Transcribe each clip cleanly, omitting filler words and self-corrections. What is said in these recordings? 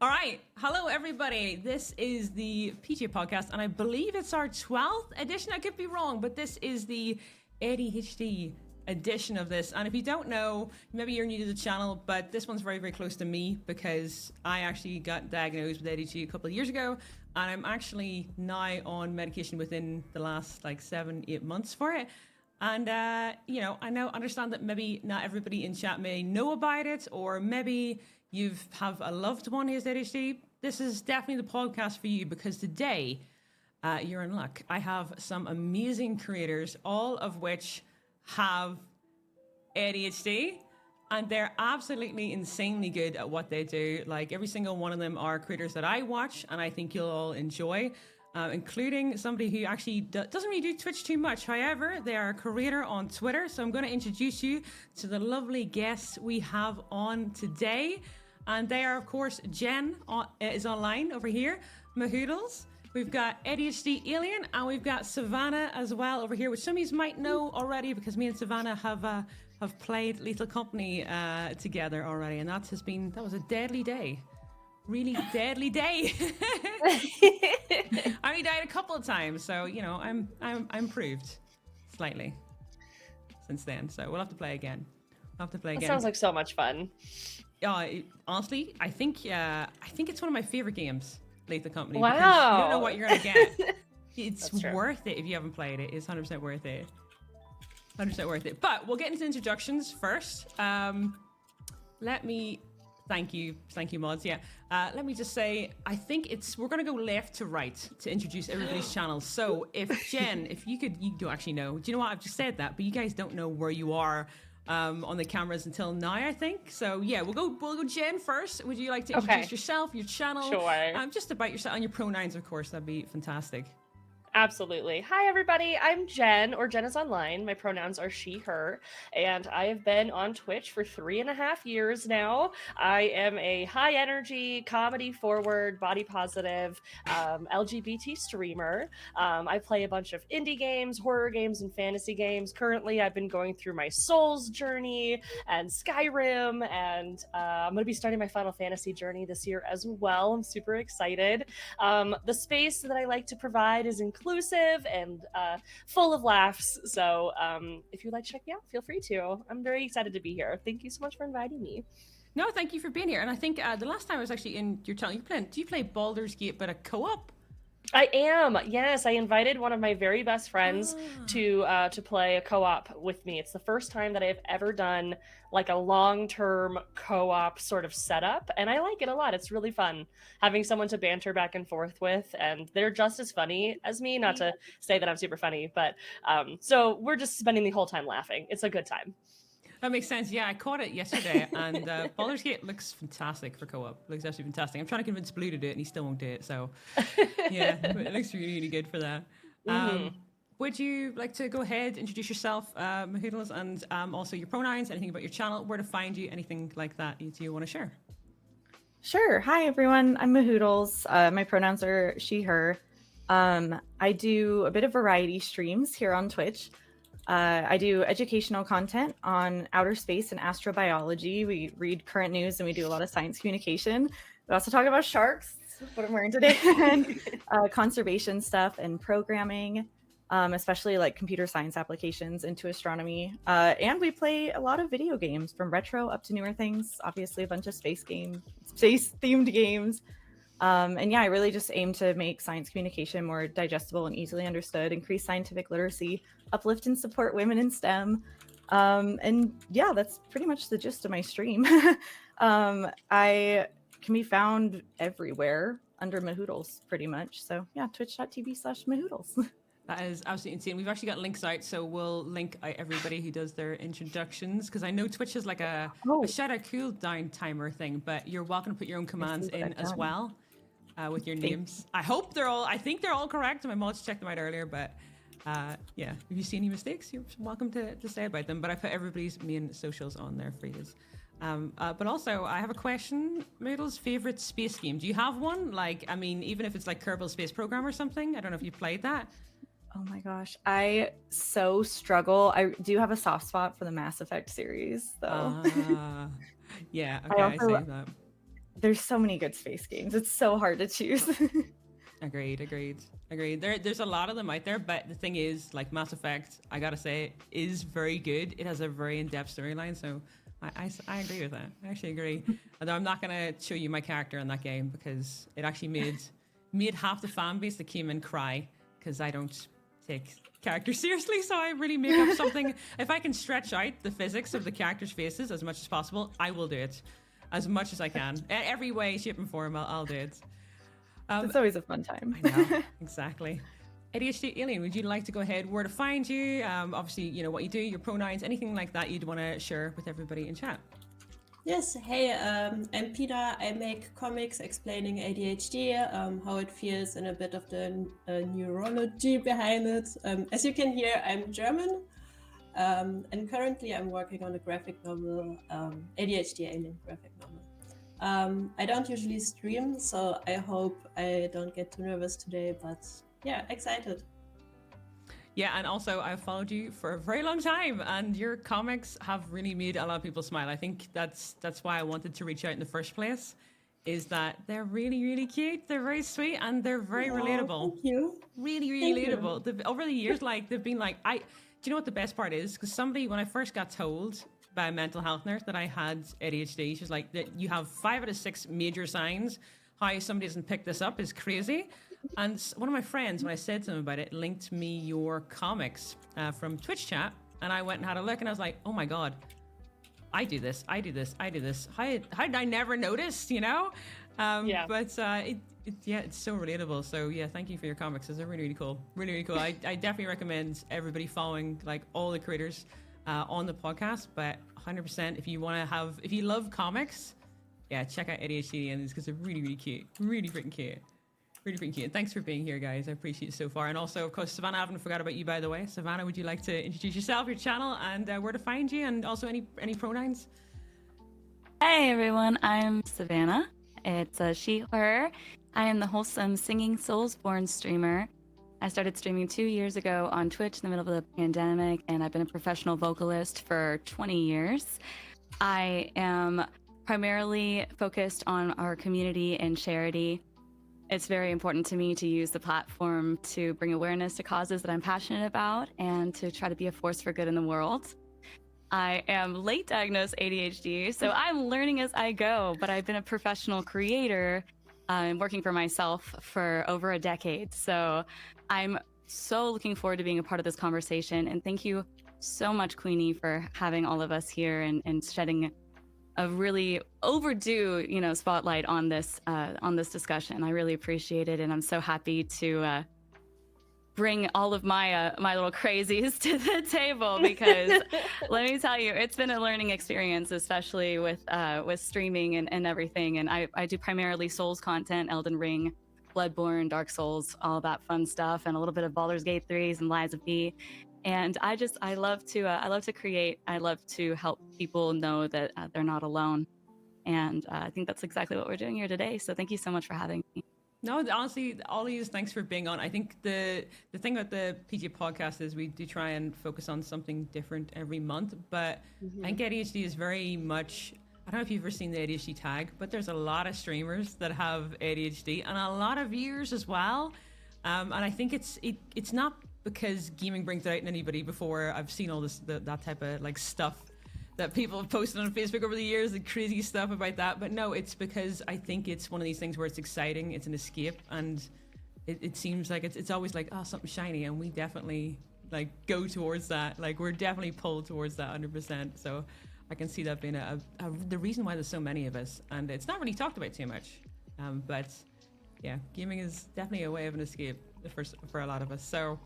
All right. Hello, everybody. This is the PJ podcast, and I believe it's our 12th edition. I could be wrong, but this is the ADHD edition of this. And if you don't know, maybe you're new to the channel, but this one's very, very close to me because I actually got diagnosed with ADHD a couple of years ago, and I'm actually now on medication within the last 7-8 months for it. And, I understand that maybe not everybody in chat may know about it, or maybe you have a loved one who has ADHD. This is definitely the podcast for you because today you're in luck. I have some amazing creators, all of which have ADHD, and they're absolutely insanely good at what they do. Like every single one of them are creators that I watch, and I think you'll all enjoy. Including somebody who actually doesn't really do Twitch too much. However, they are a creator on Twitter. So I'm going to introduce you to the lovely guests we have on today. And they are, of course, Jen is online over here, Mahoodles. We've got ADHD Alien, and we've got Savannah as well over here, which some of you might know already because me and Savannah have played Lethal Company together already. And that was a deadly day. Really deadly day. I only died a couple of times, so I'm improved slightly since then. So we'll have to play again. That sounds like so much fun. Honestly, I think it's one of my favorite games, Lethal Company. Wow. Because you don't know what you're gonna get. It's That's true. worth it if you haven't played it. It's 100% worth it. 100% worth it. But we'll get into introductions first. Let me. Thank you, mods. Yeah, let me just say, I think we're gonna go left to right to introduce everybody's channels. So if Jen, you don't actually know. Do you know what? I've just said that, but you guys don't know where you are on the cameras until now, I think. So yeah, we'll go Jen first. Would you like to introduce yourself, your channel? Sure. Just about yourself and your pronouns, of course. That'd be fantastic. Absolutely. Hi, everybody. I'm Jen, or Jen is online. My pronouns are she, her, and I have been on Twitch for 3.5 years now. I am a high energy, comedy forward, body positive, LGBT streamer. I play a bunch of indie games, horror games, and fantasy games. Currently, I've been going through my Souls journey and Skyrim, and I'm going to be starting my Final Fantasy journey this year as well. I'm super excited. The space that I like to provide is inclusive and full of laughs. So if you'd like to check me out, feel free to. I'm very excited to be here. Thank you so much for inviting me. No, thank you for being here. And I think the last time I was actually in your channel, do you play Baldur's Gate but a co-op? I am. Yes, I invited one of my very best friends to play a co-op with me. It's the first time that I've ever done like a long-term co-op sort of setup, and I like it a lot. It's really fun having someone to banter back and forth with, and they're just as funny as me. Not to say that I'm super funny, but so we're just spending the whole time laughing. It's a good time. That makes sense. Yeah, I caught it yesterday, and Baldur's Gate looks fantastic for co-op. It looks absolutely fantastic. I'm trying to convince Blue to do it, and he still won't do it. So, yeah, it looks really, really good for that. Would you like to go ahead, introduce yourself, Mahoodles, and also your pronouns, anything about your channel, where to find you, anything like that do you want to share? Sure. Hi, everyone. I'm Mahoodles. My pronouns are she, her. I do a bit of variety streams here on Twitch. I do educational content on outer space and astrobiology. We read current news and we do a lot of science communication. We also talk about sharks, what I'm wearing today, and conservation stuff and programming, especially like computer science applications into astronomy. And we play a lot of video games from retro up to newer things, obviously a bunch of space-themed games. And yeah, I really just aim to make science communication more digestible and easily understood, increase scientific literacy, uplift and support women in STEM. And yeah, that's pretty much the gist of my stream. I can be found everywhere under Mahoodles, pretty much. So yeah, twitch.tv/Mahoodles. That is absolutely insane. We've actually got links out, so we'll link out everybody who does their introductions, because I know Twitch is like a shadow cooldown timer thing, but you're welcome to put your own commands in as well. With your names. I think they're all correct. My mods checked them out earlier, but yeah, if you see any mistakes, you're welcome to say about them. But I put everybody's main socials on there for you. But also, I have a question. Moodle's favorite space game. Do you have one? Even if it's like Kerbal Space Program or something. I don't know if you played that. Oh my gosh, I so struggle. I do have a soft spot for the Mass Effect series, though. Yeah, okay, I see that. there's so many good space games. It's so hard to choose. Agreed. There's a lot of them out there, but the thing is, like Mass Effect, I gotta say, is very good. It has a very in-depth storyline, so I agree with that. I actually agree. Although I'm not gonna show you my character in that game because it actually made half the fan base that came in cry because I don't take characters seriously. So I really make up something. If I can stretch out the physics of the characters' faces as much as possible, I will do it as much as I can. Every way, shape, and form, I'll do it. It's always a fun time. I know, exactly. ADHD Alien, would you like to go ahead where to find you? Obviously, you know what you do, your pronouns, anything like that you'd want to share with everybody in chat. Yes, hey, I'm Pina. I make comics explaining ADHD, how it feels, and a bit of the neurology behind it. As you can hear, I'm German, and currently I'm working on a graphic novel, ADHD Alien graphic novel. I don't usually stream, so I hope I don't get too nervous today, but yeah, excited. Yeah, and also I've followed you for a very long time, and your comics have really made a lot of people smile. I think that's why I wanted to reach out in the first place, is that they're really, really cute, they're very sweet, and they're very relatable. Thank you. Really, really relatable. Over the years, like they've been like, do you know what the best part is? Because somebody, when I first got told by a mental health nurse that I had ADHD, she was like, that you have 5 out of 6 major signs. How somebody doesn't pick this up is crazy. And one of my friends, when I said to him about it, linked me your comics from Twitch chat, and I went and had a look, and I was like, oh my god, I do this. How did I never notice? You know? Yeah. But it's so relatable. So yeah, thank you for your comics. Those are really, really cool. Really, really cool. I definitely recommend everybody following like all the creators on the podcast. But 100%, if you love comics, yeah, check out ADHD and because they're really, really cute. Really freaking cute. Really freaking cute. Thanks for being here, guys. I appreciate it so far. And also, of course, Savannah, I haven't forgot about you, by the way. Savannah, would you like to introduce yourself, your channel, and where to find you, and also any pronouns? Hey everyone, I'm Savannah. It's a she, her. I am the wholesome singing Soulsborne streamer. I started streaming 2 years ago on Twitch in the middle of the pandemic, and I've been a professional vocalist for 20 years. I am primarily focused on our community and charity. It's very important to me to use the platform to bring awareness to causes that I'm passionate about and to try to be a force for good in the world. I am late diagnosed ADHD, so I'm learning as I go, but I've been a professional creator and working for myself for over a decade. So I'm so looking forward to being a part of this conversation. And thank you so much, Queenie, for having all of us here and shedding a really overdue, spotlight on this discussion. I really appreciate it, and I'm so happy to bring all of my my little crazies to the table because let me tell you, it's been a learning experience, especially with streaming and everything. And I do primarily Souls content, Elden Ring, Bloodborne, Dark Souls, all that fun stuff, and a little bit of Baldur's Gate 3s and Lies of P. And I love to create. I love to help people know that they're not alone. And I think that's exactly what we're doing here today. So thank you so much for having me. No, honestly, all of you, thanks for being on. I think the thing about the PG podcast is we do try and focus on something different every month. But I think ADHD is very much, I don't know if you've ever seen the ADHD tag, but there's a lot of streamers that have ADHD and a lot of viewers as well. And I think it's not because gaming brings it out in anybody before. I've seen all that type of like stuff that people have posted on Facebook over the years, the crazy stuff about that. But no, it's because I think it's one of these things where it's exciting, it's an escape, and it seems like it's always like, oh, something shiny, and we definitely like go towards that. Like we're definitely pulled towards that 100%. So I can see that being the reason why there's so many of us, and it's not really talked about too much. But yeah, gaming is definitely a way of an escape for a lot of us. So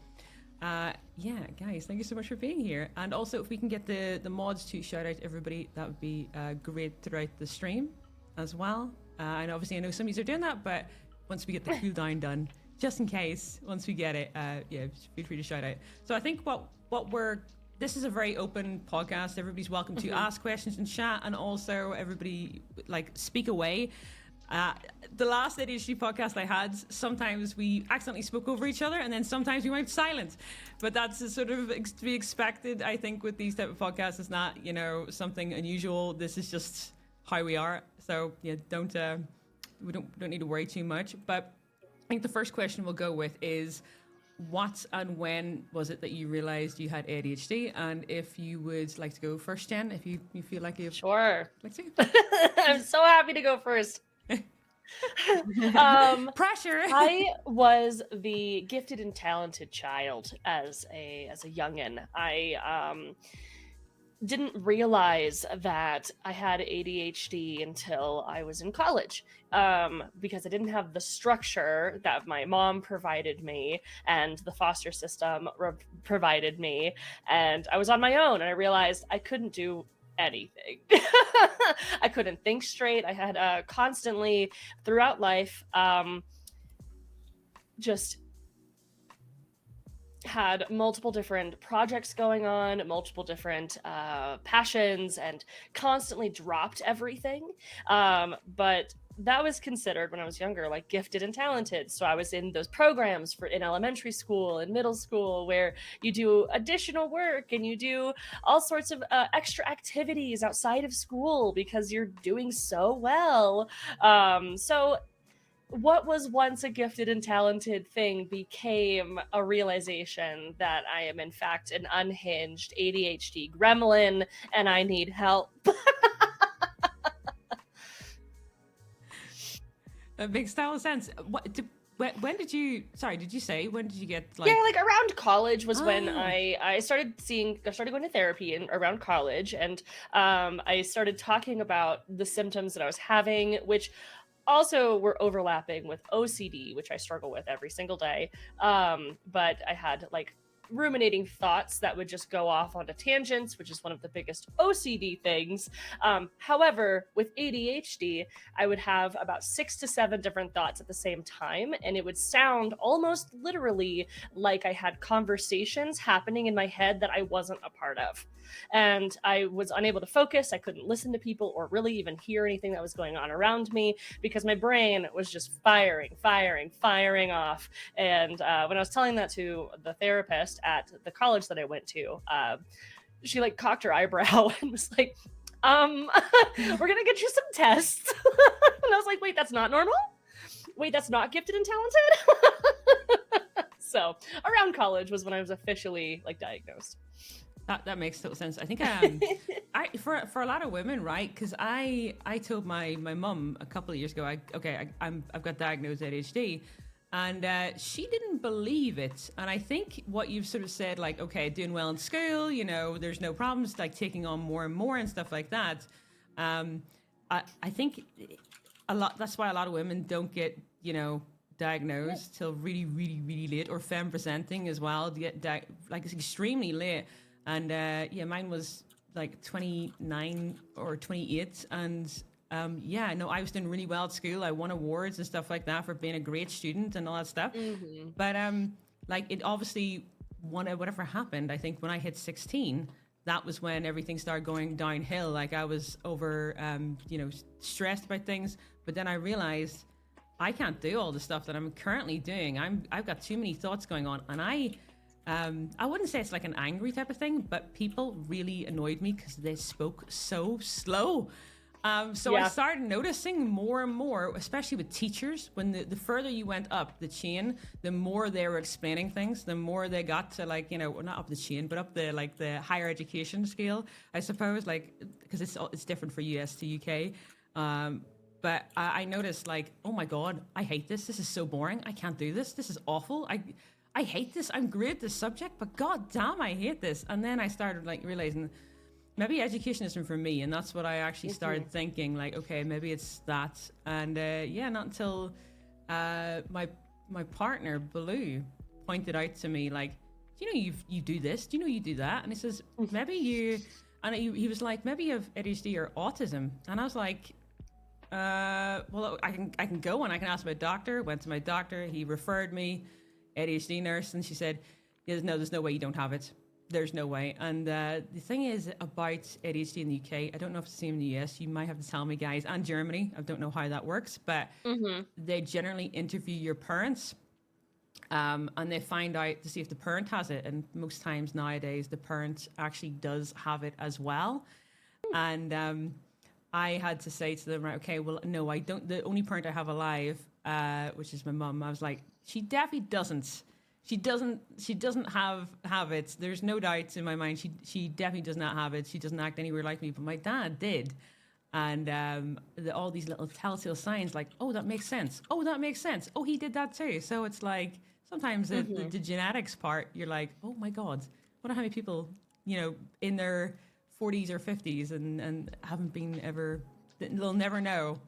yeah, guys, thank you so much for being here. And also, if we can get the mods to shout out everybody, that would be great throughout the stream as well. And obviously, I know some of you are doing that, but once we get the cooldown done, just in case, once we get it, yeah, feel free to shout out. So I think this is a very open podcast. Everybody's welcome to ask questions in chat, and also everybody like speak away. The last ADHD podcast I had, sometimes we accidentally spoke over each other, and then sometimes we went silent. But that's sort of to be expected, I think, with these type of podcasts. It's not, something unusual. This is just how we are. So yeah, we don't need to worry too much. But I think the first question we'll go with is, what and when was it that you realized you had ADHD? And if you would like to go first, Jen, if you feel like you've Sure. like to. I'm so happy to go first. Pressure. I was the gifted and talented child as a youngin. I didn't realize that I had ADHD until I was in college, because I didn't have the structure that my mom provided me and the foster system provided me, and I was on my own, and I realized I couldn't do anything. I couldn't think straight. I had constantly throughout life just had multiple different projects going on, multiple different passions, and constantly dropped everything. But that was considered when I was younger, like gifted and talented. So I was in those programs in elementary school and middle school where you do additional work and you do all sorts of extra activities outside of school because you're doing so well. So what was once a gifted and talented thing became a realization that I am in fact an unhinged ADHD gremlin and I need help. That makes total sense. When did you get like? Yeah, like around college was when I started going to therapy around college, and I started talking about the symptoms that I was having, which also were overlapping with OCD, which I struggle with every single day. But I had like ruminating thoughts that would just go off onto tangents, which is one of the biggest OCD things. However, with ADHD, I would have about 6 to 7 different thoughts at the same time, and it would sound almost literally like I had conversations happening in my head that I wasn't a part of. And I was unable to focus. I couldn't listen to people or really even hear anything that was going on around me because my brain was just firing off. And when I was telling that to the therapist at the college that I went to, she like cocked her eyebrow and was like, we're gonna get you some tests. And I was like, wait, that's not normal? Wait, that's not gifted and talented? So around college was when I was officially like diagnosed. That makes total sense. I think for a lot of women, right? Because I told my mum a couple of years ago, I've got diagnosed ADHD, and she didn't believe it. And I think what you've sort of said, like, okay, doing well in school, you know, there's no problems, like taking on more and more and stuff like that. I think that's why a lot of women don't get, you know, diagnosed till really, really, really late, or femme presenting as well. It's extremely late. And mine was like 29 or 28. And I was doing really well at school. I won awards and stuff like that for being a great student and all that stuff. Mm-hmm. But like it obviously, whatever happened, I think when I hit 16, that was when everything started going downhill. Like I was over, stressed about things. But then I realized I can't do all the stuff that I'm currently doing. I've got too many thoughts going on, and I wouldn't say it's like an angry type of thing, but people really annoyed me because they spoke so slow. I started noticing more and more, especially with teachers, when the further you went up the chain, the more they were explaining things, the more they got to like, not up the chain, but up the higher education scale, I suppose, like, because it's different for US to UK. But I noticed like, oh my God, I hate this. This is so boring. I can't do this. This is awful. I hate this. I'm great at this subject, but God damn, I hate this. And then I started like realizing maybe education isn't for me. And that's what I actually started thinking, like, okay, maybe it's that. And not until my partner, Baloo, pointed out to me, like, do you know you do this? Do you know you do that? And he says, maybe you, and he was like, maybe you have ADHD or autism. And I was like, well, I can go and I can ask my doctor. Went to my doctor. He referred me. ADHD nurse, and she said, there's no way you don't have it. There's no way. And the thing is about ADHD in the UK, I don't know if it's the same in the US, you might have to tell me, guys, and Germany, I don't know how that works, but they generally interview your parents, and they find out to see if the parent has it, and most times nowadays the parent actually does have it as well. And I had to say to them, right, okay, well, no, I don't. The only parent I have alive, which is my mum, I was like, she definitely doesn't. She doesn't have it. There's no doubt in my mind. She definitely does not have it. She doesn't act anywhere like me. But my dad did, and all these little telltale signs, like, oh, that makes sense. Oh, that makes sense. Oh, he did that too. So it's like sometimes the genetics part, you're like, oh my god, wonder how many people, in their 40s or 50s and haven't been ever. They'll never know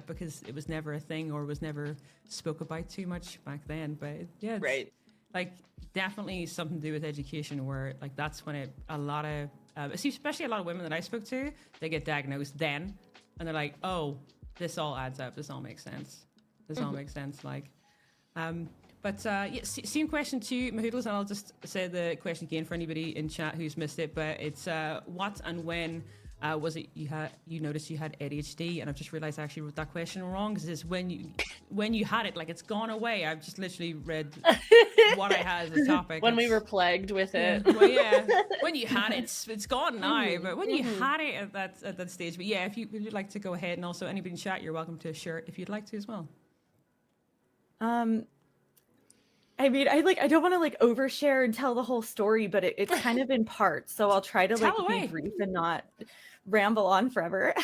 because it was never a thing or was never spoke about too much back then. But yeah, Right. Like definitely something to do with education where like that's when a lot of especially a lot of women that I spoke to, they get diagnosed then and they're like, oh, this all adds up, this all makes sense, all makes sense, like same question to Mahoodles, and I'll just say the question again for anybody in chat who's missed it, but it's what and when was it you noticed you had ADHD? And I've just realized I actually wrote that question wrong, because it's when you had it, like it's gone away. I've just literally read what I had as a topic. When we were plagued with it. Well, yeah, when you had it, it's gone now. But when you had it at that stage, but yeah, if you'd like to go ahead, and also anybody in chat, you're welcome to share it if you'd like to as well. I mean, I don't want to overshare and tell the whole story, but it's kind of in parts. So I'll try to be brief and not ramble on forever.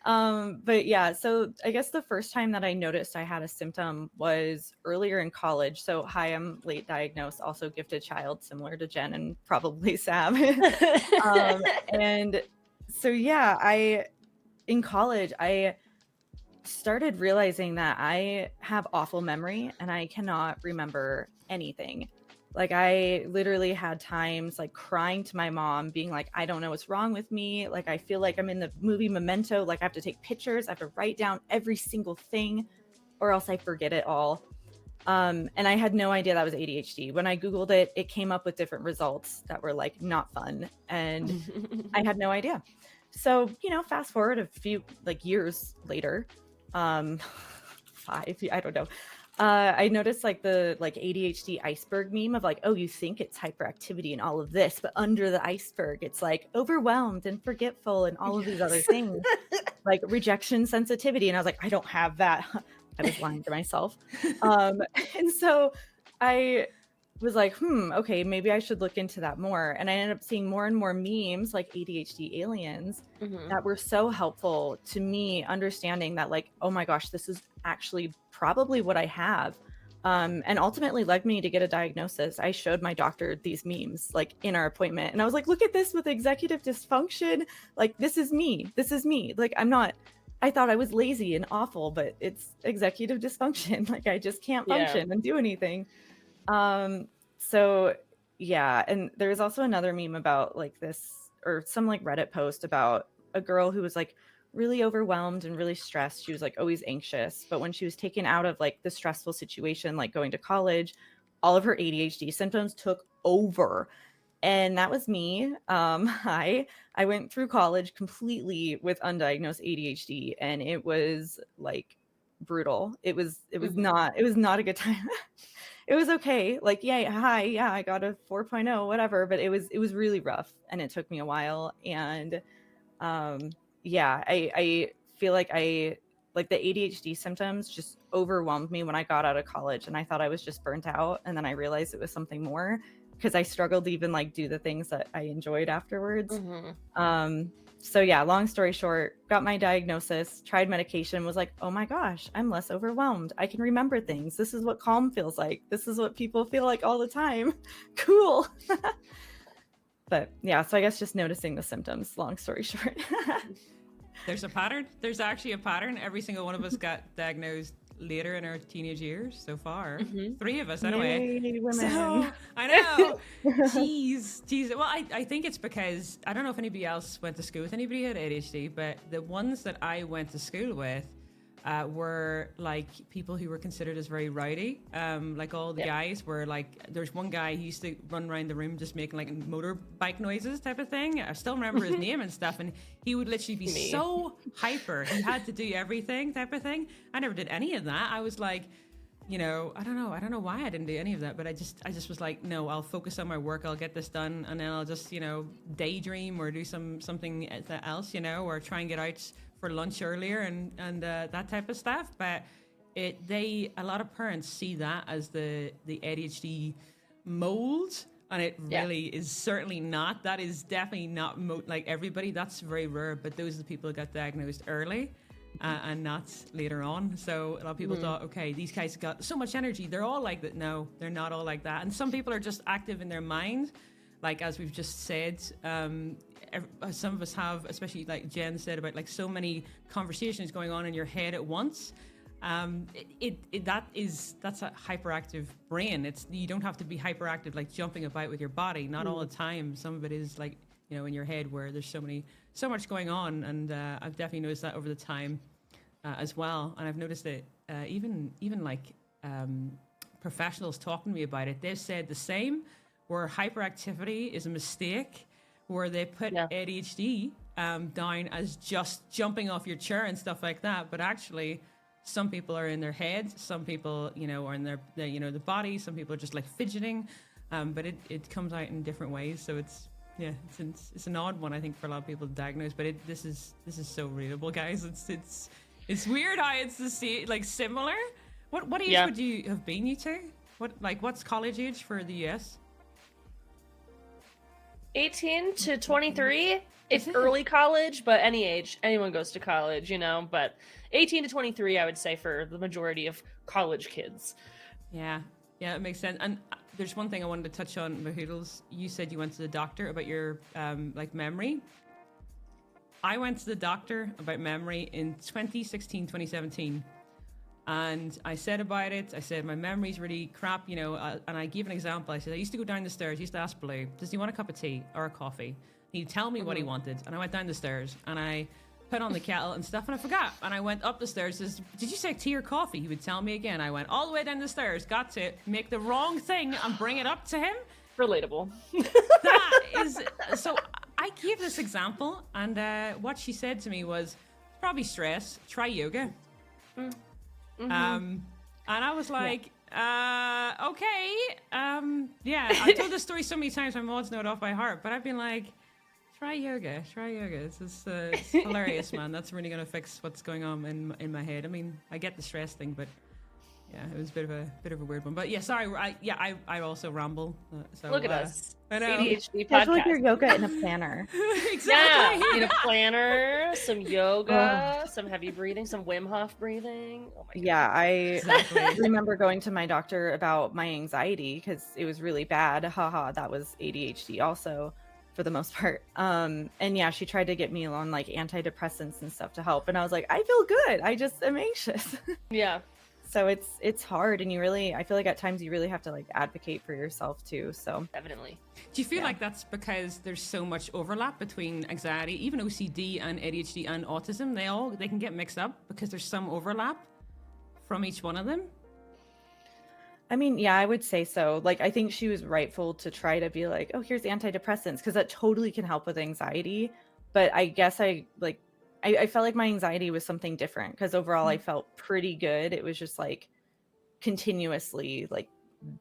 But yeah, so I guess the first time that I noticed I had a symptom was earlier in college. So hi, I'm late diagnosed, also gifted child, similar to Jen and probably Sam. And so yeah, in college, I started realizing that I have awful memory and I cannot remember anything. Like I literally had times like crying to my mom, being like, I don't know what's wrong with me. Like, I feel like I'm in the movie Memento. Like I have to take pictures. I have to write down every single thing or else I forget it all. And I had no idea that was ADHD. When I Googled it, it came up with different results that were like not fun. And I had no idea. So, fast forward a few years later, 5, I don't know. I noticed the ADHD iceberg meme of oh, you think it's hyperactivity and all of this, but under the iceberg, it's overwhelmed and forgetful and all of these other things, like rejection sensitivity. And I was like, I don't have that. I was lying to myself. And so I was like, okay, maybe I should look into that more. And I ended up seeing more and more memes like ADHD aliens that were so helpful to me understanding that oh my gosh, this is actually probably what I have. And ultimately led me to get a diagnosis. I showed my doctor these memes in our appointment. And I was like, look at this with executive dysfunction. This is me. This is me. I thought I was lazy and awful, but it's executive dysfunction. I just can't function and do anything. So yeah. And there's also another meme about this, or some Reddit post about a girl who was really overwhelmed and really stressed. She was always anxious, but when she was taken out of the stressful situation, going to college, all of her ADHD symptoms took over. And that was me. I went through college completely with undiagnosed ADHD, and it was brutal. It was not a good time. It was okay. I got a 4.0, whatever, but it was really rough and it took me a while. And I feel the ADHD symptoms just overwhelmed me when I got out of college, and I thought I was just burnt out. And then I realized it was something more, because I struggled to even do the things that I enjoyed afterwards. So yeah, long story short, got my diagnosis, tried medication, was oh my gosh, I'm less overwhelmed. I can remember things. This is what calm feels like. This is what people feel like all the time. Cool. But yeah, so I guess just noticing the symptoms, long story short. There's a pattern. There's actually a pattern. Every single one of us got diagnosed later in our teenage years so far. 3 of us anyway. Yay, women. So I know. Jeez. Well, I think it's because I don't know if anybody else went to school with anybody who had ADHD, but the ones that I went to school with were people who were considered as very rowdy. All the guys were there's one guy who used to run around the room just making motorbike noises type of thing. I still remember his name and stuff, and he would literally be so hyper. He had to do everything type of thing. I never did any of that. I was I don't know why I didn't do any of that, but I just was like, no, I'll focus on my work, I'll get this done, and then I'll just, daydream or do something else, or try and get out for lunch earlier and that type of stuff. But a lot of parents see that as the ADHD mold, and it really is certainly not. That is definitely not like everybody. That's very rare, but those are the people who got diagnosed early. And not later on. So a lot of people thought, okay, these guys got so much energy, they're all like that. No, they're not all like that. And some people are just active in their mind, like as we've just said. Some of us have, especially like Jen said, about like so many conversations going on in your head at once. That's a hyperactive brain. You don't have to be hyperactive like jumping about with your body, not all the time. Some of it is like in your head where there's so much going on, and I've definitely noticed that over the time as well. And I've noticed that even like professionals talking to me about it, they've said the same, where hyperactivity is a mistake, where they put ADHD down as just jumping off your chair and stuff like that, but actually some people are in their heads, some people are in their the body, some people are just like fidgeting, but it comes out in different ways. So it's an odd one, I think, for a lot of people to diagnose, but this is so relatable, guys. It's weird how it's like similar. What age would you have been, you two? What's college age for the US? 18 to 23. It's early college, but any age, anyone goes to college, but 18 to 23, I would say, for the majority of college kids. Yeah, it makes sense. And there's one thing I wanted to touch on, Mahoodles. You said you went to the doctor about your memory. I went to the doctor about memory in 2016, 2017. And I said about it, I said, my memory's really crap, and I gave an example. I said, I used to go down the stairs, used to ask Blue, does he want a cup of tea or a coffee? He'd tell me what he wanted. And I went down the stairs and I put on the kettle and stuff, and I forgot. And I went up the stairs, says, did you say tea or coffee? He would tell me again. I went all the way down the stairs, got to make the wrong thing and bring it up to him. Relatable. That is, so I gave this example, and what she said to me was, probably stress, try yoga. And I was like, okay. I told this story so many times, my mods know it off by heart, but I've been like, try yoga. It's hilarious, man. That's really going to fix what's going on in my head. I mean, I get the stress thing, but yeah, it was a bit of a weird one. But yeah, sorry. I also ramble. So, look at us. I know. ADHD Schedule podcast. your yoga in a planner. Exactly. Yeah, need a planner, some yoga, some heavy breathing, some Wim Hof breathing. Oh my god. Yeah, I remember going to my doctor about my anxiety because it was really bad. Haha, that was ADHD also, for the most part. And yeah, she tried to get me on like antidepressants and stuff to help, and I was like, I feel good. I just am anxious. Yeah. So it's hard, and I feel like at times you really have to like advocate for yourself too. So Definitely. Do you feel like that's because there's so much overlap between anxiety, even OCD and ADHD and autism? They can get mixed up because there's some overlap from each one of them? I mean, yeah, I would say so. Like, I think she was rightful to try to be like, oh, here's antidepressants, because that totally can help with anxiety. But I guess I felt like my anxiety was something different, because overall I felt pretty good. It was just like continuously like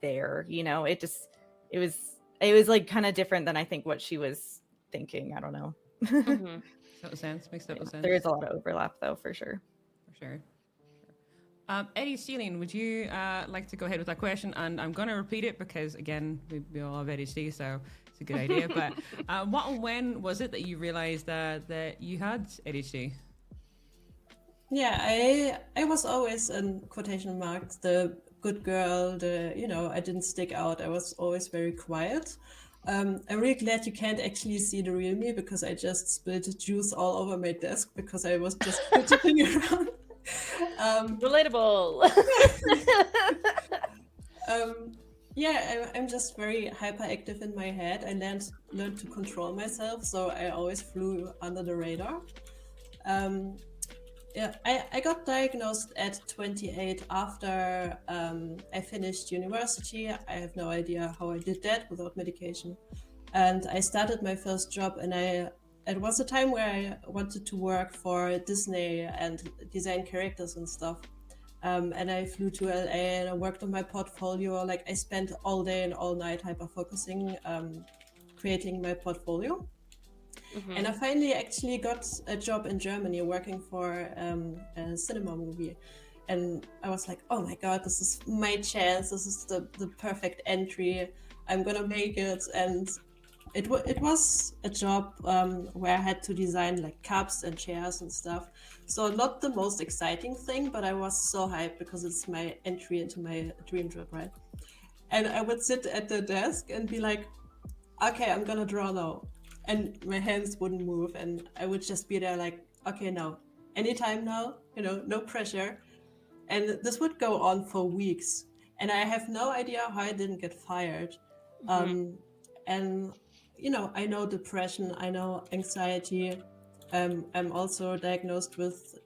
there, it was like kind of different than I think what she was thinking. I don't know. Total sense. Makes total sense. There is a lot of overlap though, for sure. For sure. Eddie Celine, would you like to go ahead with that question? And I'm going to repeat it because, again, we all have ADHD, so it's a good idea. But what and when was it that you realized that you had ADHD? Yeah, I was always, in quotation marks, the good girl, I didn't stick out. I was always very quiet. I'm really glad you can't actually see the real me, because I just spilled juice all over my desk because I was just fidgeting around. Relatable. I'm just very hyperactive in my head. I learned to control myself, so I always flew under the radar. I got diagnosed at 28 after I finished university. I have no idea how I did that without medication. And I started my first job, and it was a time where I wanted to work for Disney and design characters and stuff. And I flew to LA and I worked on my portfolio. Like I spent all day and all night hyper focusing, creating my portfolio. And I finally actually got a job in Germany working for a cinema movie. And I was like, oh my God, this is my chance. This is the perfect entry. I'm gonna make it. And it was a job where I had to design like cups and chairs and stuff. So not the most exciting thing, but I was so hyped because it's my entry into my dream job, right? And I would sit at the desk and be like, okay, I'm gonna draw now. And my hands wouldn't move, and I would just be there like, okay, now, anytime now, no pressure. And this would go on for weeks. And I have no idea how I didn't get fired. And, I know depression, I know anxiety. I'm also diagnosed with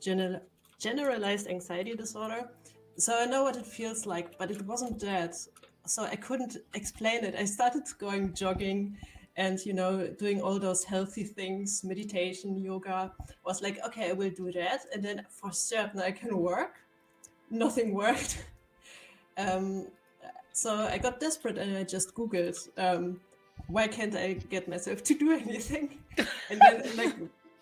generalized anxiety disorder. So I know what it feels like, but it wasn't that. So I couldn't explain it. I started going jogging and, doing all those healthy things, meditation, yoga. Was like, okay, I will do that. And then for certain I can work. Nothing worked. So I got desperate and I just Googled, why can't I get myself to do anything? And then like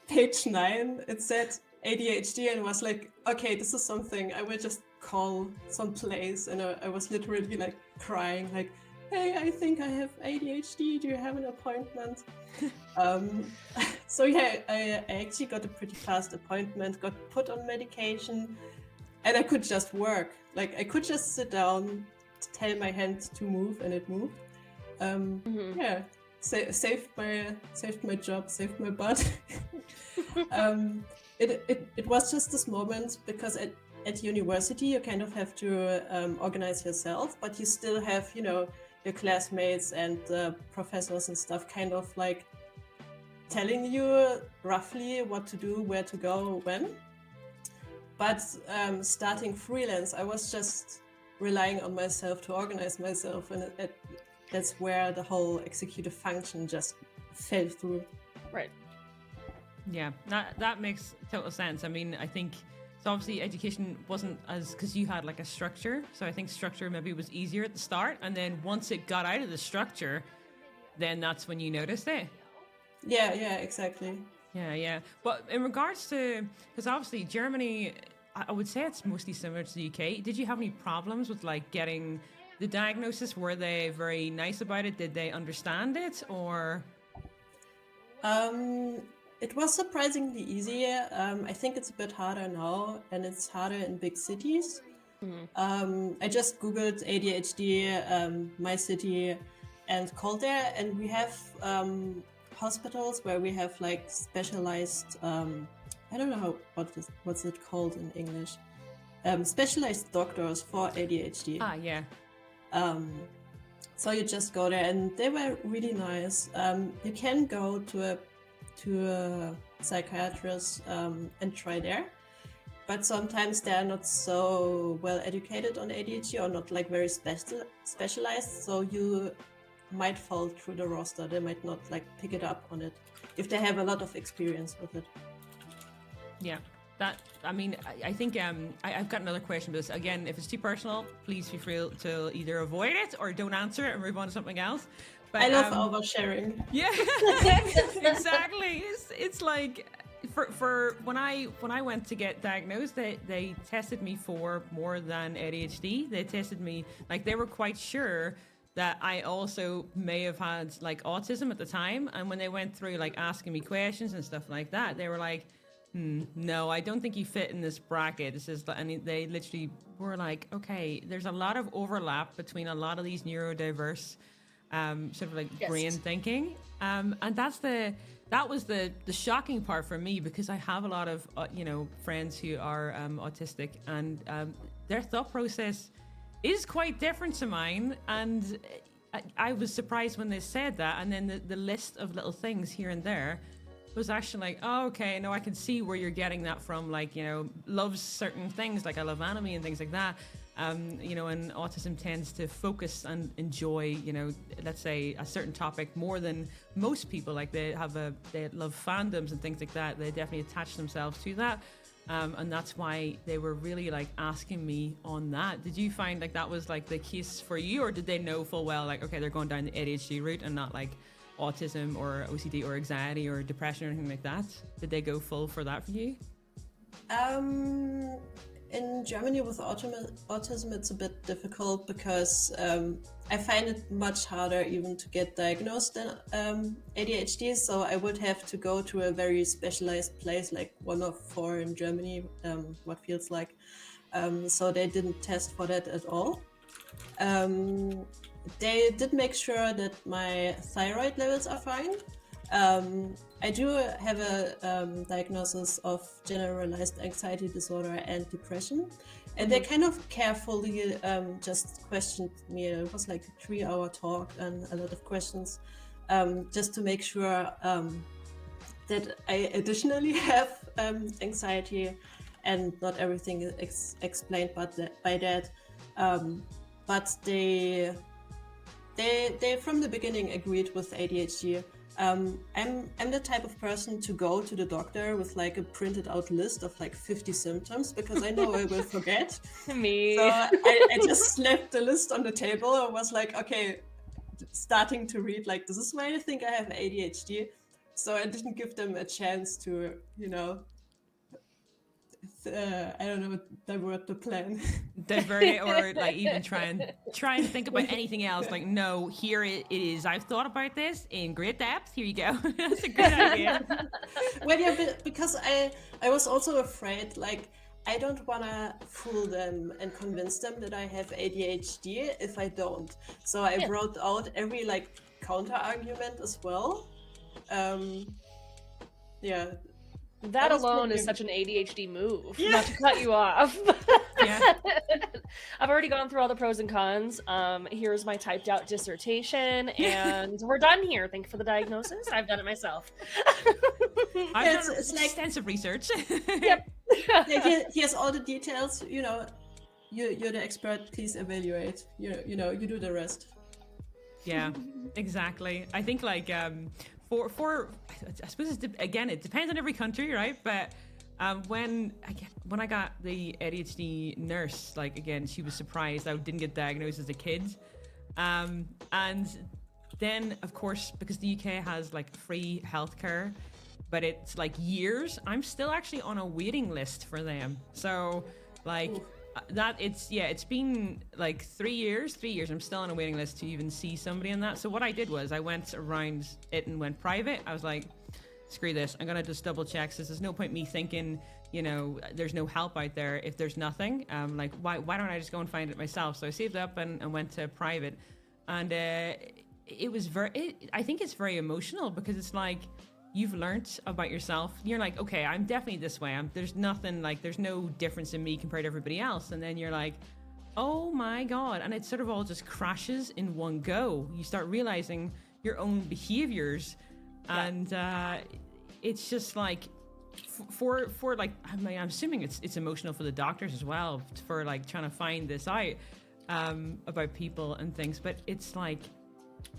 page 9, it said ADHD, and was like, okay, this is something I will just call some place. And I was literally like crying, like, hey, I think I have ADHD. Do you have an appointment? So yeah, I actually got a pretty fast appointment, got put on medication, and I could just work. Like I could just sit down, tell my hand to move, and it moved. Yeah, saved my job, saved my butt. It was just this moment because at university you kind of have to organize yourself, but you still have your classmates and professors and stuff kind of like telling you roughly what to do, where to go, when. But starting freelance, I was just relying on myself to organize myself, and that's where the whole executive function just fell through. Right. Yeah, that makes total sense. I mean, I think so. Obviously, education wasn't because you had like a structure. So I think structure maybe was easier at the start, and then once it got out of the structure, then that's when you noticed it. Yeah, exactly. Yeah. But in regards to, because obviously Germany, I would say it's mostly similar to the UK. Did you have any problems with like getting the diagnosis? Were they very nice about it? Did they understand it, or? It was surprisingly easy. I think it's a bit harder now, and it's harder in big cities. I just Googled ADHD, my city, and called there, and we have hospitals where we have like specialized, I don't know what's it called in English, specialized doctors for ADHD. Yeah. So you just go there, and they were really nice. You can go to a psychiatrist and try there, but sometimes they're not so well educated on ADHD or not like very specialized. So you might fall through the roster. They might not like pick it up on it if they have a lot of experience with it. Yeah. I think I've got another question, but this, again, if it's too personal, please feel free to either avoid it or don't answer it and move on to something else. But, I love oversharing. Yeah, exactly. It's like for when I went to get diagnosed, they tested me for more than ADHD. They tested me like they were quite sure that I also may have had like autism at the time. And when they went through like asking me questions and stuff like that, they were like, no, I don't think you fit in this bracket. This is, and they literally were like, okay, there's a lot of overlap between a lot of these neurodiverse sort of like brain thinking. And that was the shocking part for me, because I have a lot of, friends who are autistic, and their thought process is quite different to mine. And I was surprised when they said that. And then the list of little things here and there was actually like, oh, okay, no, I can see where you're getting that from. Like, loves certain things, like I love anime and things like that. And autism tends to focus and enjoy, let's say a certain topic more than most people. Like they love fandoms and things like that. They definitely attach themselves to that. And that's why they were really like asking me on that. Did you find like that was like the case for you, or did they know full well like, okay, they're going down the ADHD route and not like autism or OCD or anxiety or depression or anything like that? Did they go full for that for you? In Germany with autism, it's a bit difficult because I find it much harder even to get diagnosed than ADHD. So I would have to go to a very specialized place, like one of four in Germany, what feels like. So they didn't test for that at all. They did make sure that my thyroid levels are fine. I do have a diagnosis of generalized anxiety disorder and depression, and they kind of carefully just questioned me. It was like a 3-hour talk and a lot of questions, just to make sure that I additionally have anxiety, and not everything is explained by that. But they from the beginning agreed with ADHD. I'm the type of person to go to the doctor with like a printed out list of like 50 symptoms because I know I will forget. Me. So I just slapped the list on the table and was like, okay, starting to read like, this is why I think I have ADHD. So I didn't give them a chance to, I don't know, divert the plan. Divert it, or like even try and think about anything else. Like, no, here it is. I've thought about this in great depth. Here you go. That's a good idea. Well, yeah, because I was also afraid, like, I don't want to fool them and convince them that I have ADHD if I don't. So I wrote out every like counter argument as well. Yeah. That alone is such an ADHD move. Yeah. Not to cut you off. Yeah. I've already gone through all the pros and cons. Here's my typed out dissertation, and we're done here. Thank you for the diagnosis. I've done it myself. I've done it's like extensive research. Yep. Here's all the details. You're the expert. Please evaluate. You do the rest. Yeah, exactly. I think like for I suppose again it depends on every country, right? But when I got the ADHD nurse, like again, she was surprised I didn't get diagnosed as a kid, and then of course because the UK has like free healthcare, but it's like years. I'm still actually on a waiting list for them. So like. Ooh. It's been like 3 years. I'm still on a waiting list to even see somebody in that. So what I did was I went around it and went private. I was like, screw this. I'm going to just double check. So there's no point me thinking, there's no help out there if there's nothing. Like, why don't I just go and find it myself? So I saved up and went to private. And it was I think it's very emotional because it's like, you've learnt about yourself. You're like, okay, I'm definitely this way. There's nothing like, there's no difference in me compared to everybody else. And then you're like, oh my God. And it sort of all just crashes in one go. You start realizing your own behaviors. Yeah. And it's just like, for like, I mean, I'm assuming it's emotional for the doctors as well, for like trying to find this out about people and things. But it's like,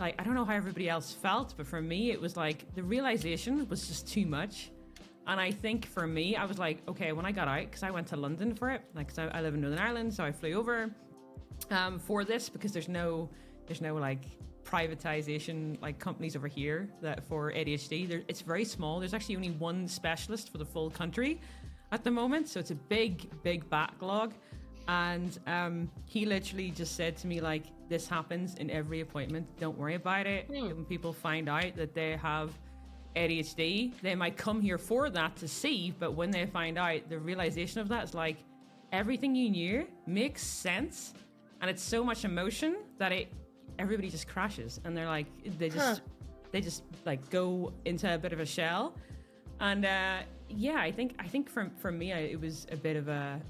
I don't know how everybody else felt, but for me, it was like the realization was just too much. And I think for me, I was like, okay, when I got out, because I went to London for it, like, cause I live in Northern Ireland, so I flew over for this because there's no like privatization like companies over here that for ADHD. It's very small. There's actually only one specialist for the full country at the moment, so it's a big backlog. And he literally just said to me, like, this happens in every appointment. Don't worry about it. When people find out that they have ADHD, they might come here for that to see, but when they find out, the realization of that is like, everything you knew makes sense, and it's so much emotion that everybody just crashes, and they're like, they just like go into a bit of a shell. And yeah, I think for me, it was a bit of a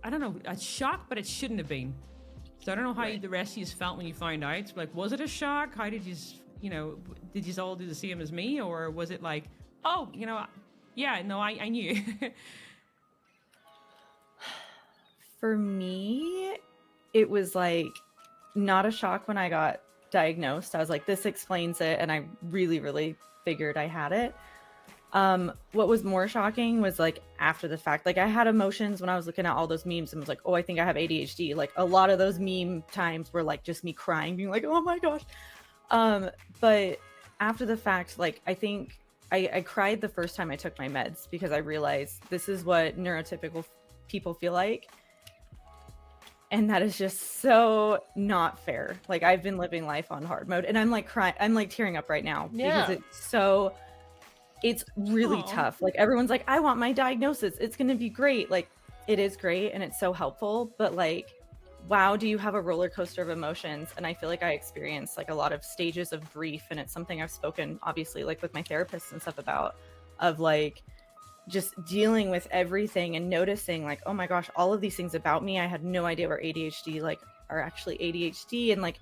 I don't know, a shock, but it shouldn't have been. So I don't know how the rest of you felt when you found out. Like, was it a shock? How did you, did you all do the same as me, or was it like, oh, yeah, no, I knew. For me, it was like not a shock when I got diagnosed. I was like, this explains it, and I really, really figured I had it. What was more shocking was like after the fact. Like I had emotions when I was looking at all those memes and was like, oh, I think I have ADHD. Like a lot of those meme times were like just me crying, being like, oh my gosh. But after the fact, like I think I cried the first time I took my meds because I realized this is what neurotypical people feel like. And that is just so not fair. Like I've been living life on hard mode and I'm like crying. I'm like tearing up right now because it's really tough. Like everyone's like, I want my diagnosis. It's going to be great. Like it is great and it's so helpful, but like, wow, do you have a roller coaster of emotions? And I feel like I experienced like a lot of stages of grief. And it's something I've spoken obviously like with my therapist and stuff about, of like just dealing with everything and noticing like, oh my gosh, all of these things about me, I had no idea were ADHD, like are actually ADHD, and like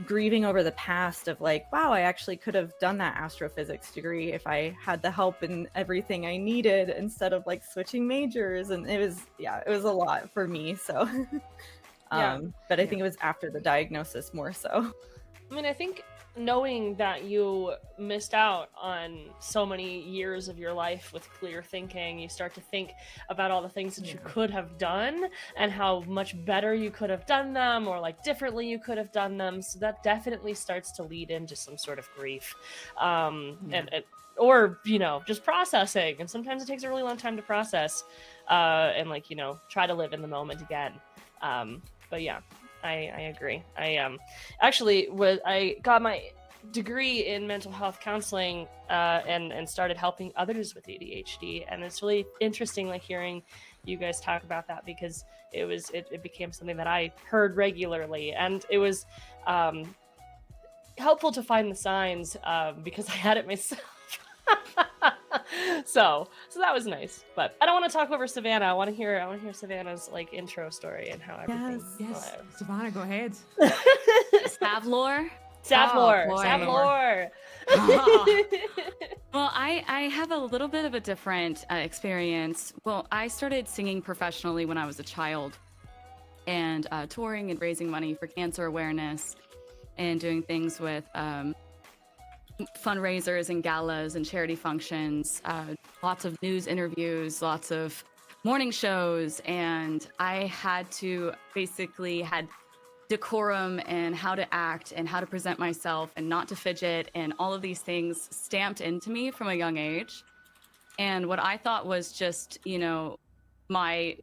grieving over the past of like, wow, I actually could have done that astrophysics degree if I had the help and everything I needed instead of like switching majors. And it was a lot for me. So, but I think it was after the diagnosis more so. I mean, I think knowing that you missed out on so many years of your life with clear thinking, you start to think about all the things that you could have done and how much better you could have done them, or like differently you could have done them. So that definitely starts to lead into some sort of grief, or just processing. And sometimes it takes a really long time to process, and like try to live in the moment again. But yeah. I agree. I got my degree in mental health counseling and started helping others with ADHD, and it's really interesting like hearing you guys talk about that, because it became something that I heard regularly, and it was helpful to find the signs because I had it myself. So that was nice, but I don't want to talk over Savannah. I want to hear Savannah's like intro story and how everything. Yes. Savannah, go ahead. Savlor. Savlor. Well, I have a little bit of a different experience. Well, I started singing professionally when I was a child, and touring and raising money for cancer awareness, and doing things with fundraisers and galas and charity functions, lots of news interviews, lots of morning shows, and I had decorum and how to act and how to present myself and not to fidget, and all of these things stamped into me from a young age. And what I thought was just my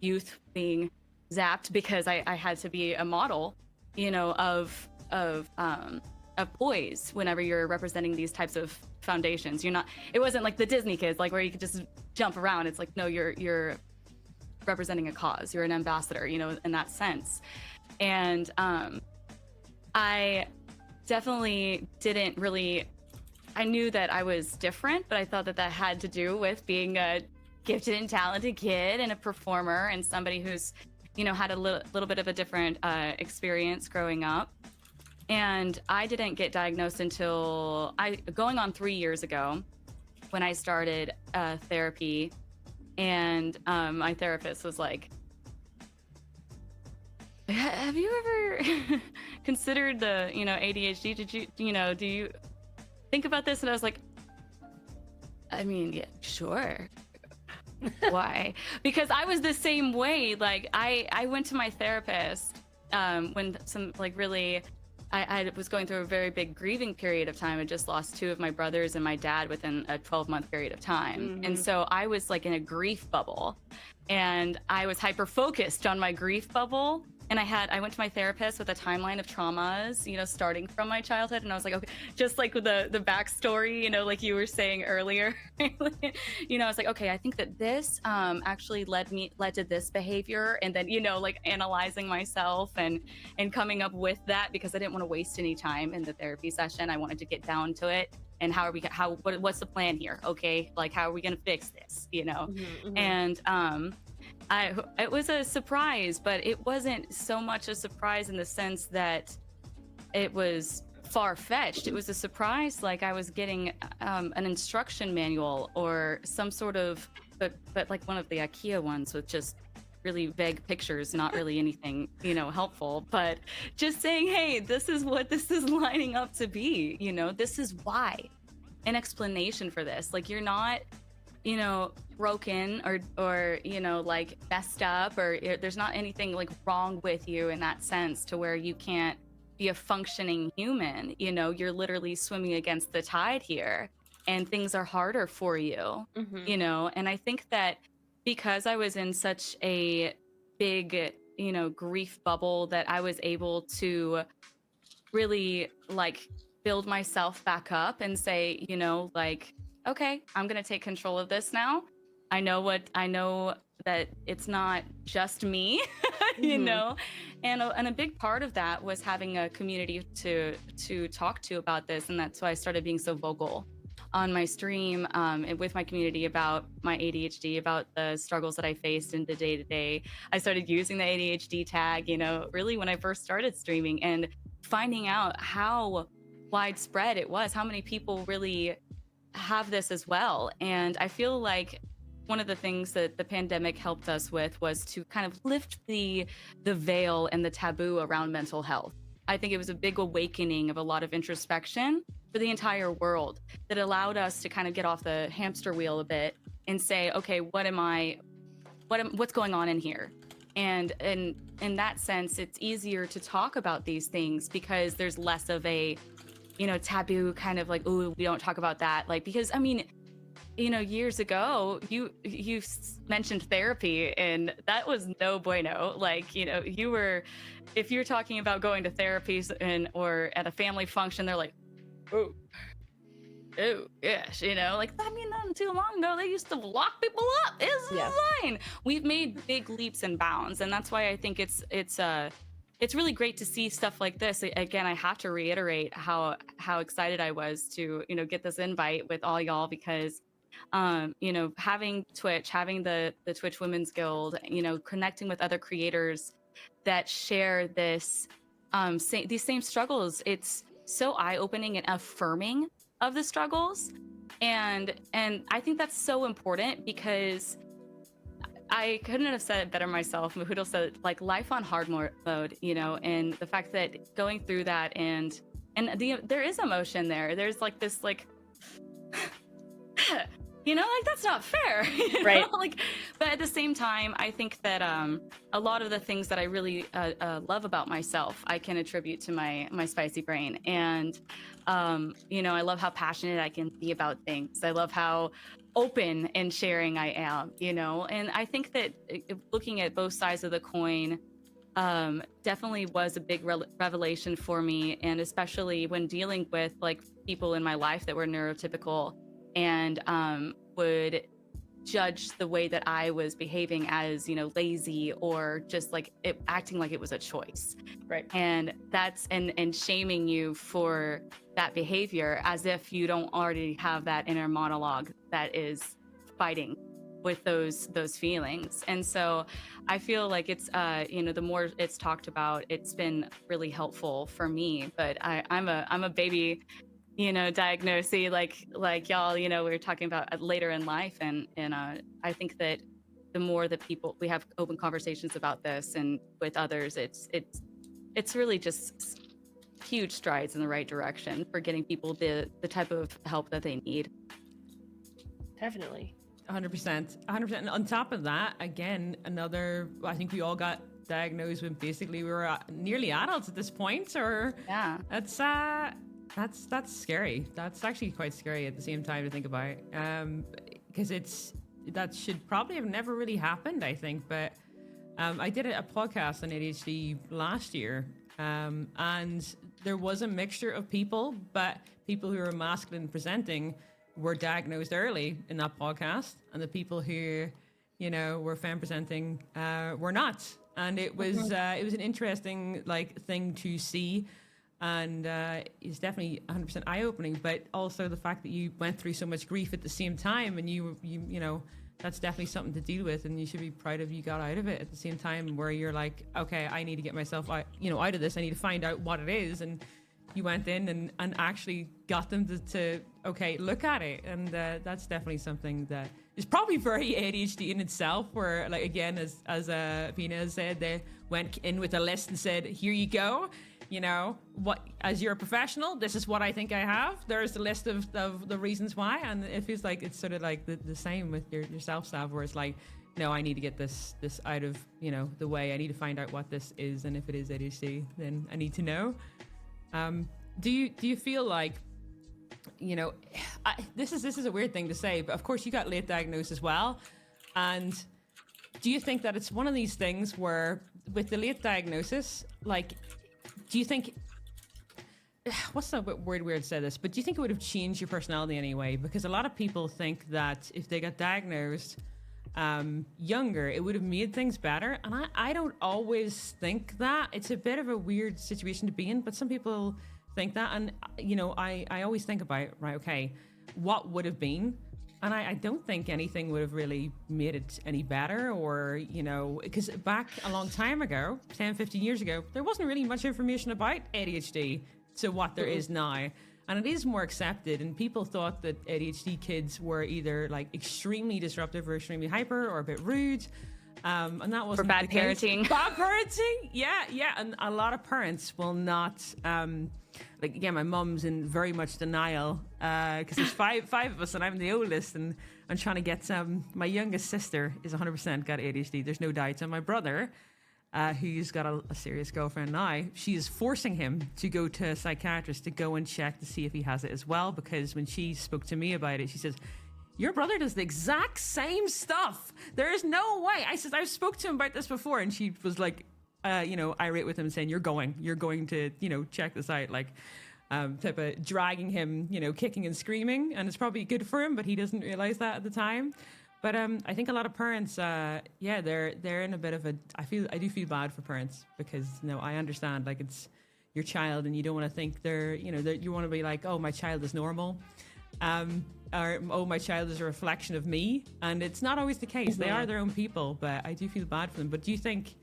youth being zapped because I had to be a model of poise whenever you're representing these types of foundations. It wasn't like the Disney kids, like where you could just jump around. It's like, no, you're representing a cause. You're an ambassador, in that sense. And I definitely didn't really, I knew that I was different, but I thought that had to do with being a gifted and talented kid and a performer and somebody who's, had a little bit of a different experience growing up. And I didn't get diagnosed until going on 3 years ago, when I started therapy, and my therapist was like, have you ever considered the ADHD? Did you do you think about this? And I was like, I mean, yeah, sure. Why? Because I was the same way. Like I went to my therapist when some like really I was going through a very big grieving period of time. I just lost 2 of my brothers and my dad within a 12-month period of time. Mm-hmm. And so I was like in a grief bubble, and I was hyper-focused on my grief bubble. And I went to my therapist with a timeline of traumas, starting from my childhood. And I was like, okay, just like with the backstory, like you were saying earlier, I was like, okay, I think that this actually led to this behavior. And then, like analyzing myself and coming up with that, because I didn't want to waste any time in the therapy session. I wanted to get down to it. And what's the plan here? Okay. Like, how are we going to fix this? Mm-hmm. And, it was a surprise, but it wasn't so much a surprise in the sense that it was far-fetched. It was a surprise like I was getting an instruction manual or some sort of, but like one of the IKEA ones with just really vague pictures, not really anything, helpful, but just saying, hey, this is what this is lining up to be, this is why. an explanation for this. Like, you're not, broken or like messed up, or there's not anything like wrong with you in that sense to where you can't be a functioning human. You're literally swimming against the tide here, and things are harder for you. And I think that because I was in such a big grief bubble, that I was able to really like build myself back up and say, like, okay, I'm going to take control of this now. I know that it's not just me, and a big part of that was having a community to talk to about this. And that's why I started being so vocal on my stream, and with my community about my ADHD, about the struggles that I faced in the day-to-day. I started using the ADHD tag, really when I first started streaming, and finding out how widespread it was, how many people really have this as well. And I feel like one of the things that the pandemic helped us with was to kind of lift the veil and the taboo around mental health. I think it was a big awakening of a lot of introspection for the entire world that allowed us to kind of get off the hamster wheel a bit and say, okay, what's going on in here? And in that sense, it's easier to talk about these things because there's less of a, taboo kind of like, oh, we don't talk about that. Like, because I mean, years ago, you mentioned therapy, and that was no bueno. Like, if you're talking about going to therapy or at a family function, they're like, oh yes, like, I mean, not too long ago, they used to lock people up. It's fine. We've made big leaps and bounds, and that's why I think it's really great to see stuff like this. Again, I have to reiterate how excited I was to get this invite with all y'all, because having Twitch, having the Twitch Women's Guild, connecting with other creators that share these same struggles, it's so eye-opening and affirming of the struggles, and I think that's so important, because I couldn't have said it better myself. Mahoodle said, like, life on hard mode, and the fact that going through that, and there is emotion there. There's like this, like, like, that's not fair, right? Like, but at the same time, I think that a lot of the things that I really love about myself, I can attribute to my spicy brain. And I love how passionate I can be about things. I love how open and sharing I am, and I think that looking at both sides of the coin definitely was a big revelation for me, and especially when dealing with like people in my life that were neurotypical and would judge the way that I was behaving as, lazy, or just like acting like it was a choice. Right. And that's and shaming you for that behavior as if you don't already have that inner monologue that is fighting with those feelings. And so I feel like it's the more it's talked about, it's been really helpful for me. But I'm a baby diagnosis, like y'all, we were talking about later in life, and I think that the more that we have open conversations about this and with others, it's really just huge strides in the right direction for getting people the type of help that they need. Definitely. 100%. And on top of that, again, I think we all got diagnosed when basically we were nearly adults at this point, or yeah, that's scary. That's actually quite scary at the same time to think about, because that should probably have never really happened, I think. But I did a podcast on ADHD last year, and there was a mixture of people, but people who were masculine presenting were diagnosed early in that podcast, and the people who were femme presenting were not. And it was an interesting thing to see. And it's definitely 100% eye-opening, but also the fact that you went through so much grief at the same time, and you that's definitely something to deal with, and you should be proud of you got out of it at the same time, where you're like, okay, I need to get myself out of this. I need to find out what it is, and you went in and actually got them to look at it, and that's definitely something that is probably very ADHD in itself, where, like, again, as Pina said, they went in with a list and said, here you go. you know, what, as you're a professional, this is what I think I have. There's the list of the reasons why, and it feels like it's sort of like the same with your self-sav, where it's like, no, I need to get this out of, you know, the way. I need to find out what this is, and if it is ADHD, then I need to know. Do you feel like, you know, this is a weird thing to say, but of course you got late diagnosed as well, and do you think that it's one of these things where with the late diagnosis, like, do you think, what's the weird way to say this, but do you think it would have changed your personality anyway? Because a lot of people think that if they got diagnosed younger, it would have made things better, and I don't always think that. It's a bit of a weird situation to be in, but some people think that, and you know, I always think about, right, okay, what would have been, and I don't think anything would have really made it any better, or, you know, because back a long time ago, 10, 15 years ago, there wasn't really much information about ADHD to what there is now. And it is more accepted, and people thought that ADHD kids were either like extremely disruptive or extremely hyper or a bit rude. And that wasn't For bad the case. parenting. Bad parenting, yeah. And a lot of parents will not, like, again, my mum's in very much denial because there's five of us and I'm the oldest, and I'm trying to get my youngest sister is 100% got ADHD. There's no doubt. And my brother, who's got a serious girlfriend now, she is forcing him to go to a psychiatrist to go and check to see if he has it as well, because when she spoke to me about it, she says, your brother does the exact same stuff. There is no way. I said, I've spoke to him about this before, and she was like, you know, irate with him, saying, you're going to, you know, check this out, like, type of dragging him, you know, kicking and screaming, and it's probably good for him, but he doesn't realize that at the time. But I think a lot of parents, yeah, they're in a bit of a. I do feel bad for parents, because, you know, I understand, like, it's your child, and you don't want to think they're, you know, you want to be like, oh, my child is normal, or oh, my child is a reflection of me, and it's not always the case. They are their own people, but I do feel bad for them. But do you think,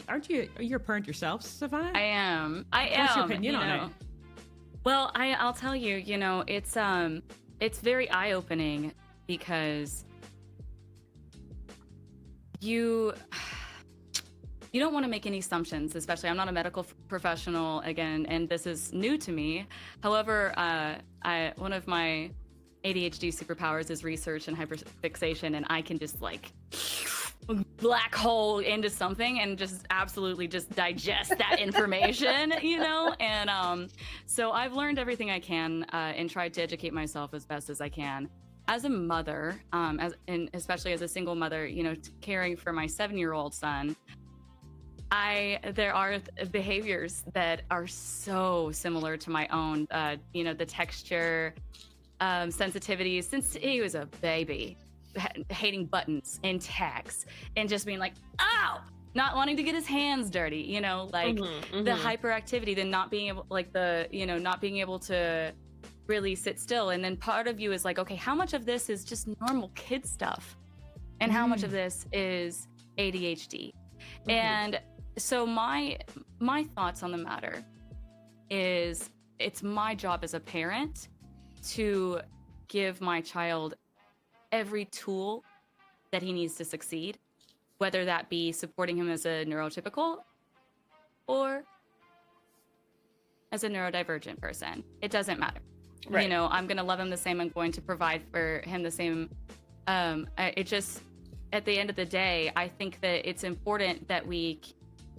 are you a parent yourself, Savannah? I am. What's your opinion on it? Well, I'll tell you, you know, it's very eye-opening, because you don't want to make any assumptions, especially, I'm not a medical professional, again, and this is new to me. However, one of my ADHD superpowers is research and hyperfixation, and I can just, like, black hole into something and just absolutely just digest that information, you know? And so I've learned everything I can and tried to educate myself as best as I can. As a mother, and especially as a single mother, you know, caring for my 7-year-old son, there are behaviors that are so similar to my own. You know, the texture, sensitivities since he was a baby, hating buttons and tags, and just being like, ow, not wanting to get his hands dirty. You know, like the hyperactivity, the not being able, like not being able to really sit still. And then part of you is like, okay, how much of this is just normal kid stuff, and how much of this is ADHD? And so my thoughts on the matter is, it's my job as a parent to give my child every tool that he needs to succeed, whether that be supporting him as a neurotypical or as a neurodivergent person. It doesn't matter. Right. You know, I'm going to love him the same. I'm going to provide for him the same. It just, at the end of the day, I think that it's important that we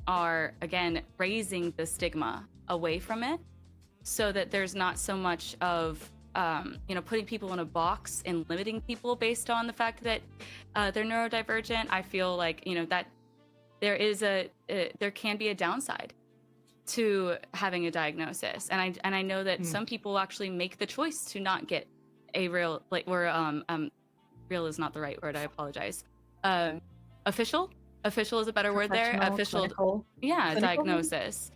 are, again, raising the stigma away from it, so that there's not so much of, you know, putting people in a box and limiting people based on the fact that they're neurodivergent. I feel like, you know, that there can be a downside to having a diagnosis, and I know that some people actually make the choice to not get a real, like, real is not the right word, I apologize. Official is a better word there. Official, clinical. Yeah, clinical? Diagnosis.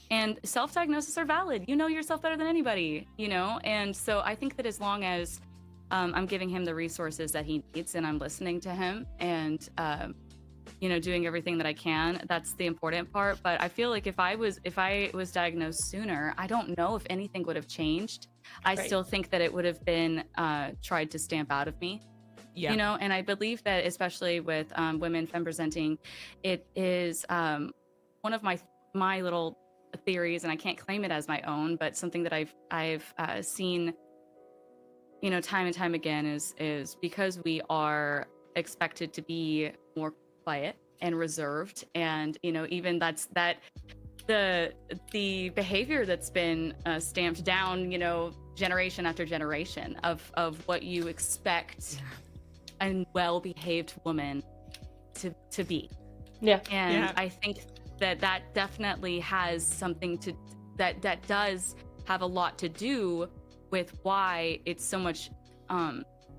And self-diagnosis are valid. You know yourself better than anybody, you know? And so I think that as long as I'm giving him the resources that he needs, and I'm listening to him, and you know, doing everything that I can, that's the important part. But I feel like if I was diagnosed sooner, I don't know if anything would have changed. I still think that it would have been tried to stamp out of me. Yeah. You know, and I believe that, especially with women femme presenting, it is one of my little theories, and I can't claim it as my own, but something that I've seen, time and time again is because we are expected to be more quiet and reserved, and even that the behavior that's been stamped down, generation after generation of what you expect a well-behaved woman to be. Yeah. And I think that definitely has something that does have a lot to do with why it's so much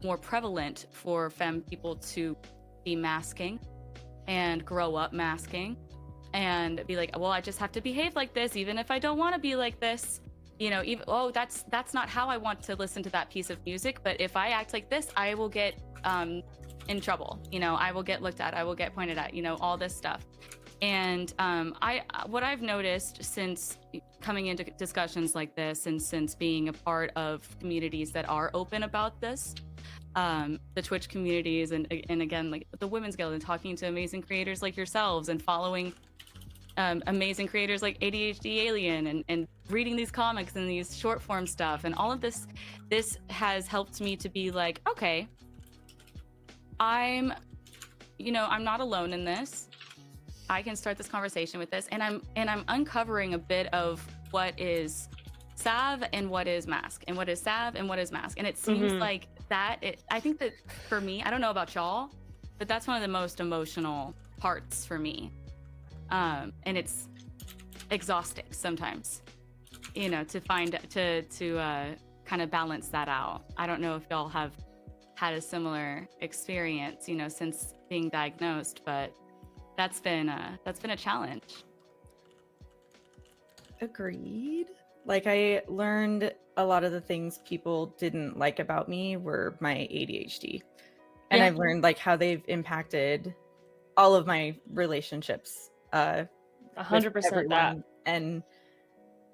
more prevalent for femme people to be masking and grow up masking and be like, well, I just have to behave like this even if I don't want to be like this. That's not how I want to listen to that piece of music, but if I act like this, I will get in trouble. I will get looked at, I will get pointed at, all this stuff. And what I've noticed since coming into discussions like this and since being a part of communities that are open about this, the Twitch communities and again, like the Women's Guild, and talking to amazing creators like yourselves and following amazing creators like ADHD Alien and reading these comics and these short form stuff and all of this has helped me to be like, okay, I'm not alone in this. I can start this conversation with this, and I'm uncovering a bit of what is salve and what is mask, and what is salve and what is mask. And it seems like I think that for me, I don't know about y'all, but that's one of the most emotional parts for me. And it's exhausting sometimes, to kind of balance that out. I don't know if y'all have had a similar experience, since being diagnosed, but that's been a challenge. Agreed. Like, I learned a lot of the things people didn't like about me were my ADHD. And Yeah. I've learned like how they've impacted all of my relationships. 100% that. And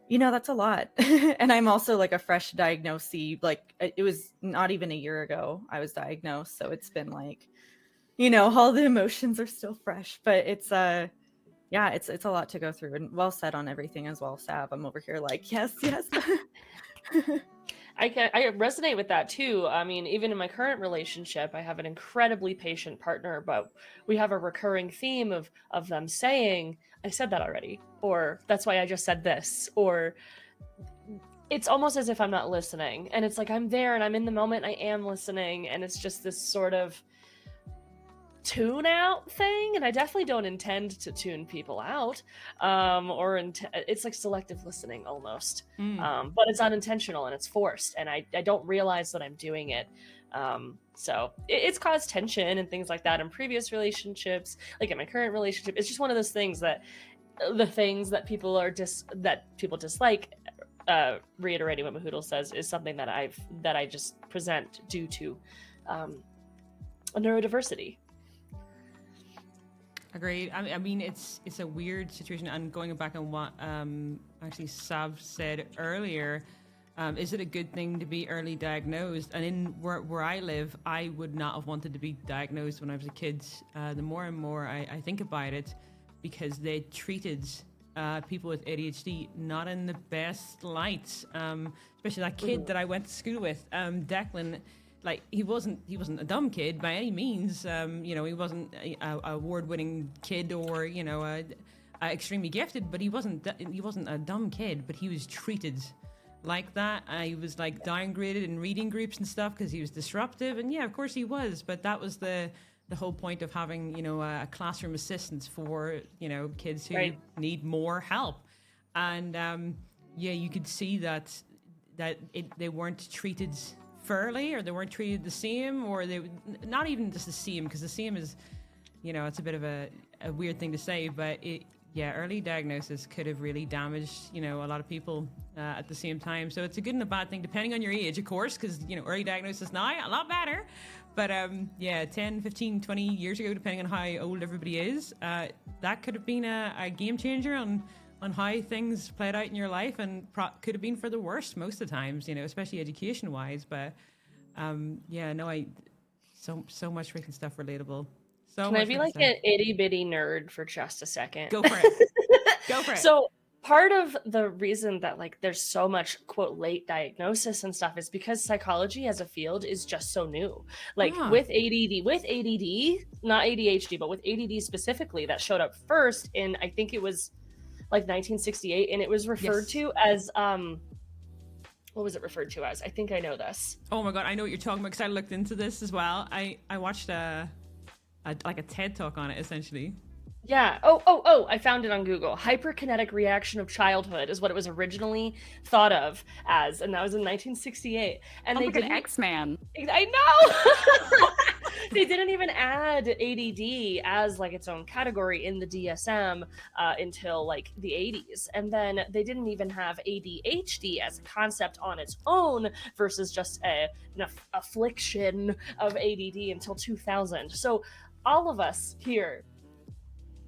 that's a lot. And I'm also like a fresh diagnosee. Like, it was not even a year ago I was diagnosed, so it's been like, all the emotions are still fresh, but it's it's a lot to go through. And well said on everything as well, Sav. I'm over here like, yes. I resonate with that too. I mean, even in my current relationship, I have an incredibly patient partner, but we have a recurring theme of them saying, I said that already, or that's why I just said this, or it's almost as if I'm not listening. And it's like, I'm there and I'm in the moment, I am listening, and it's just this sort of tune out thing. And I definitely don't intend to tune people out, it's like selective listening almost. But it's unintentional and it's forced, and I don't realize that I'm doing it. So it's caused tension and things like that in previous relationships. Like in my current relationship, it's just one of those things that the things that people dislike, reiterating what Mahoodle says, is something that I just present due to neurodiversity. Agreed. I mean, it's a weird situation. And going back on what actually Sav said earlier, is it a good thing to be early diagnosed? And in where I live, I would not have wanted to be diagnosed when I was a kid. The more and more I think about it, because they treated people with ADHD not in the best light. Especially that kid that I went to school with, Declan. Like, he wasn't a dumb kid by any means. He wasn't a award-winning kid or extremely gifted, but he wasn't a dumb kid. But he was treated like that. He was like downgraded in reading groups and stuff because he was disruptive. And yeah, of course he was. But that was the whole point of having a classroom assistant for kids who need more help. And you could see that they weren't treated fairly, or they weren't treated the same, or they not even just the same, because the same is it's a bit of a weird thing to say, but early diagnosis could have really damaged a lot of people at the same time. So it's a good and a bad thing depending on your age, of course, because early diagnosis now a lot better, but 10, 15, 20 years ago, depending on how old everybody is, that could have been a game changer on how things played out in your life, and could have been for the worst most of the times, especially education wise. But so much freaking stuff relatable. So can I be like an itty bitty nerd for just a second? Go for it. Go for it. So part of the reason that like there's so much quote late diagnosis and stuff is because psychology as a field is just so new. Like with ADD, not ADHD, but with ADD specifically, that showed up first in, I think it was like 1968, and it was referred to as what was it referred to as? I think I know this. Oh my god, I know what you're talking about because I looked into this as well. I watched like a TED talk on it essentially. Yeah. Oh, I found it on Google. Hyperkinetic reaction of childhood is what it was originally thought of as, and that was in 1968. And they like an X-Man. I know. They didn't even add ADD as like its own category in the DSM until like the 80s. And then they didn't even have ADHD as a concept on its own versus just an affliction of ADD until 2000. So all of us here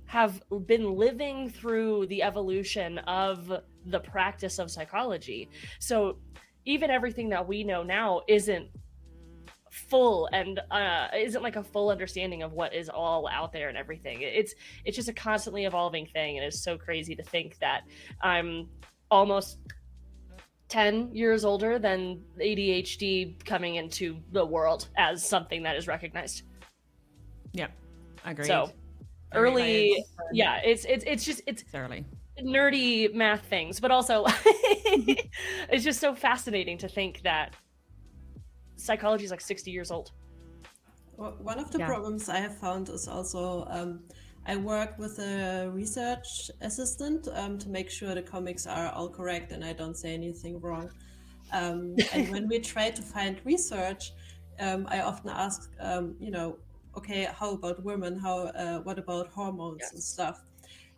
have been living through the evolution of the practice of psychology. So even everything that we know now isn't full and isn't like a full understanding of what is all out there and everything. It's just a constantly evolving thing, and it's so crazy to think that I'm almost 10 years older than ADHD coming into the world as something that is recognized. Yeah, agreed. So early, yeah, it's early nerdy math things, but also it's just so fascinating to think that psychology is like 60 years old. Well, one of the problems I have found is also I work with a research assistant to make sure the comics are all correct and I don't say anything wrong. And when we try to find research, I often ask, okay, how about women? What about hormones and stuff?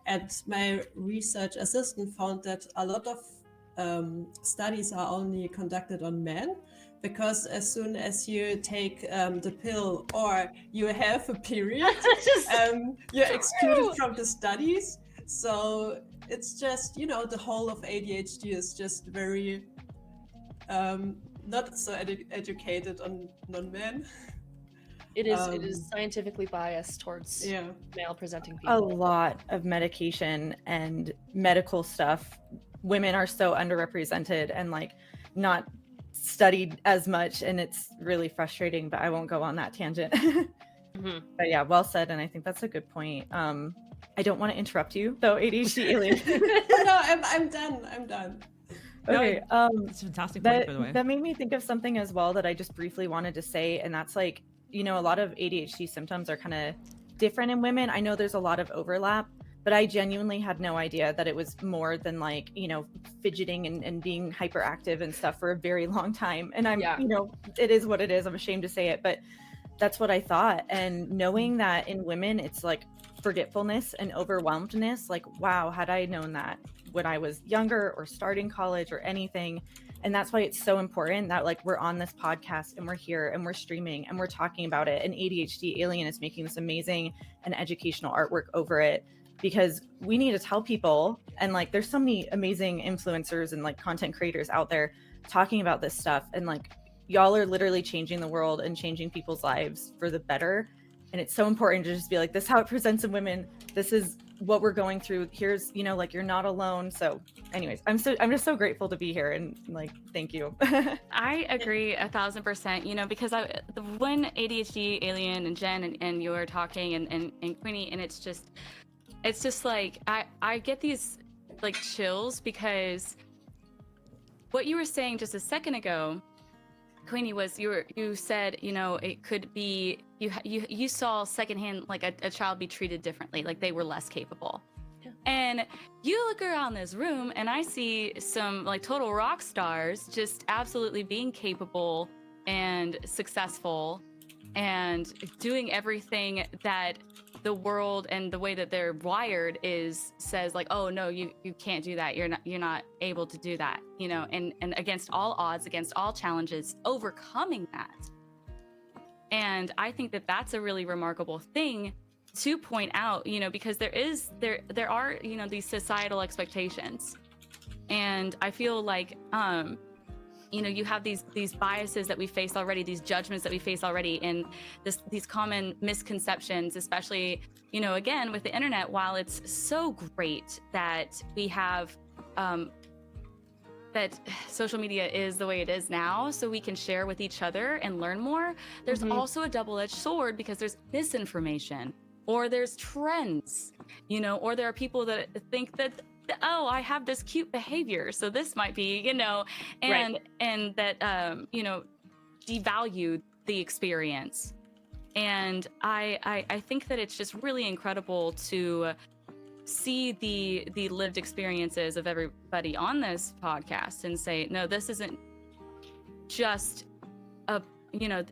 And my research assistant found that a lot of studies are only conducted on men, because as soon as you take the pill or you have a period, you're excluded from the studies. So it's just, the whole of ADHD is just very not so educated on men. It is scientifically biased towards male presenting people. A lot of medication and medical stuff. Women are so underrepresented and like not studied as much, and it's really frustrating, but I won't go on that tangent. But yeah, well said, and I think that's a good point. I don't want to interrupt you though, ADHD alien. No, I'm done. Okay, it's a fantastic point, by the way. That made me think of something as well that I just briefly wanted to say, and that's like, a lot of ADHD symptoms are kind of different in women. I know there's a lot of overlap, but I genuinely had no idea that it was more than like, fidgeting and being hyperactive and stuff for a very long time. And I'm, it is what it is. I'm ashamed to say it, but that's what I thought. And knowing that in women, it's like forgetfulness and overwhelmedness, like, wow, had I known that when I was younger or starting college or anything. And that's why it's so important that like we're on this podcast and we're here and we're streaming and we're talking about it. And ADHD Alien is making this amazing and educational artwork over it, because we need to tell people. And like there's so many amazing influencers and like content creators out there talking about this stuff. And like y'all are literally changing the world and changing people's lives for the better. And it's so important to just be like, this is how it presents in women. This is what we're going through. Here's, like you're not alone. So anyways, I'm just so grateful to be here, and like, thank you. I agree 1,000%, because when ADHD Alien and Jen and you were talking and Queenie, and it's just like, I get these like chills, because what you were saying just a second ago, Queenie, was you said, it could be you saw secondhand like a child be treated differently, like they were less capable. Yeah. And you look around this room and I see some like total rock stars just absolutely being capable and successful and doing everything that the world and the way that they're wired says like, oh no, you can't do that, you're not able to do that, and against all odds, against all challenges, overcoming that. And I think that that's a really remarkable thing to point out, because there are these societal expectations, and I feel like you have these biases that we face already, these judgments that we face already, and these common misconceptions, especially, again, with the internet. While it's so great that we have that social media is the way it is now, so we can share with each other and learn more. There's also a double-edged sword because there's misinformation, or there's trends, you know, or there are people that think that, oh, I have this cute behavior, so this might be, you know, and that you know, devalue the experience. And I think that it's just really incredible to see the lived experiences of everybody on this podcast and say, no, this isn't just a, you know,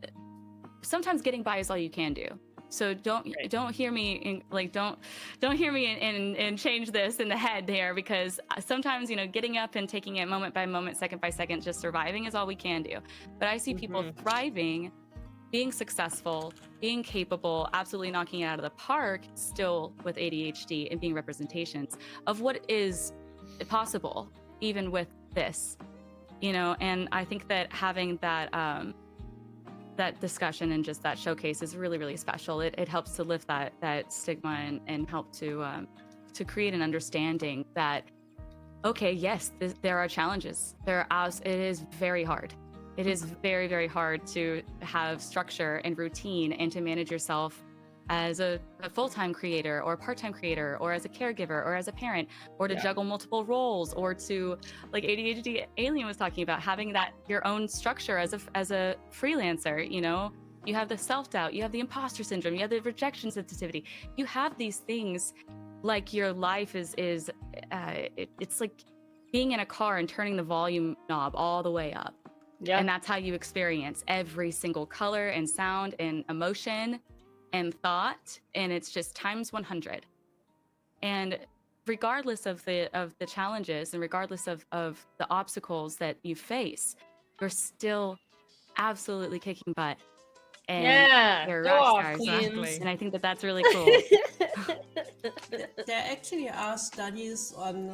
sometimes getting by is all you can do. So don't hear me in, like, don't hear me and change this in the head there, because sometimes, you know, getting up and taking it moment by moment, second by second, just surviving is all we can do. But I see people thriving, being successful, being capable, absolutely knocking it out of the park, still with ADHD, and being representations of what is possible, even with this, you know. And I think that having that that discussion and just that showcase is really, really special. It helps to lift that stigma and help to create an understanding that, okay, yes, there are challenges. It is very hard. It is very, very hard to have structure and routine and to manage yourself as a full-time creator or a part-time creator or as a caregiver or as a parent, or to juggle multiple roles, or to, like ADHD Alien was talking about, having that your own structure as a freelancer. You know, you have the self-doubt, you have the imposter syndrome, you have the rejection sensitivity. You have these things, like your life is it's like being in a car and turning the volume knob all the way up. Yeah. And that's how you experience every single color and sound and emotion and thought. And it's just times 100. And regardless of the challenges, and regardless of the obstacles that you face, you're still absolutely kicking butt. And you're rock stars. Exactly. And I think that that's really cool. There actually are studies on,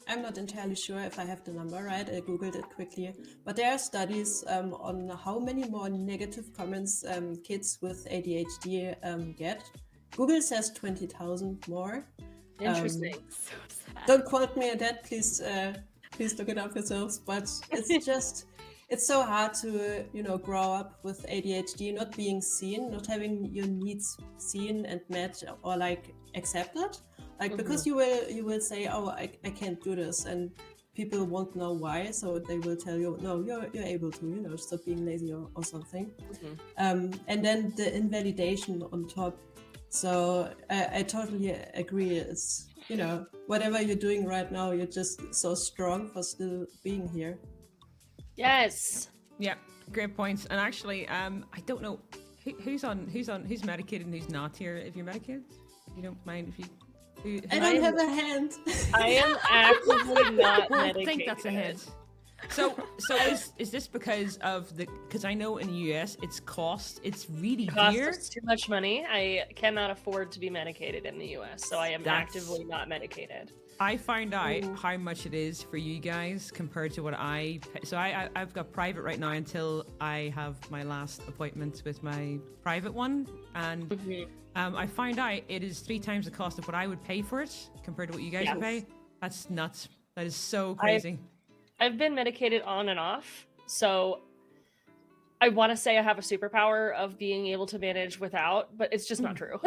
I'm not entirely sure if I have the number right, I googled it quickly, but there are studies on how many more negative comments kids with ADHD get. Google says 20,000 more. Interesting. So sad. Don't quote me on that, please look it up yourselves, but it's just... It's so hard to, you know, grow up with ADHD, not being seen, not having your needs seen and met or like accepted. Like, because you will say, oh, I can't do this, and people won't know why, so they will tell you, no, you're able to, you know, stop being lazy or something. And then the invalidation on top. So I totally agree. It's, you know, whatever you're doing right now, you're just so strong for still being here. Yes. Yeah, great points. And actually, I don't know who's medicated and who's not here. If you're medicated, if you don't mind, I don't have a hand. I am actively not medicated. I think that's a hint. So is this because I know in the US it's really dear. It's too much money. I cannot afford to be medicated in the US, so I am actively not medicated. I found out how much it is for you guys compared to what I pay. So I've got private right now until I have my last appointment with my private one, and I found out it is 3 times the cost of what I would pay for it compared to what you guys would pay. That's nuts. That is so crazy. I've been medicated on and off, so I want to say I have a superpower of being able to manage without, but it's just not true.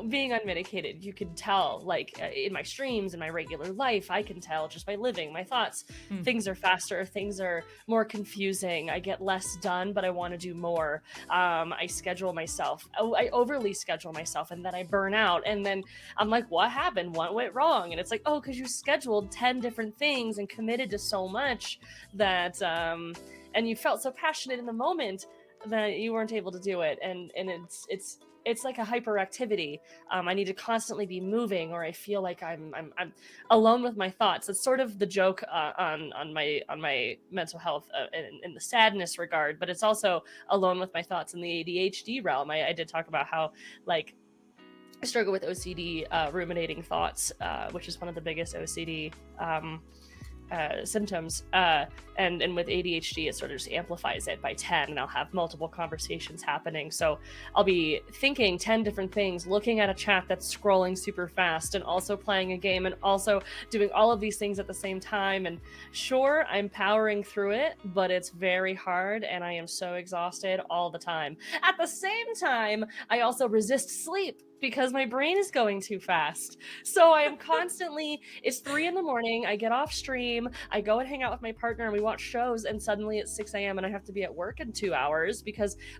Being unmedicated, you can tell, like in my streams, in my regular life, I can tell just by living my thoughts. Things are faster, things are more confusing. I get less done, but I want to do more. I schedule myself. I overly schedule myself, and then I burn out. And then I'm like, what happened? What went wrong? And it's like, oh, because you scheduled 10 different things and committed to so much that... and you felt so passionate in the moment that you weren't able to do it, and it's like a hyperactivity. I need to constantly be moving, or I feel like I'm alone with my thoughts. It's sort of the joke on my mental health in the sadness regard, but it's also alone with my thoughts in the ADHD realm. I did talk about how, like, I struggle with OCD, ruminating thoughts, which is one of the biggest OCD symptoms, and with ADHD it sort of just amplifies it by 10, and I'll have multiple conversations happening. So I'll be thinking 10 different things, looking at a chat that's scrolling super fast, and also playing a game, and also doing all of these things at the same time. And sure, I'm powering through it, but it's very hard, and I am so exhausted all the time. At the same time, I also resist sleep because my brain is going too fast. So I am constantly, it's 3 a.m, I get off stream, I go and hang out with my partner, and we watch shows, and suddenly it's 6 a.m. and I have to be at work in 2 hours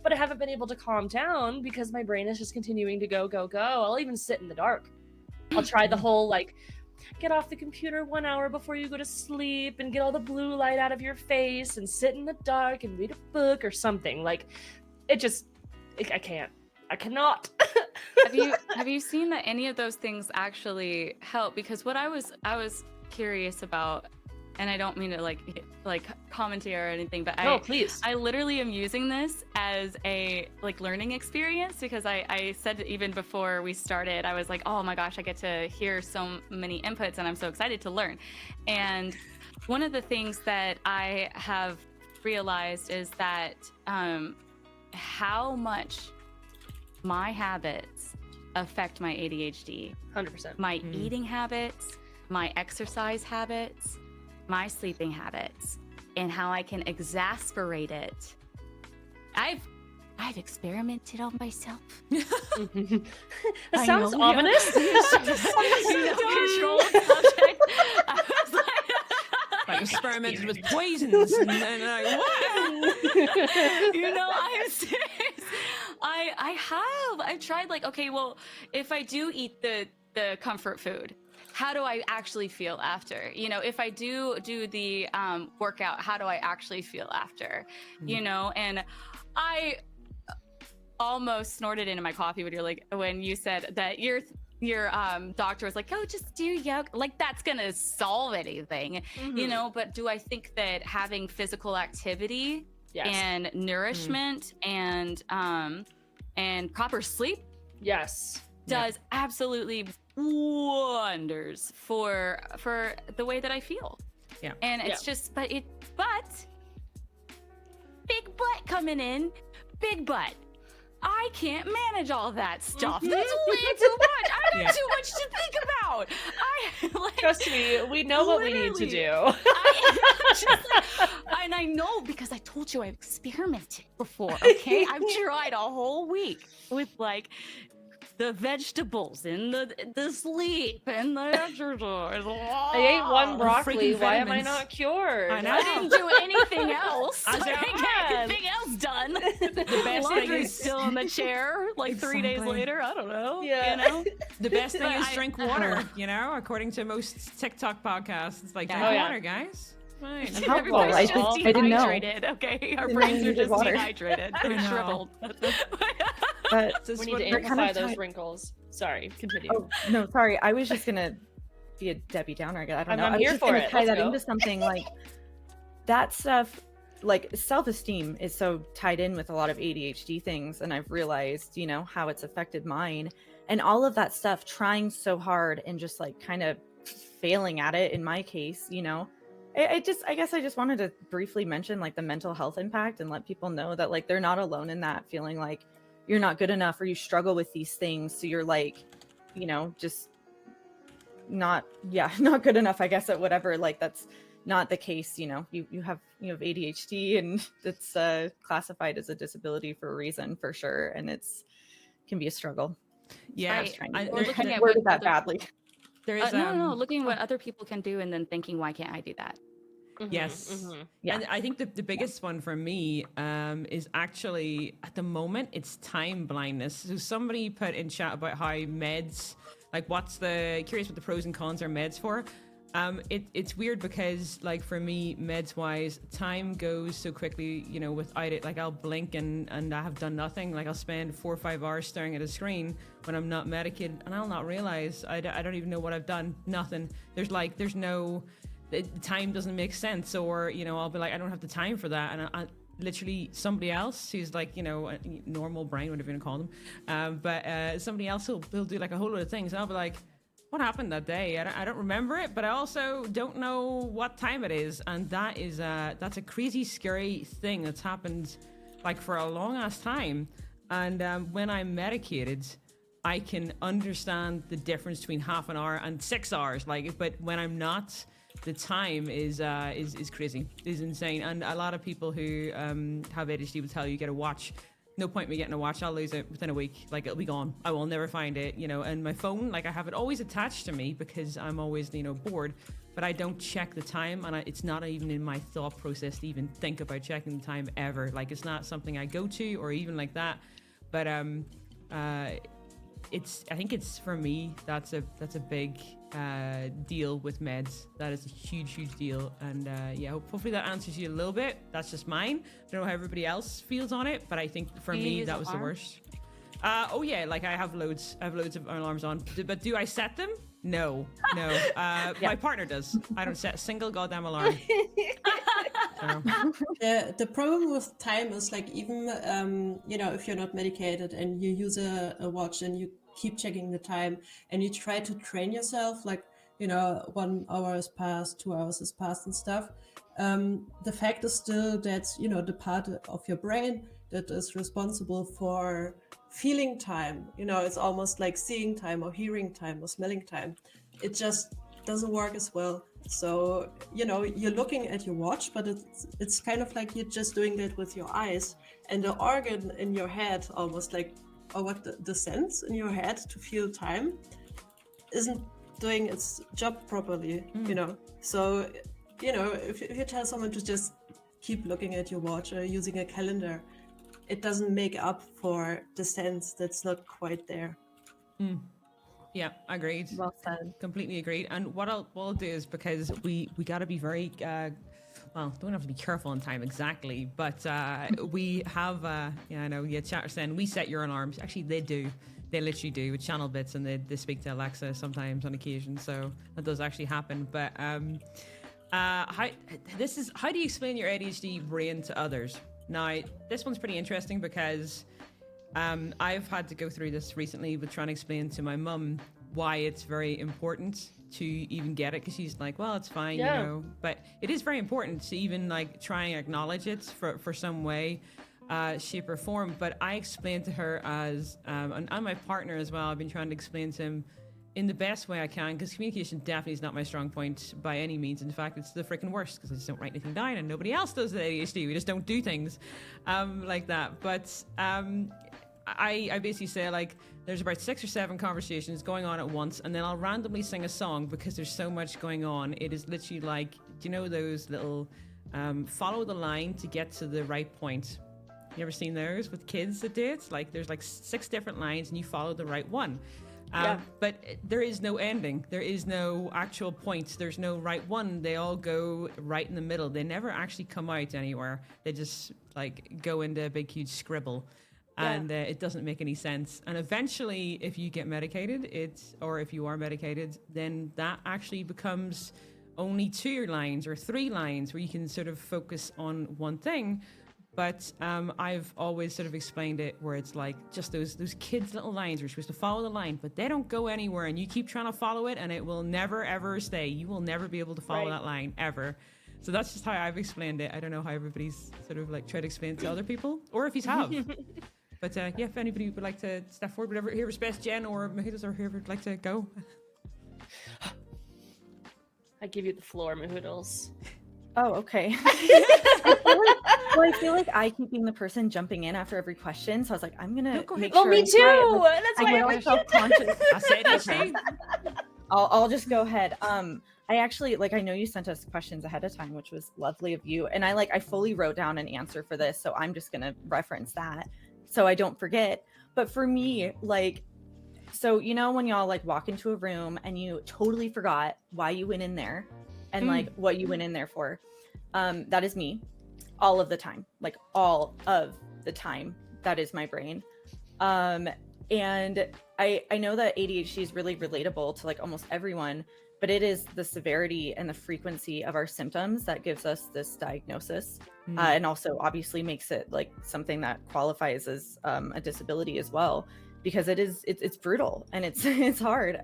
but I haven't been able to calm down because my brain is just continuing to go. I'll even sit in the dark. I'll try the whole, like, get off the computer 1 hour before you go to sleep and get all the blue light out of your face and sit in the dark and read a book or something. Like, I can't. I cannot. Have you seen that any of those things actually help? Because what I was curious about, and I don't mean to like commentary or anything, but please. I literally am using this as a like learning experience, because I said even before we started, I was like, oh my gosh, I get to hear so many inputs and I'm so excited to learn. And one of the things that I have realized is that how much my habits affect my ADHD. 100%. My eating habits, my exercise habits, my sleeping habits, and how I can exasperate it. I've experimented on myself. That sounds ominous. Like experimented with poisons, and then like, what? I'm serious. I've tried, like, okay, well, if I do eat the comfort food, how do I actually feel after? If I do the workout, how do I actually feel after? And I almost snorted into my coffee when you said that your doctor was like, oh, just do yoga, like that's gonna solve anything. But do I think that having physical activity and nourishment and proper sleep does absolutely wonders for the way that I feel. And it's just but big butt coming in, big butt. I can't manage all that stuff. That's way too much. I got too much to think about. Trust me, we know what we need to do. And I know because I told you I've experimented before. Okay, I've tried a whole week with like the vegetables and the sleep and the exercise. I ate one broccoli. Why am I not cured? I didn't do anything else. I didn't get anything else done. The best thing is still in the chair like 3 days later. I don't know. Yeah. The best thing is drink water. According to most TikTok podcasts, it's like drink water, guys. Fine. Everybody's just I didn't know. dehydrated. Okay, our brains are just dehydrated. They're shriveled. But we need to amplify those wrinkles. Sorry, continue. Oh, no, sorry. I was just gonna be a Debbie Downer. I don't know. I'm I was here just for gonna it. tie Let's that go. into something like that stuff. Like self-esteem is so tied in with a lot of ADHD things, and I've realized, how it's affected mine, and all of that stuff. Trying so hard and just like kind of failing at it. In my case, I guess I just wanted to briefly mention like the mental health impact and let people know that like they're not alone in that, feeling like you're not good enough or you struggle with these things. So you're like, just not good enough, I guess, at whatever. Like that's not the case. You have ADHD and it's classified as a disability for a reason, for sure. And can be a struggle. Yeah. We're looking at worded that badly. There is looking at what other people can do and then thinking, why can't I do that? Yes. Yeah. And I think the biggest one for me is actually, at the moment, it's time blindness. So somebody put in chat about how meds, like curious what the pros and cons are meds for. It's weird because like for me, meds wise, time goes so quickly, without it. Like I'll blink and I have done nothing. Like I'll spend 4 or 5 hours staring at a screen when I'm not medicated, and I'll not realize I don't even know what I've done. Nothing. There's no, the time doesn't make sense, or I'll be like, I don't have the time for that, and I literally somebody else who's like a normal brain, whatever you want to call them, but somebody else will do like a whole lot of things, and I'll be like, what happened that day. I don't remember it, but I also don't know what time it is, and that's a crazy, scary thing that's happened like for a long ass time. And when I'm medicated, I can understand the difference between half an hour and 6 hours. Like, but when I'm not, the time is crazy, is insane. And a lot of people who have ADHD will tell you, get a watch. No point me getting a watch. I'll lose it within a week. Like, it'll be gone. I will never find it. You know, and my phone, like, I have it always attached to me because I'm always, you know, bored. But I don't check the time, and it's not even in my thought process to even think about checking the time ever. Like, it's not something I go to or even like that. But I think it's, for me, that's a big deal with meds. That is a huge deal. And yeah, hopefully that answers you a little bit. That's just mine. I don't know how everybody else feels on it, but I think for me that was the worst. Oh yeah, like I have loads of alarms on, but do I set them? No. My partner does. I don't set a single goddamn alarm. So. The problem with time is, like, even you know, if you're not medicated and you use a watch and you keep checking the time and you try to train yourself, like, you know, 1 hour has passed, 2 hours has passed and stuff, the fact is still that, you know, the part of your brain that is responsible for feeling time, you know, it's almost like seeing time or hearing time or smelling time, it just doesn't work as well. So, you know, you're looking at your watch, but it's kind of like you're just doing that with your eyes, and the organ in your head, almost like, or what the sense in your head to feel time, isn't doing its job properly, you know. So, you know, if you tell someone to just keep looking at your watch or using a calendar, it doesn't make up for the sense that's not quite there. Yeah, agreed. Well said. Completely agreed. And what I'll do is, because we got to be very well, don't have to be careful on time exactly, but we have yeah, I know, yeah, chatter saying we set your alarms. Actually, they do. They literally do, with channel bits, and they speak to Alexa sometimes on occasion, so that does actually happen. But how do you explain your ADHD brain to others? Now, this one's pretty interesting because I've had to go through this recently with trying to explain to my mum why it's very important to even get it, because she's like, well, it's fine, you know, but it is very important to even like try and acknowledge it for some way, shape or form. But I explained to her as and my partner as well, I've been trying to explain to him in the best way I can, because communication definitely is not my strong point by any means. In fact, it's the freaking worst, because I just don't write anything down, and nobody else does with ADHD. We just don't do things like that. But I basically say, like, there's about 6 or 7 conversations going on at once, and then I'll randomly sing a song because there's so much going on. It is literally like, do you know those little follow the line to get to the right point? You ever seen those with kids that do it? Like, there's like 6 different lines and you follow the right one. But there is no ending. There is no actual point. There's no right one. They all go right in the middle. They never actually come out anywhere. They just like go into a big, huge scribble. And it doesn't make any sense. And eventually, if you get medicated, or if you are medicated, then that actually becomes only 2 lines or 3 lines where you can sort of focus on one thing. But I've always sort of explained it where it's like just those kids' little lines. You're supposed to follow the line, but they don't go anywhere, and you keep trying to follow it, and it will never ever stay. You will never be able to follow that line ever. So that's just how I've explained it. I don't know how everybody's sort of like tried to explain it to other people, or if you have. But yeah, if anybody would like to step forward, whoever's best, Jen or Mahudas, or whoever would like to go. I give you the floor, Mahoodles. Oh, okay. I feel like I keep being the person jumping in after every question, so I was like, I'm gonna make sure. Me too. That's why I'm self-conscious. I said it. I'll just go ahead. I actually, like, I know you sent us questions ahead of time, which was lovely of you, and I fully wrote down an answer for this, so I'm just gonna reference that so I don't forget. But for me, like, so you know when y'all like walk into a room and you totally forgot why you went in there and like what you went in there for, that is me all of the time, like all of the time. That is my brain. And I know that ADHD is really relatable to like almost everyone, but it is the severity and the frequency of our symptoms that gives us this diagnosis, and also obviously makes it like something that qualifies as a disability as well, because it's brutal and it's hard.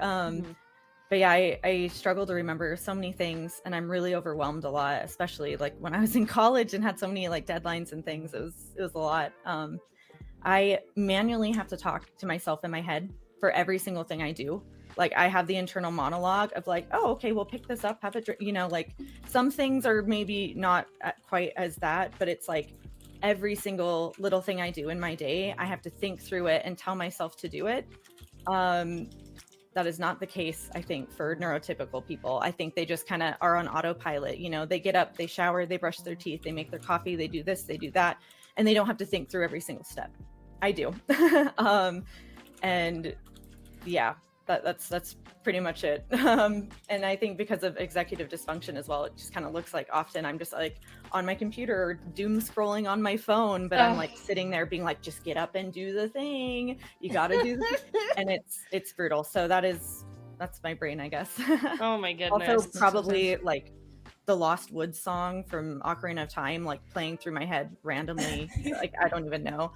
but yeah, I struggle to remember so many things, and I'm really overwhelmed a lot, especially like when I was in college and had so many like deadlines and things. It was a lot. I manually have to talk to myself in my head for every single thing I do. Like I have the internal monologue of like, oh, okay, we'll pick this up, have a drink. You know, like some things are maybe not quite as that, but it's like every single little thing I do in my day, I have to think through it and tell myself to do it. That is not the case, I think, for neurotypical people. I think they just kind of are on autopilot. You know, they get up, they shower, they brush their teeth, they make their coffee, they do this, they do that, and they don't have to think through every single step. I do. And yeah, that's pretty much it. And I think because of executive dysfunction as well, it just kind of looks like often I'm just like on my computer or doom scrolling on my phone, but I'm like sitting there being like, just get up and do the thing. You got to do the and it's brutal. So that's my brain, I guess. Oh my goodness. Also probably like the Lost Woods song from Ocarina of Time, like playing through my head randomly. Like I don't even know.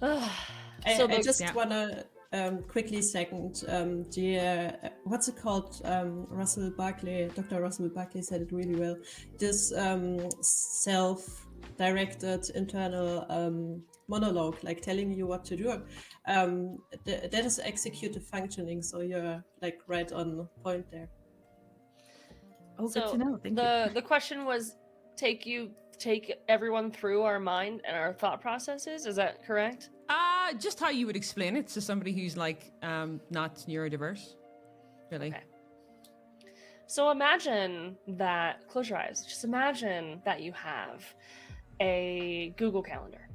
I just want to quickly second what's it called? Russell Barkley, Dr. Russell Barkley said it really well. This self-directed internal monologue, like telling you what to do, that is executive functioning. So you're like right on point there. Oh, good to know. Thank you. The The question was take everyone through our mind and our thought processes. Is that correct? Just how you would explain it to somebody who's like not neurodiverse, really. Okay. So imagine that, close your eyes, just imagine that you have a Google Calendar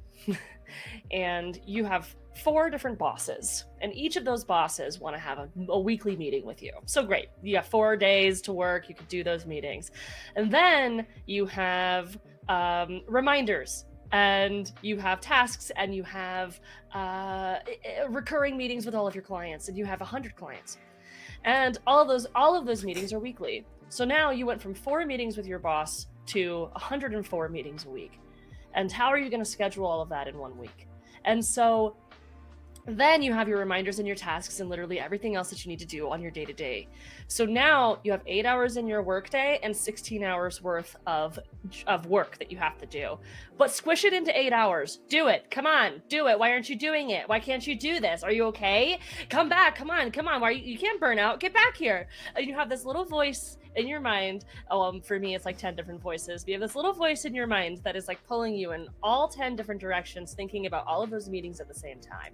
and you have 4 different bosses, and each of those bosses want to have a weekly meeting with you. So great, you have 4 days to work, you could do those meetings. And then you have reminders, and you have tasks, and you have recurring meetings with all of your clients, and you have 100 clients. And all of those meetings are weekly. So now you went from 4 meetings with your boss to 104 meetings a week. And how are you going to schedule all of that in 1 week? And so then you have your reminders and your tasks and literally everything else that you need to do on your day-to-day. So now you have 8 hours in your workday and 16 hours worth of work that you have to do. But squish it into 8 hours. Do it. Come on, do it. Why aren't you doing it? Why can't you do this? Are you okay? Come back. Come on. Why you can't burn out? Get back here. And you have this little voice in your mind. For me, it's like 10 different voices. But you have this little voice in your mind that is like pulling you in all 10 different directions, thinking about all of those meetings at the same time.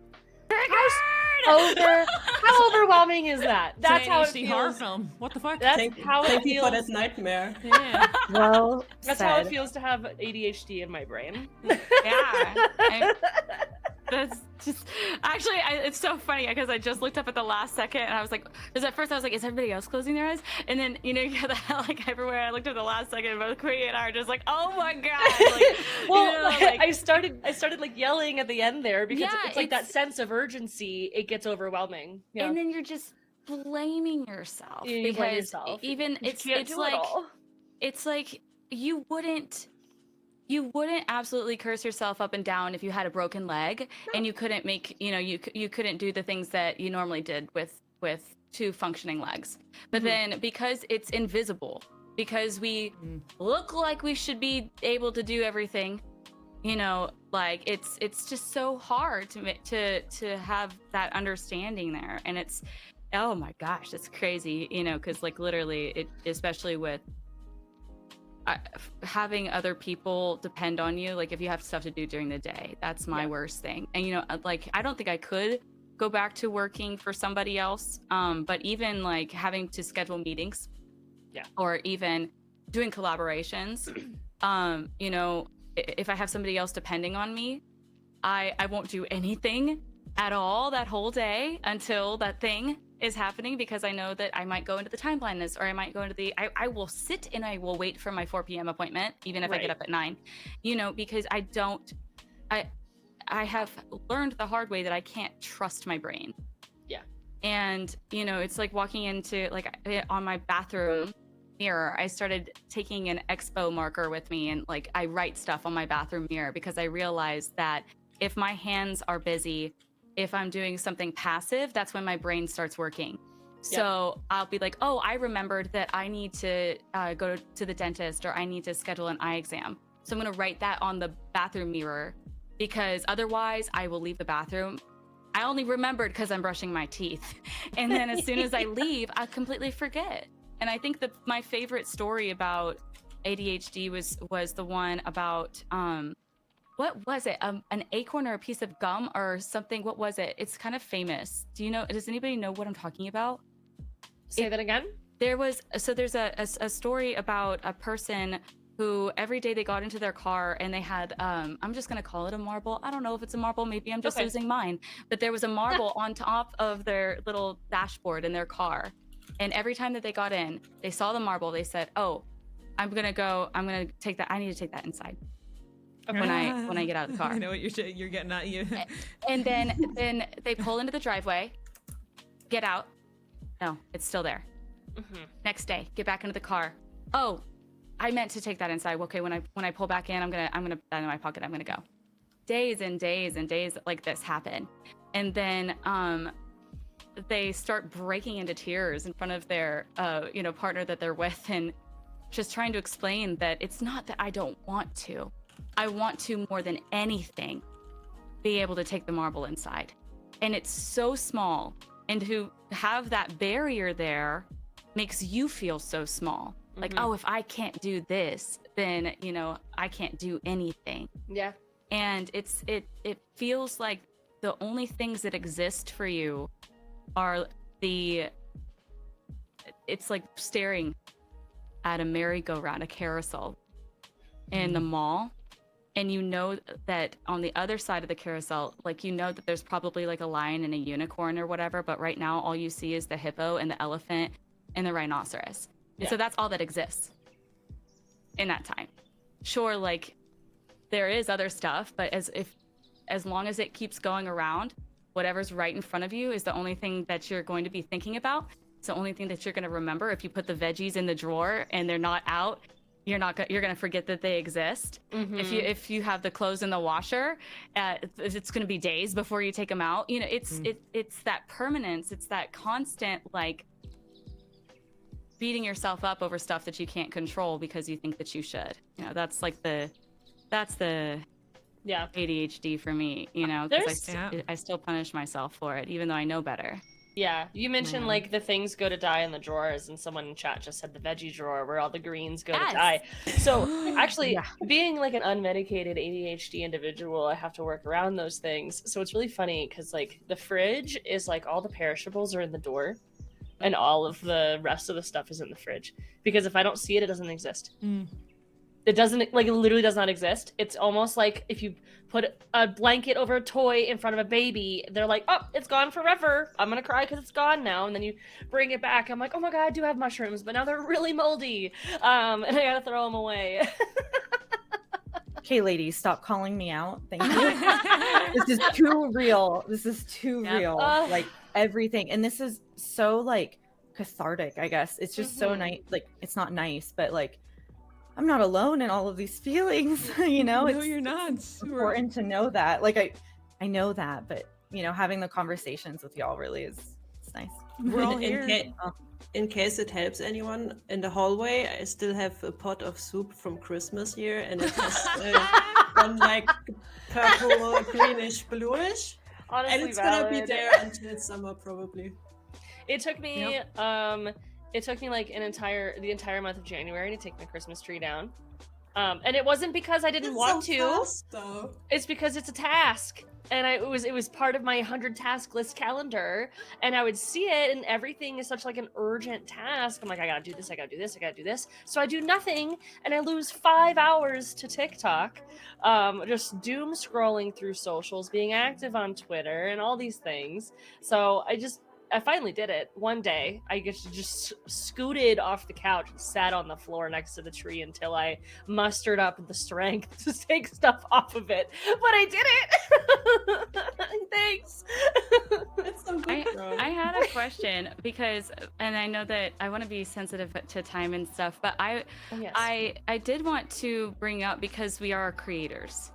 How overwhelming is that? That's how it feels. Horror film. What the fuck? Thank you for that nightmare. Yeah. Well, that's how it feels to have ADHD in my brain. Yeah. That's just actually it's so funny because I just looked up at the last second and I was like, because at first I was like, is everybody else closing their eyes? And then you got like everywhere I looked at the last second and both Queenie and I are just like, oh my god. Like, well, I started like yelling at the end there because it's like that sense of urgency, it gets overwhelming. Yeah. And then you're just blaming yourself because even it's like you wouldn't absolutely curse yourself up and down if you had a broken leg and you couldn't make, you couldn't do the things that you normally did with 2 functioning legs. But then because it's invisible, because we look like we should be able to do everything, like it's just so hard to have that understanding there. And it's, oh my gosh, it's crazy, because like literally it, especially with having other people depend on you, like if you have stuff to do during the day, that's my worst thing. And like I don't think I could go back to working for somebody else, but even like having to schedule meetings, or even doing collaborations, if I have somebody else depending on me, I won't do anything at all that whole day until that thing is happening, because I know that I might go into the time blindness, or I might go into I will sit and I will wait for my 4 p.m. appointment, even if I get up at 9, because I have learned the hard way that I can't trust my brain. Yeah. And, it's like walking into, like on my bathroom mirror, I started taking an expo marker with me, and like I write stuff on my bathroom mirror because I realized that if my hands are busy, if I'm doing something passive, that's when my brain starts working. So I'll be like, oh, I remembered that I need to go to the dentist, or I need to schedule an eye exam. So I'm going to write that on the bathroom mirror, because otherwise I will leave the bathroom. I only remembered because I'm brushing my teeth. And then as soon as I leave, I completely forget. And I think that my favorite story about ADHD was the one about, what was it? An acorn or a piece of gum or something. What was it? It's kind of famous. Does anybody know what I'm talking about? Say that again? There's a story about a person who every day they got into their car and they had, I'm just going to call it a marble. I don't know if it's a marble. Maybe I'm just losing mine. But there was a marble on top of their little dashboard in their car. And every time that they got in, they saw the marble. They said, oh, I'm going to take that. I need to take that inside. Okay. When I get out of the car. I know what you're getting at. You. And then they pull into the driveway, get out. No, it's still there. Mm-hmm. Next day, get back into the car. Oh, I meant to take that inside. Okay, when I pull back in, I'm gonna put that in my pocket. I'm gonna go. Days and days and days like this happen, and then they start breaking into tears in front of their partner that they're with, and just trying to explain that it's not that I don't want to. I want to, more than anything, be able to take the marble inside. And it's so small. And to have that barrier there makes you feel so small. Like, oh, if I can't do this, then, I can't do anything. Yeah. And it feels like the only things that exist for you are it's like staring at a merry-go-round, a carousel in the mall. And you know that on the other side of the carousel, like, that there's probably like a lion and a unicorn or whatever, but right now all you see is the hippo and the elephant and the rhinoceros. And so that's all that exists in that time. Sure, like, there is other stuff, but as long as it keeps going around, whatever's right in front of you is the only thing that you're going to be thinking about. It's the only thing that you're going to remember. If you put the veggies in the drawer and they're not out, you're going to forget that they exist. Mm-hmm. If you have the clothes in the washer, it's going to be days before you take them out. It's that permanence. It's that constant, like, beating yourself up over stuff that you can't control because you think that you should. That's the ADHD for me. Because I still punish myself for it, even though I know better. Yeah, you mentioned like the things go to die in the drawers, and someone in chat just said the veggie drawer where all the greens go to die. So actually, being like an unmedicated ADHD individual, I have to work around those things. So it's really funny because like the fridge is like all the perishables are in the door, and all of the rest of the stuff is in the fridge. Because if I don't see it, it doesn't exist. It doesn't, like, it literally does not exist. It's almost like if you put a blanket over a toy in front of a baby, they're like, oh, it's gone forever. I'm going to cry because it's gone now. And then you bring it back. I'm like, oh my God, I do have mushrooms, but now they're really moldy. And I got to throw them away. Okay, ladies, stop calling me out. Thank you. This is too real. This is too real. Like, everything. And this is so, like, cathartic, I guess. It's just so nice. Like, it's not nice, but, like, I'm not alone in all of these feelings, No, it's you're not. important to know that. Like, I know that, but having the conversations with y'all really it's nice. We're all here. In case it helps anyone, in the hallway, I still have a pot of soup from Christmas here, and it has one like purple, greenish, bluish. Honestly, and it's gonna be there until summer probably. It took me it took me like the entire month of January to take my Christmas tree down. And it wasn't because I didn't want to. Fast, though. It's because it's a task. And it was part of my 100 task list calendar. And I would see it, and everything is such like an urgent task. I'm like, I gotta do this, I gotta do this, I gotta do this. So I do nothing, and I lose 5 hours to TikTok, just doom scrolling through socials, being active on Twitter, and all these things. So I finally did it one day. I just scooted off the couch and sat on the floor next to the tree until I mustered up the strength to take stuff off of it. But I did it. Thanks. That's so good, bro. I had a question because, and I know that I want to be sensitive to time and stuff, but I did want to bring up, because we are creators,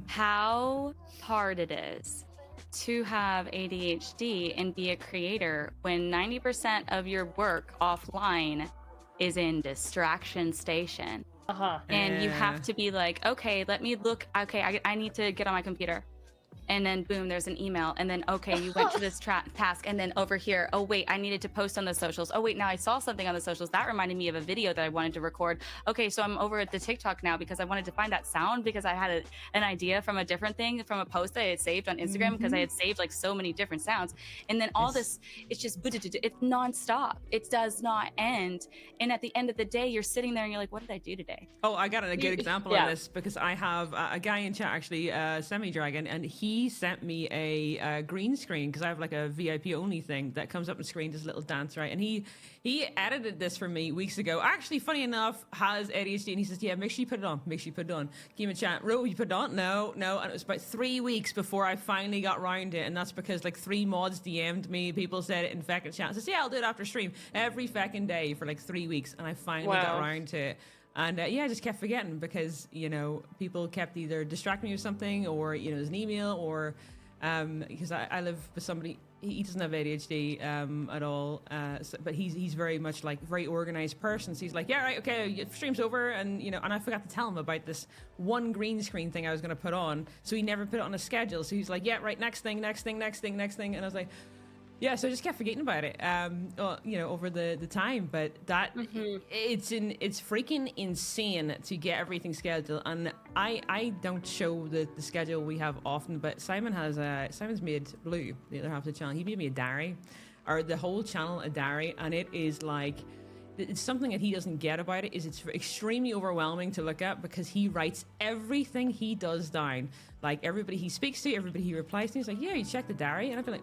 how hard it is to have ADHD and be a creator when 90% of your work offline is in distraction station. And you have to be like, okay, let me look. Okay, I need to get on my computer. And then boom, there's an email. And then, okay, you went to this task. And then over here, oh, wait, I needed to post on the socials. Oh, wait, now I saw something on the socials. That reminded me of a video that I wanted to record. Okay, so I'm over at the TikTok now because I wanted to find that sound because I had an idea from a different thing, from a post that I had saved on Instagram because I had saved like so many different sounds. And then all this, it's just, it's nonstop. It does not end. And at the end of the day, you're sitting there and you're like, what did I do today? Oh, I got a good example of this because I have a guy in chat, actually, Semi-Dragon, and he sent me a green screen because I have like a VIP only thing that comes up on screen, this little dance, right? And he edited this for me weeks ago. Actually, funny enough, has ADHD, and he says, yeah, make sure you put it on. Make sure you put it on. Give him a chat. Ro, you put it on? No. And it was about 3 weeks before I finally got round it. And that's because like 3 mods DM'd me. People said it in feckin' chat. I said, yeah, I'll do it after stream every feckin' day for like 3 weeks. And I finally got round to it. And I just kept forgetting because, people kept either distracting me with something or, there's an email or because I live with somebody, he doesn't have ADHD at all, but he's very much like very organized person. So he's like, yeah, right, okay, stream's over. And, and I forgot to tell him about this one green screen thing I was going to put on. So he never put it on a schedule. So he's like, yeah, right, next thing. And I was like, yeah, so I just kept forgetting about it, over the time. But that it's freaking insane to get everything scheduled. And I don't show the schedule we have often, but Simon's made Blue, the other half of the channel. He made me a diary, or the whole channel a diary, and it is like. It's something that he doesn't get about it is it's extremely overwhelming to look at because he writes everything he does down. Like everybody he speaks to, everybody he replies to, he's like, yeah, you check the diary, and I'd be like.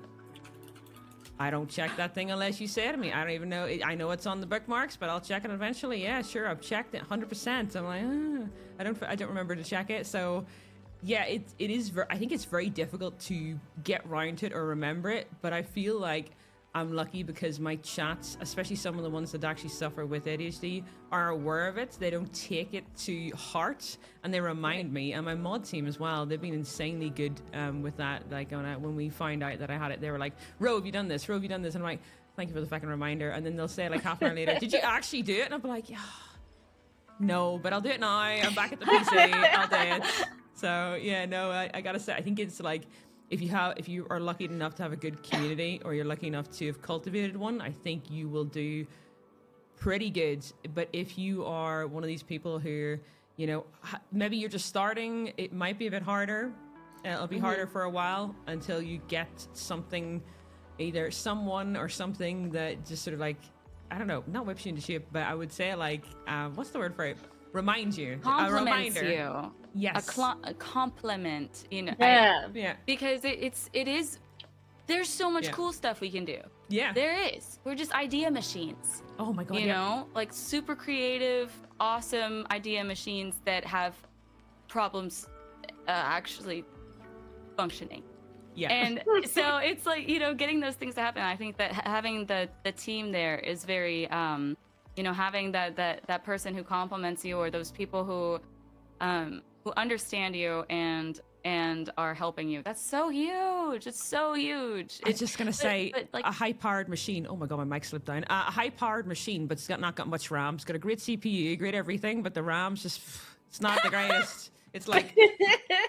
I don't check that thing unless you say to me. I don't even know. I know it's on the bookmarks, but I'll check it eventually. Yeah, sure, I've checked it 100%. I'm like, I don't remember to check it. So, yeah, it is. I think it's very difficult to get round to it or remember it. But I feel like I'm lucky because my chats, especially some of the ones that actually suffer with ADHD, are aware of it. They don't take it to heart, and they remind me. And my mod team as well, they've been insanely good with that. Like when we find out that I had it, they were like, Ro, have you done this? Ro, have you done this? And I'm like, thank you for the fucking reminder. And then they'll say like half an hour later, did you actually do it? And I'll be like, yeah, no, but I'll do it now. I'm back at the PC. I'll do it. So yeah, no, I gotta say, I think it's like, if you are lucky enough to have a good community or you're lucky enough to have cultivated one, I think you will do pretty good. But if you are one of these people who, maybe you're just starting, it might be a bit harder. It'll be harder for a while until you get something, either someone or something that just sort of like, I don't know, not whips you into shape, but I would say like, what's the word for it? Reminds you. Compliments a reminder. you. Yes. A compliment, Yeah. Because it is there's so much cool stuff we can do. Yeah. There is. We're just idea machines. Oh my god. You know, like super creative, awesome idea machines that have problems actually functioning. Yeah. And so it's like, getting those things to happen. I think that having the team there is very having that person who compliments you, or those people who understand you and are helping you. That's so huge. It's so huge. I was just gonna say, but, like, a high-powered machine. Oh my god, my mic slipped down. A high-powered machine, but it's not got much RAM. It's got a great CPU, great everything, but the RAM's it's not the greatest. It's like,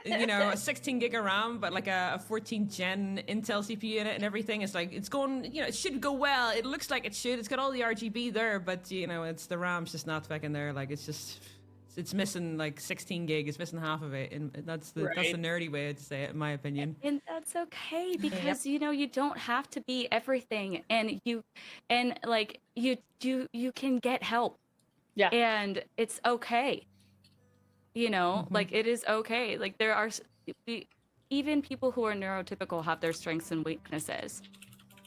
a 16 gig of RAM, but like a 14 gen Intel CPU in it and everything. It's like, it's going, it should go well. It looks like it should. It's got all the RGB there, but it's the RAM's just not fucking there. Like, it's missing like 16 gig. It's missing half of it, and that's the nerdy way to say it, in my opinion. And that's okay because you don't have to be everything, and you can get help. Yeah. And it's okay. Like it is okay. Like there are even people who are neurotypical have their strengths and weaknesses.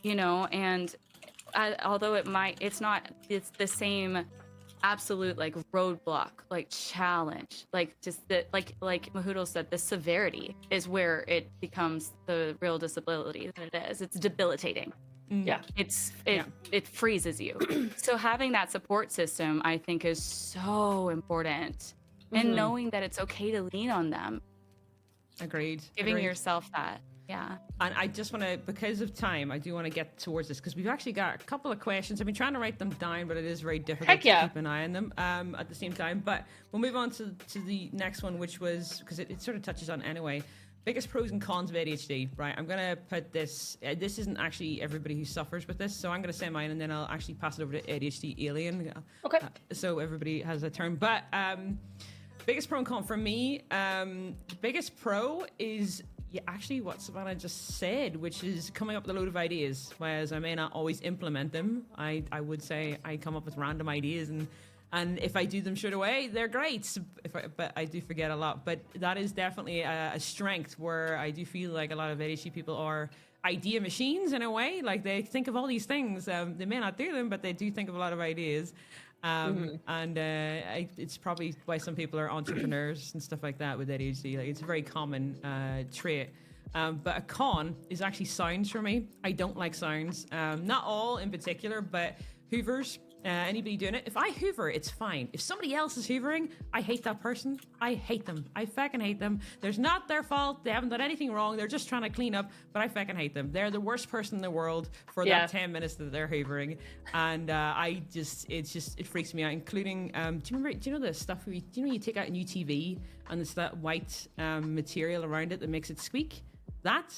And although it's the same absolute like roadblock, like challenge, like just that, like Mahoodle said, the severity is where it becomes the real disability that it is. It's debilitating. Yeah. It freezes you. So having that support system, I think, is so important. And knowing that it's okay to lean on them. Agreed. Giving yourself that. Yeah. And I just want to, because of time, I do want to get towards this because we've actually got a couple of questions. I've been trying to write them down, but it is very difficult Heck yeah. to keep an eye on them at the same time. But we'll move on to the next one, which was, because it sort of touches on anyway, biggest pros and cons of ADHD, right? I'm going to put this, this isn't actually everybody who suffers with this, so I'm going to say mine and then I'll actually pass it over to ADHD Alien. Okay. So everybody has a turn. But biggest pro and con for me, the biggest pro is actually what Savannah just said, which is coming up with a load of ideas. Whereas I may not always implement them, I would say I come up with random ideas, and if I do them straight away, they're great. But I do forget a lot. But that is definitely a strength where I do feel like a lot of ADHD people are idea machines in a way. Like they think of all these things. They may not do them, but they do think of a lot of ideas. And it's probably why some people are entrepreneurs and stuff like that with ADHD. Like it's a very common trait. But a con is actually sounds for me. I don't like sounds. Not all in particular, but hoovers. Anybody doing it? If I hoover, it's fine. If somebody else is hoovering, I hate that person. I hate them. I fucking hate them. There's not their fault. They haven't done anything wrong. They're just trying to clean up, but I fucking hate them. They're the worst person in the world for that 10 minutes that they're hoovering. And it freaks me out, including, do you know the stuff you take out a new TV and it's that white material around it that makes it squeak? That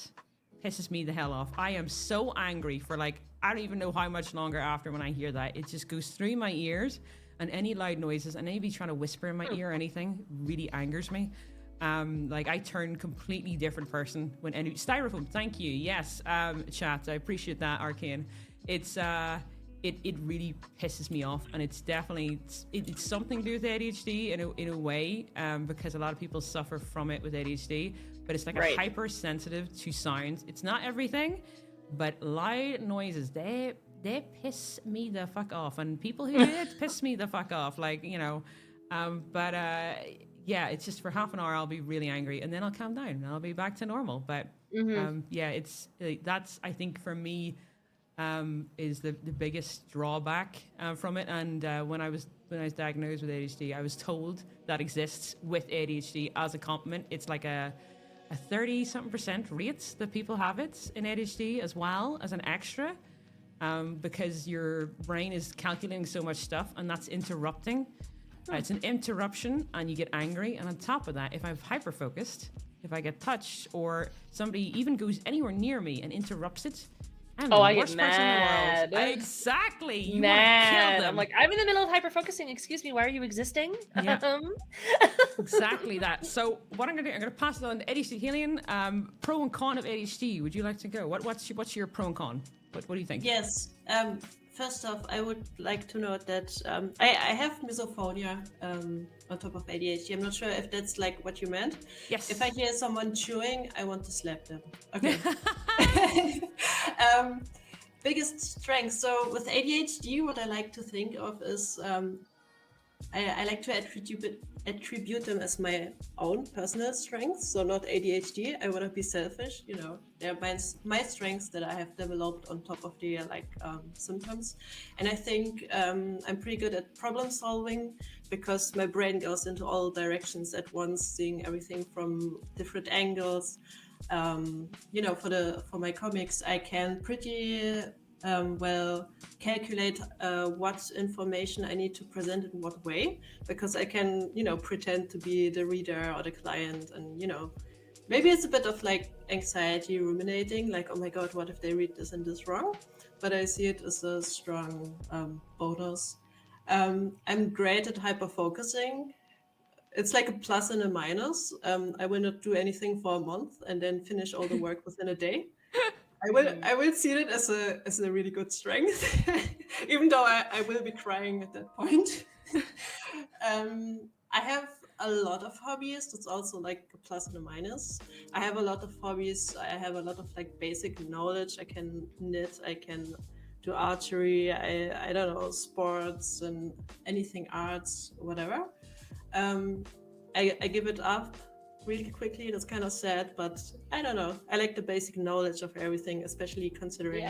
pisses me the hell off. I am so angry for I don't even know how much longer after when I hear that. It just goes through my ears, and any loud noises and anybody trying to whisper in my ear or anything really angers me. I turn completely different person when any styrofoam. Thank you. Yes. Chat. I appreciate that, Arcane. It's it really pisses me off, and it's definitely it's something to do with ADHD in a way, because a lot of people suffer from it with ADHD, but it's like a hypersensitive to sounds. It's not everything, but loud noises, they piss me the fuck off, and people who do it piss me the fuck off. It's just for half an hour I'll be really angry, and then I'll calm down and I'll be back to normal. But it's that's, I think, for me, is the biggest drawback from it. And when I was diagnosed with ADHD, I was told that exists with ADHD as a compliment. It's like a 30-something% rate that people have it in ADHD as well as an extra, because your brain is calculating so much stuff, and that's interrupting. It's an interruption, and you get angry. And on top of that, if I'm hyper-focused, if I get touched or somebody even goes anywhere near me and interrupts it, I'm the worst person in the world. Exactly. You want to kill them. I'm like, I'm in the middle of hyper-focusing. Excuse me, why are you existing? Yeah. Exactly that. So what I'm going to do, I'm going to pass it on to ADHD Alien. Pro and con of ADHD. Would you like to go? What's your pro and con? What do you think? Yes. First off, I would like to note that I have misophonia on top of ADHD. I'm not sure if that's what you meant. Yes. If I hear someone chewing, I want to slap them. Okay. Biggest strength. So with ADHD, what I like to think of is I like to attribute them as my own personal strengths. So not ADHD. I want to be selfish. They're my strengths that I have developed on top of the symptoms. And I think I'm pretty good at problem solving because my brain goes into all directions at once, seeing everything from different angles. For my comics, I can pretty well calculate what information I need to present in what way, because I can, pretend to be the reader or the client, and maybe it's a bit of anxiety ruminating, oh my god, what if they read this and this wrong? But I see it as a strong bonus. I'm great at hyper focusing. It's like a plus and a minus. I will not do anything for a month and then finish all the work within a day. I will see it as a really good strength, even though I will be crying at that point. I have a lot of hobbies. That's also a plus and a minus. I have a lot of hobbies. I have a lot of basic knowledge. I can knit. I can do archery. I don't know, sports and anything, arts, whatever. I give it up really quickly. That's kind of sad, but I don't know. I like the basic knowledge of everything, especially considering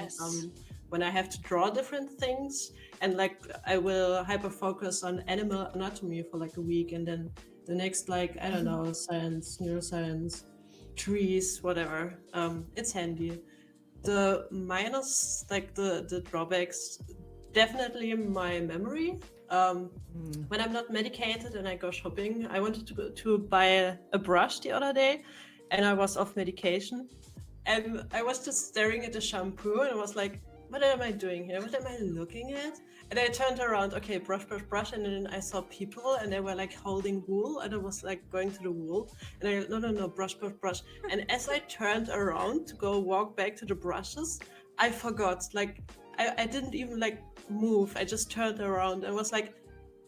when I have to draw different things, and I will hyper focus on animal anatomy for a week, and then the next I don't know, science, neuroscience, trees, whatever. It's handy. The minus, like the drawbacks, definitely my memory. When I'm not medicated and I go shopping, I wanted to buy a brush the other day, and I was off medication, and I was just staring at the shampoo, and I was like, "What am I doing here? What am I looking at?" And I turned around, okay, brush, brush, brush, and then I saw people, and they were like holding wool, and I was like going to the wool, and I no, brush, brush, brush. And as I turned around to go walk back to the brushes, I forgot. Like I didn't even like move. I just turned around and was like,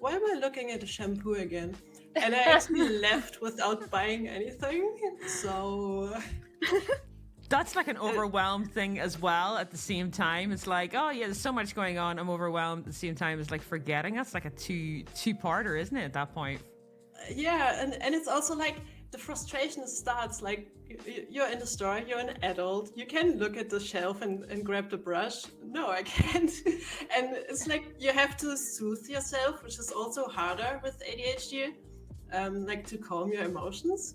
why am I looking at the shampoo again? And I actually left without buying anything. So That's like an overwhelmed thing as well at the same time. It's like, oh yeah, there's so much going on. I'm overwhelmed. At the same time, it's like forgetting. That's like a two-parter, isn't it, at that point? yeah, and it's also like the frustration starts like you're in the store, you're an adult, you can look at the shelf and grab the brush. No, I can't. And it's like you have to soothe yourself, which is also harder with ADHD, like to calm your emotions.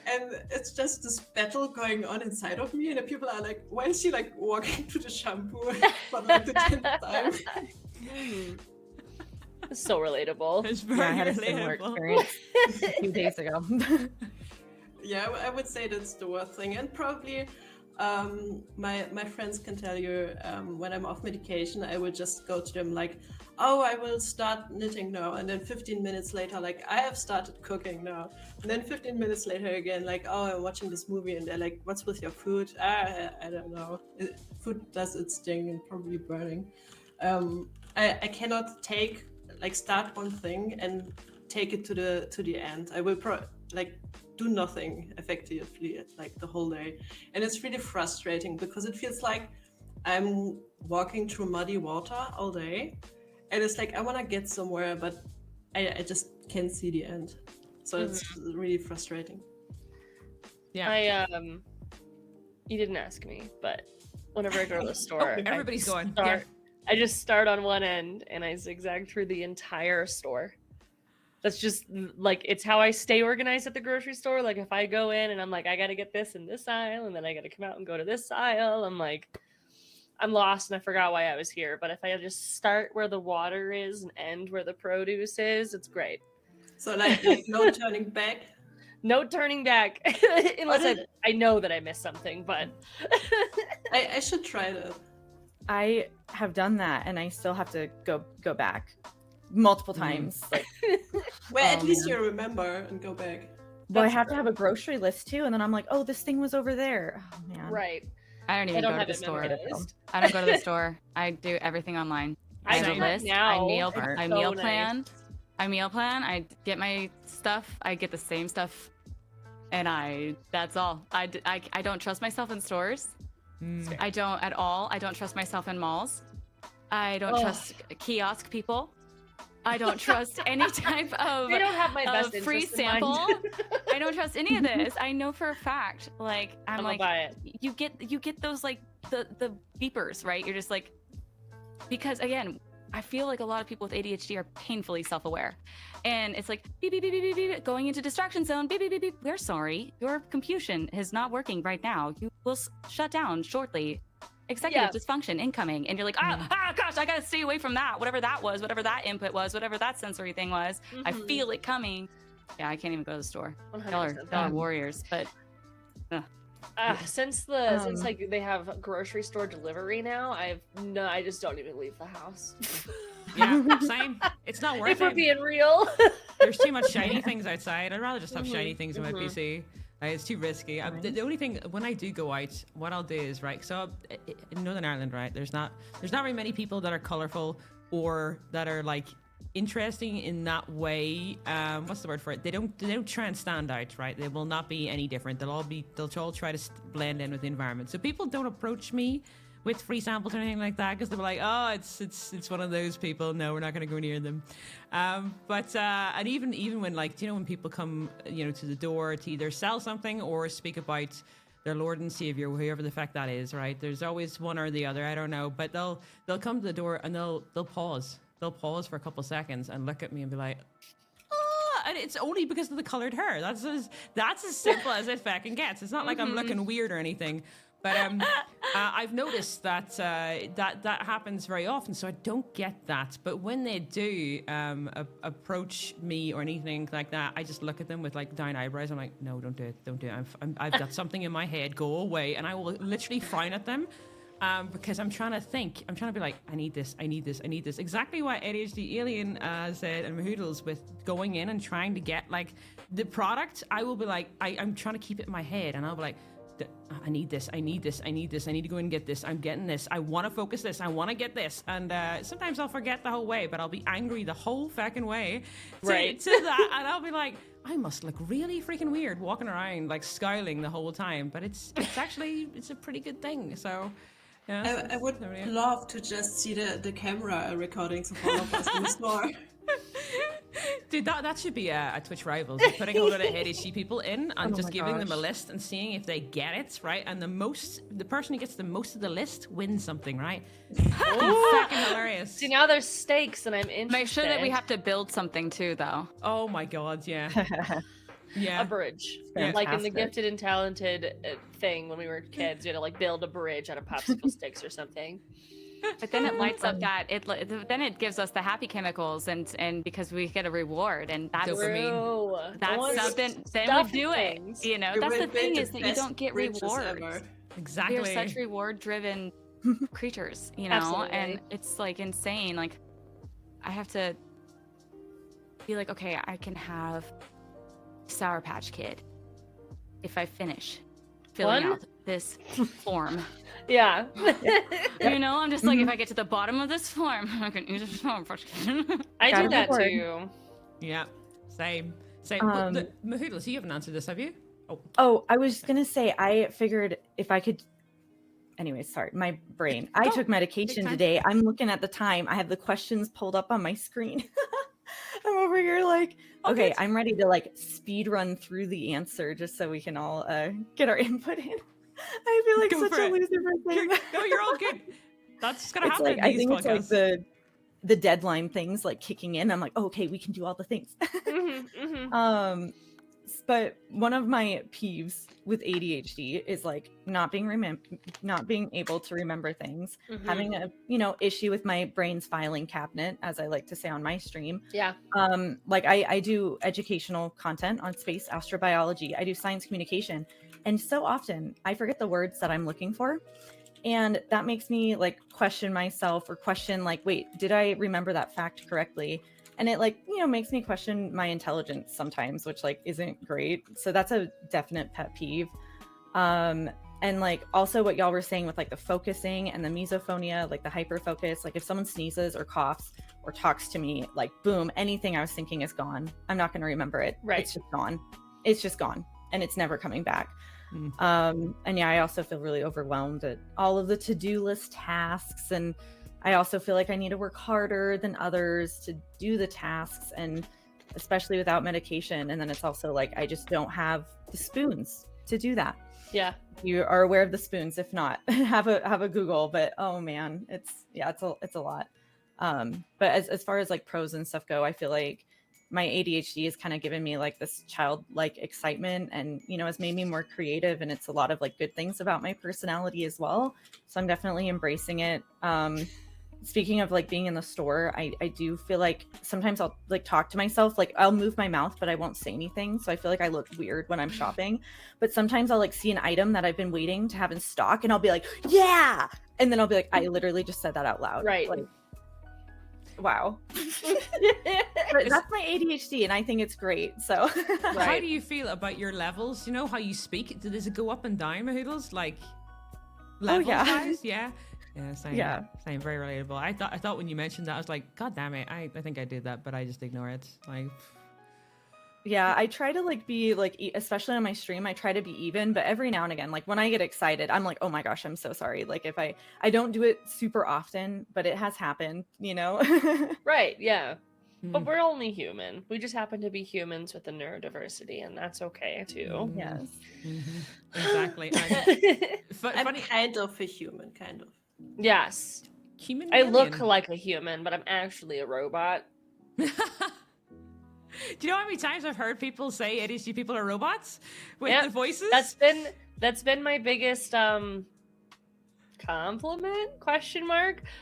And it's just this battle going on inside of me, and the people are like, why is she like walking to the shampoo for like the 10th time? So relatable. It's very Yeah, I had a similar relatable. experience a few days ago. Yeah, I would say that's the worst thing. And probably my friends can tell you when I'm off medication, I will just go to them like, oh, I will start knitting now. And then 15 minutes later, like, I have started cooking now. And then 15 minutes later again, like, oh, I'm watching this movie. And they're like, what's with your food? I don't know. Food does its thing and probably burning. I cannot start one thing and take it to the end. I will do nothing effectively like the whole day, and it's really frustrating because it feels like I'm walking through muddy water all day, and it's like I want to get somewhere, but I just can't see the end. So it's really frustrating. Yeah. You didn't ask me, but whenever I go to the store, Everybody's going. I just start on one end and I zigzag through the entire store. That's just like, it's how I stay organized at the grocery store. Like if I go in and I'm like, I got to get this in this aisle, and then I got to come out and go to this aisle, I'm like, I'm lost and I forgot why I was here. But if I just start where the water is and end where the produce is, it's great. So like no turning back. No turning back unless I know that I missed something, but I should try that. I have done that, and I still have to go back multiple times. Like, Well, at least you remember and go back. well, I have to have a grocery list too, and then I'm like, oh, this thing was over there. Oh man. right. I don't even don't go to have the it store. memorized. I don't go to the store. I do everything online. I have do a that list. now. I meal It's I so meal nice. plan. I meal plan. I get my stuff. I get the same stuff, and that's all. I don't trust myself in stores. I don't at all. I don't trust myself in malls. I don't trust kiosk people. I don't trust any type of They don't have my best free interest in mind. sample. I don't trust any of this. I know for a fact. Like I'm gonna like, buy it. you get those like the beepers, right? You're just like, because again, I feel like a lot of people with ADHD are painfully self-aware, and it's like beep beep beep beep beep, beep going into distraction zone. Beep beep beep beep. We're sorry, your computer is not working right now. You will shut down shortly. Executive dysfunction incoming, and you're like, gosh, I gotta stay away from that. Whatever that was, whatever that input was, whatever that sensory thing was. I feel it coming. Yeah, I can't even go to the store. Y'all are warriors, but. Since like they have grocery store delivery now, I just don't even leave the house. Yeah, same. It's not worth If we're it. being real. There's too much shiny things outside. I'd rather just have shiny things on my PC. It's too risky. The only thing when I do go out, what I'll do is so in Northern Ireland, right? There's not very many people that are colorful or that are like interesting in that way. What's the word for it? They don't try and stand out, right? They will not be any different. They'll all try to blend in with the environment. So people don't approach me with free samples or anything like that because they're like, oh, it's one of those people. No, we're not going to go near them. And even when when people come to the door to either sell something or speak about their Lord and Savior, whoever the fact that is, right? There's always one or the other. I don't know, but they'll come to the door and they'll pause. They'll pause for a couple seconds and look at me and be like, and it's only because of the colored hair. That's as simple as it fucking gets. It's not like I'm looking weird or anything. But I've noticed that that happens very often, so I don't get that. But when they do approach me or anything like that, I just look at them with like down eyebrows. I'm like, no, don't do it, don't do it. I've got something in my head. Go away, and I will literally frown at them because I'm trying to think. I'm trying to be like, I need this, I need this, I need this. Exactly what ADHD Alien said and Mahoodles with going in and trying to get like the product. I will be like, I'm trying to keep it in my head, and I'll be like, I need this, I need this, I need this, I need to go and get this, I'm getting this, I want to focus this, I want to get this. And sometimes I'll forget the whole way, but I'll be angry the whole fucking way to that. And I'll be like, I must look really freaking weird walking around like scowling the whole time. But it's actually, it's a pretty good thing. So yeah. I would love to just see the camera recordings of all of us in the store. Dude, that should be a Twitch Rivals. Putting a lot of ADHD people in and just giving them a list and seeing if they get it, right? And the person who gets the most of the list wins something, right? Fucking hilarious. See, now there's stakes and I'm interested. Make sure that we have to build something too, though. Oh my god, yeah. Yeah. A bridge. Fantastic. Like in the gifted and talented thing when we were kids, you had to like build a bridge out of popsicle sticks or something. But then it lights up that then it gives us the happy chemicals and because we get a reward and that's dopamine. That's something. Then we do it. You know, that's the thing is that you don't get rewards. Exactly. We are such reward-driven creatures, you know, Absolutely. and it's like insane. Like I have to be like, okay, I can have Sour Patch Kid if I finish filling out this form. Yeah. You know, I'm just like, if I get to the bottom of this form, I can use this form. I do Gotta that record. too. Yeah, same. Mahoodles, you haven't answered this, have you? Oh, I was gonna say, I figured if I could. Anyway, sorry, my brain. I took medication today. I'm looking at the time. I have the questions pulled up on my screen. I'm over here like, okay, I'm ready to like speed run through the answer just so we can all get our input in. I feel like Go such for a it. loser for saying that. No, you're all good. That's gonna It's happen like in I these think podcasts. it's like the deadline things like kicking in. I'm like, oh, okay, we can do all the things. But one of my peeves with ADHD is like not being able to remember things, having a issue with my brain's filing cabinet, as I like to say on my stream. Yeah. Like I do educational content on space astrobiology. I do science communication, and so often I forget the words that I'm looking for. And that makes me like question myself or question like, wait, did I remember that fact correctly? And it like, makes me question my intelligence sometimes, which like isn't great. So that's a definite pet peeve. And like also what y'all were saying with like the focusing and the misophonia, like the hyperfocus, like if someone sneezes or coughs or talks to me, like boom, anything I was thinking is gone. I'm not going to remember it. Right. It's just gone. It's just gone. And it's never coming back. And yeah, I also feel really overwhelmed at all of the to-do list tasks, and I also feel like I need to work harder than others to do the tasks, and especially without medication. And then it's also like I just don't have the spoons to do that. Yeah. You are aware of the spoons. If not, have a Google. But oh man, it's a lot. But as far as like pros and stuff go, I feel like my ADHD has kind of given me like this childlike excitement and, has made me more creative. And it's a lot of like good things about my personality as well. So I'm definitely embracing it. Speaking of like being in the store, I do feel like sometimes I'll like talk to myself, like I'll move my mouth, but I won't say anything. So I feel like I look weird when I'm shopping. But sometimes I'll like see an item that I've been waiting to have in stock and I'll be like, yeah. And then I'll be like, I literally just said that out loud. Right. Like, wow. But that's my ADHD and I think it's great. So How do you feel about your levels? You know how you speak? Does it go up and down, Mahoodles? Like levels wise? Yeah. Yeah, same. Yeah. Same, very relatable. I thought when you mentioned that, I was like, God damn it, I think I did that, but I just ignore it. Like, yeah, I try to like be like, especially on my stream, I try to be even, but every now and again, like when I get excited, I'm like, oh my gosh, I'm so sorry. Like if I don't do it super often, but it has happened, Right. Yeah. But we're only human. We just happen to be humans with the neurodiversity, and that's okay too. Yes. Exactly. I'm Funny. kind of a human, kind of. Yes. Human I look million. like a human, but I'm actually a robot. Do you know how many times I've heard people say ADHD people are robots with Yep, the voices? That's been my biggest compliment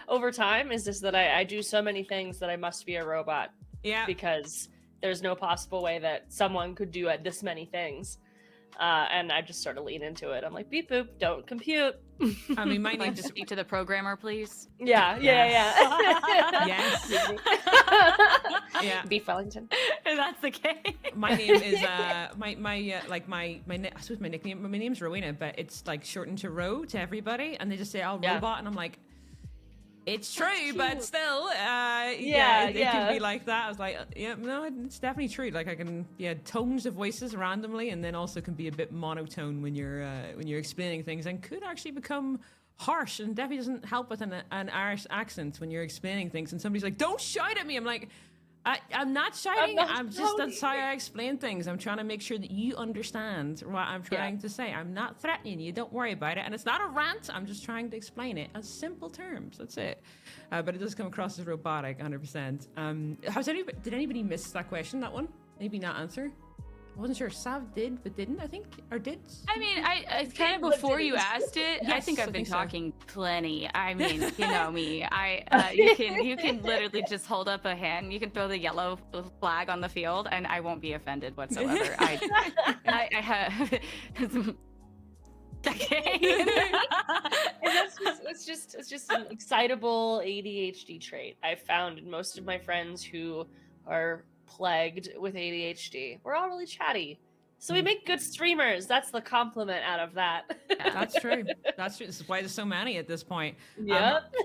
over time, is just that I do so many things that I must be a robot, yeah. because there's no possible way that someone could do this many things. And I just sort of lean into it. I'm like, beep boop, don't compute. I mean, my Like name to speak to the programmer, please. Yeah. Yes. Yeah. Beef Wellington. If that's the case. My name is I suppose my nickname. My name's Rowena, but it's like shortened to Ro to everybody, and they just say, "Oh, Yeah. robot," and I'm like, it's true, That's but cute. still, it can be like that. I was like, yeah, no, it's definitely true. Like I can, tones of voices randomly, and then also can be a bit monotone when you're explaining things, and could actually become harsh, and definitely doesn't help with an Irish accent when you're explaining things. And somebody's like, "Don't shout at me." I'm like, I'm not shouting. That's how I explain things. I'm trying to make sure that you understand what I'm trying to say. I'm not threatening you. Don't worry about it. And it's not a rant. I'm just trying to explain it as simple terms. That's it. But it does come across as robotic, 100%. Did anybody miss that question? That one? Maybe not answer. I wasn't sure. Sav did, but didn't, I think, or did. I mean, I kind of before you asked it, I think I've been talking plenty. I mean, you know me. You can literally just hold up a hand. You can throw the yellow flag on the field, and I won't be offended whatsoever. I have. Okay. It's just an excitable ADHD trait I've found in most of my friends who are plagued with ADHD. We're all really chatty, so we make good streamers. That's the compliment out of that. That's true. That's true. This is why there's so many at this point. Yep.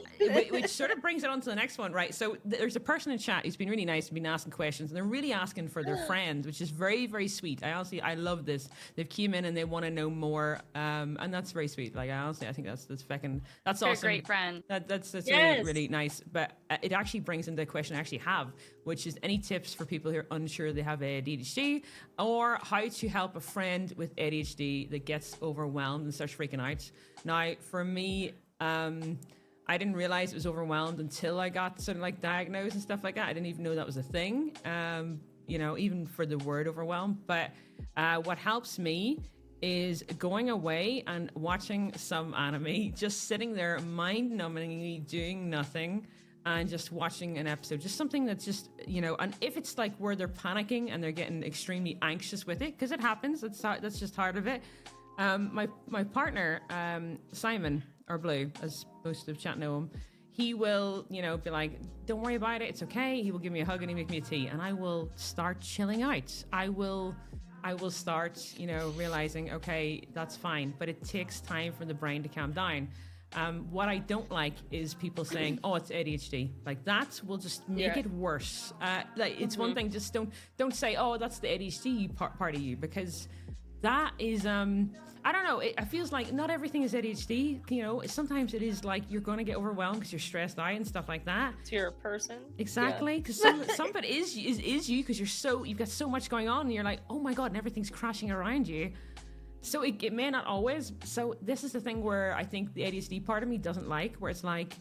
Which sort of brings it on to the next one, right? So there's a person in chat who's been really nice and been asking questions, and they're really asking for their friends, which is very, very sweet. I love this. They've came in and they want to know more, and that's very sweet. Like I think that's awesome. You're a great friend. That's Yes. really, really nice. But it actually brings into the question I actually have, which is any tips for people who are unsure they have ADHD, or how to help a friend with ADHD that gets overwhelmed and starts freaking out. Now, for me, I didn't realize it was overwhelmed until I got sort of like diagnosed and stuff like that. I didn't even know that was a thing, even for the word overwhelmed. But what helps me is going away and watching some anime, just sitting there mind-numbingly doing nothing and just watching an episode, just something that's just, and if it's like where they're panicking and they're getting extremely anxious with it, because it happens, that's just part of it. My partner, Simon, or Blue, as most of chat know him, he will, be like, don't worry about it, it's okay. He will give me a hug and he make me a tea, and I will start chilling out. I will start, realizing, okay, that's fine, but it takes time for the brain to calm down. What I don't like is people saying, "Oh, it's ADHD." Like that will just make it worse. It's one thing, just don't say, "Oh, that's the ADHD part of you," because that is I don't know. It feels like not everything is ADHD. Sometimes it is like you're going to get overwhelmed because you're stressed out and stuff like that. To your person. Exactly, because some of it is you because you've got so much going on and you're like, oh my god, and everything's crashing around you. So it may not always. So this is the thing where I think the ADHD part of me doesn't like, where it's like,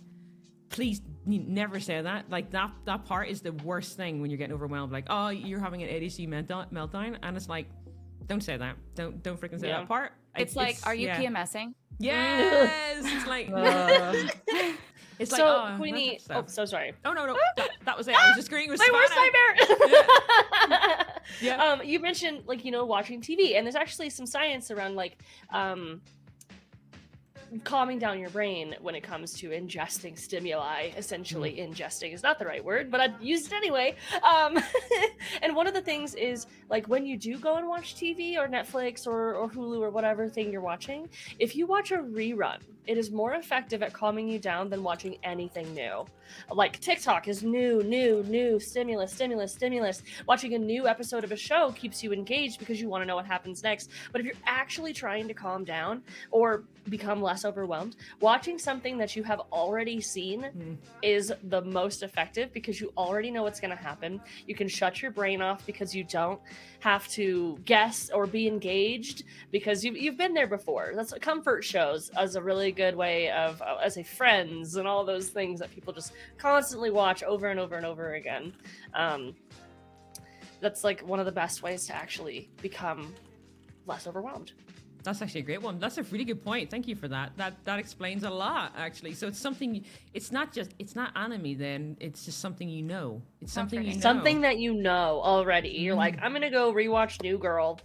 please never say that. Like that part is the worst thing when you're getting overwhelmed. Like, oh, you're having an ADHD meltdown, and it's like, don't say that. Don't freaking say that part. It's like, are you PMSing? Yes. It's like. It's like, so Queenie. Oh, so sorry. Oh no, that was it. I was just agreeing with my worst Savannah. nightmare. Yeah. You mentioned watching TV, and there's actually some science around calming down your brain when it comes to ingesting stimuli. Essentially, ingesting is not the right word, but I'd use it anyway. And one of the things is, like, when you do go and watch TV or Netflix or Hulu or whatever thing you're watching, if you watch a rerun, it is more effective at calming you down than watching anything new. Like TikTok is new, stimulus. Watching a new episode of a show keeps you engaged because you want to know what happens next. But if you're actually trying to calm down or become less overwhelmed, watching something that you have already seen is the most effective, because you already know what's going to happen. You can shut your brain off because you don't have to guess or be engaged because you've been there before. That's what comfort shows as a really good way of, as a Friends and all those things that people just constantly watch over and over and over again. that's like one of the best ways to actually become less overwhelmed. That's actually a great one. That's a really good point. Thank you for that. That explains a lot, actually. So it's something. It's not anime. Then it's just something you know. It's something you know. Something that you know already. You're like, I'm gonna go rewatch New Girl.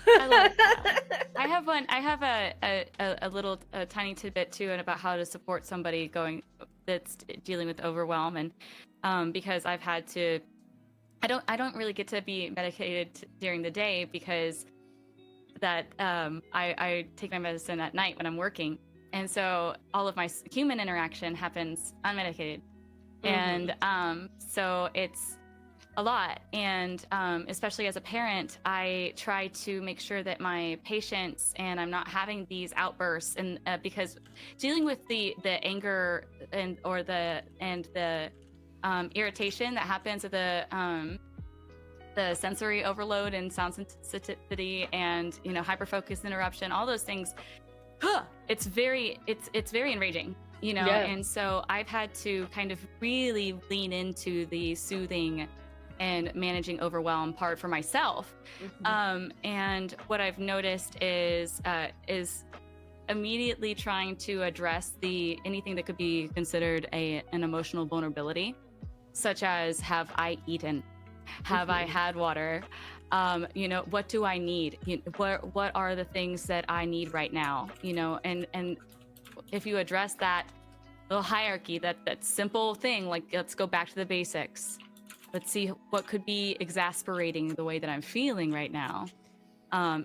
I love that. I have one. I have a little tiny tidbit too, and about how to support somebody that's dealing with overwhelm, and because I've had to, I don't really get to be medicated during the day because that I take my medicine at night when I'm working, and so all of my human interaction happens unmedicated, and so it's a lot. And especially as a parent, I try to make sure that my patients and I'm not having these outbursts, and because dealing with the anger and the irritation that happens with the sensory overload and sound sensitivity and hyperfocus interruption, all those things, it's very enraging, and so I've had to kind of really lean into the soothing and managing overwhelm part for myself. And what I've noticed is immediately trying to address anything that could be considered an emotional vulnerability, such as, have I eaten? Have I had water? What do I need? What are the things that I need right now? And if you address that little hierarchy, that simple thing, like, let's go back to the basics. Let's see what could be exasperating the way that I'm feeling right now,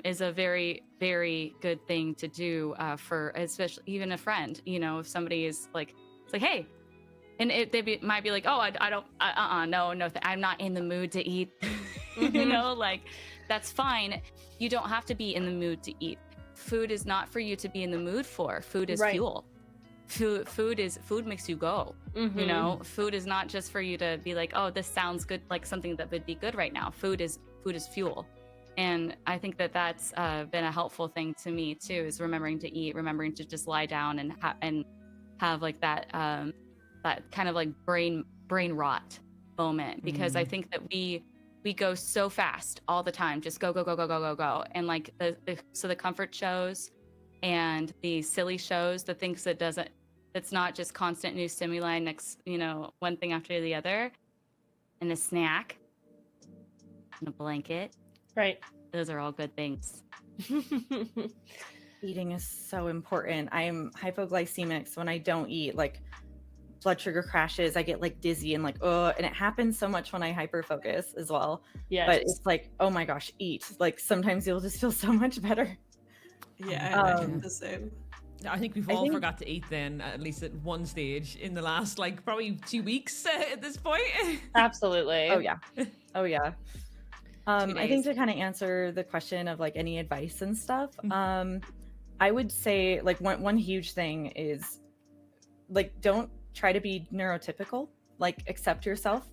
is a very, very good thing to do for, especially even a friend. If somebody is like, it's like, hey. And might be like, oh, no, I'm not in the mood to eat. Like, that's fine. You don't have to be in the mood to eat. Food is not for you to be in the mood for. Food is fuel. Food makes you go. Food is not just for you to be like, oh, this sounds good, like something that would be good right now. Food is fuel. And I think that's been a helpful thing to me too, is remembering to eat, remembering to just lie down and have like that kind of like brain rot moment, because I think that we go so fast all the time, just go, and like the comfort shows and the silly shows, the things that's not just constant new stimuli, next one thing after the other, and a snack and a blanket, right? Those are all good things. Eating is so important. I'm hypoglycemic, so when I don't eat, like, blood sugar crashes, I get like dizzy and like, oh, and it happens so much when I hyperfocus as well. Yeah. But it's like, oh my gosh, eat. Like, sometimes you'll just feel so much better. Yeah, I the same. I think we've all forgot to eat then, at least at one stage in the last, like, probably 2 weeks at this point. Absolutely. Oh yeah. I think to kind of answer the question of like any advice and stuff, I would say like one huge thing is, like, don't try to be neurotypical. Like, accept yourself.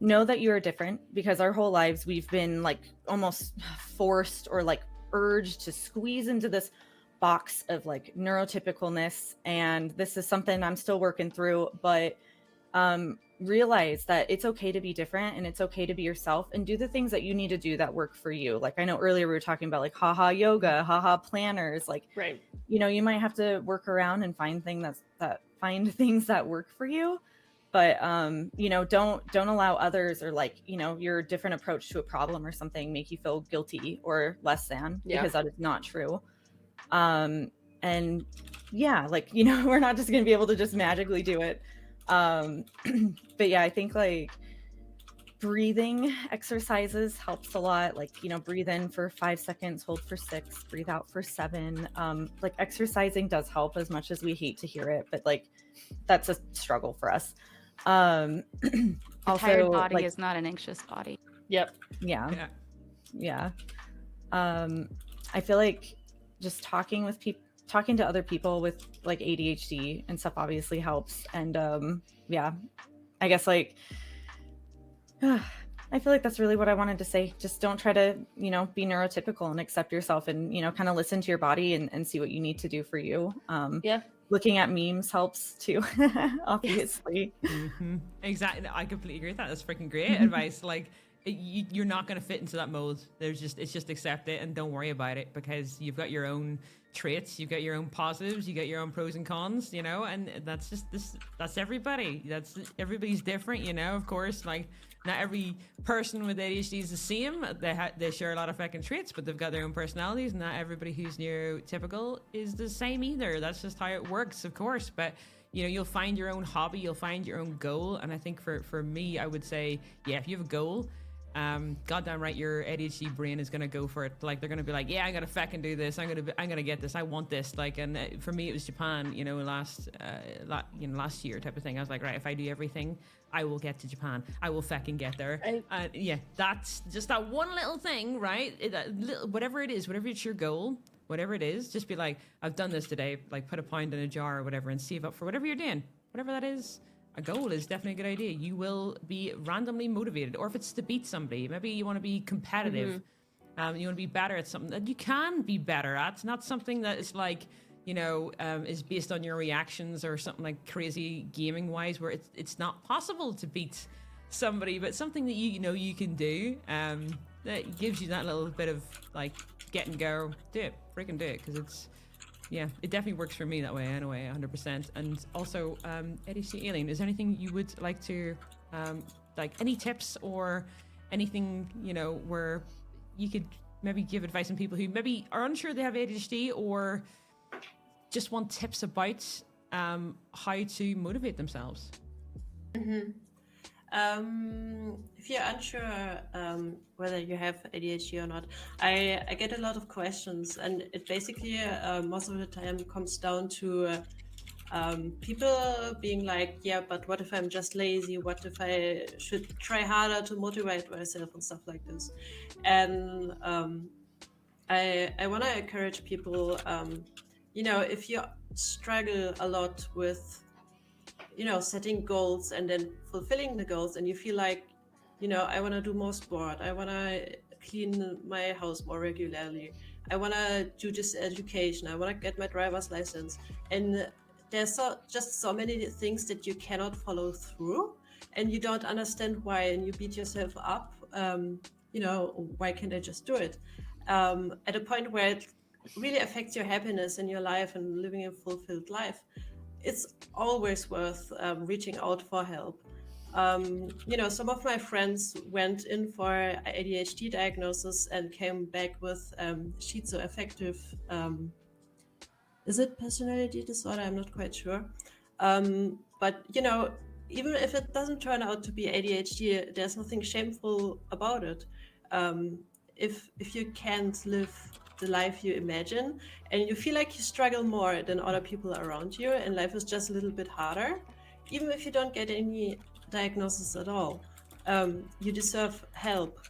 Know that you are different, because our whole lives we've been like almost forced or like urged to squeeze into this box of like neurotypicalness, and this is something I'm still working through, but realize that it's okay to be different, and it's okay to be yourself, and do the things that you need to do that work for you. Like, I know earlier we were talking about like haha yoga, haha planners, like, right, you might have to work around and find things that work for you, but don't allow others, or like, your different approach to a problem or something make you feel guilty or less than, because that is not true. And yeah, like, we're not just going to be able to just magically do it. But yeah, I think like breathing exercises helps a lot. Like, breathe in for 5 seconds, hold for 6, breathe out for 7. Like, exercising does help, as much as we hate to hear it, but like, that's a struggle for us. A Also, tired body like, is not an anxious body. Yep. Yeah. I feel like just talking to other people with like ADHD and stuff obviously helps. And I guess like I feel like that's really what I wanted to say. Just don't try to, be neurotypical, and accept yourself, and, kind of listen to your body and see what you need to do for you. Looking at memes helps too, obviously. Exactly. I completely agree with that. That's freaking great advice. Like, you're not going to fit into that mold. It's just accept it and don't worry about it, because you've got your own traits, you've got your own positives, you got your own pros and cons, you know, and that's just that's everybody. Everybody's different, you know, of course. Like, not every person with ADHD is the same. They share a lot of fucking traits, but they've got their own personalities. Not everybody who's neurotypical is the same either. That's just how it works, of course. But you know, you'll find your own hobby, you'll find your own goal. And I think for me, I would say, yeah, if you have a goal, goddamn right, your ADHD brain is gonna go for it. Like, they're gonna be like, yeah, I'm gonna fucking do this. I'm gonna get this. I want this. Like, and for me, it was Japan. You know, last year type of thing. I was like, right, if I do everything, I will get to Japan. I will fucking get there. Yeah, that's just that one little thing, right? Whatever it is, whatever it's your goal, whatever it is, just be like, I've done this today. Like, put a pound in a jar or whatever, and save up for whatever you're doing, whatever that is. A goal is definitely a good idea. You will be randomly motivated, or if it's to beat somebody, maybe you want to be competitive. You want to be better at something that you can be better at. It's not something that is like, you know, is based on your reactions or something like crazy gaming wise, where it's not possible to beat somebody, but something that you know you can do. That gives you that little bit of like get and go. Do it, freaking do it, because it's. Yeah, it definitely works for me that way anyway, 100%. And also, ADHD Alien, is there anything you would like to, like any tips or anything, you know, where you could maybe give advice on people who maybe are unsure they have ADHD or just want tips about how to motivate themselves? If you're unsure whether you have ADHD or not, I get a lot of questions, and it basically most of the time comes down to people being like, yeah, but what if I'm just lazy? What if I should try harder to motivate myself and stuff like this? And I want to encourage people, you know, if you struggle a lot with, you know, setting goals and then fulfilling the goals, and you feel like, you know, I want to do more sport, I want to clean my house more regularly, I want to do this education, I want to get my driver's license, and there's just so many things that you cannot follow through, and you don't understand why, and you beat yourself up. You know, why can't I just do it? At a point where it really affects your happiness in your life and living a fulfilled life, it's always worth reaching out for help. You know, some of my friends went in for ADHD diagnosis and came back with schizoaffective, is it personality disorder? I'm not quite sure. But, you know, even if it doesn't turn out to be ADHD, there's nothing shameful about it. If you can't live the life you imagine, and you feel like you struggle more than other people around you, and life is just a little bit harder, even if you don't get any diagnosis at all, you deserve help.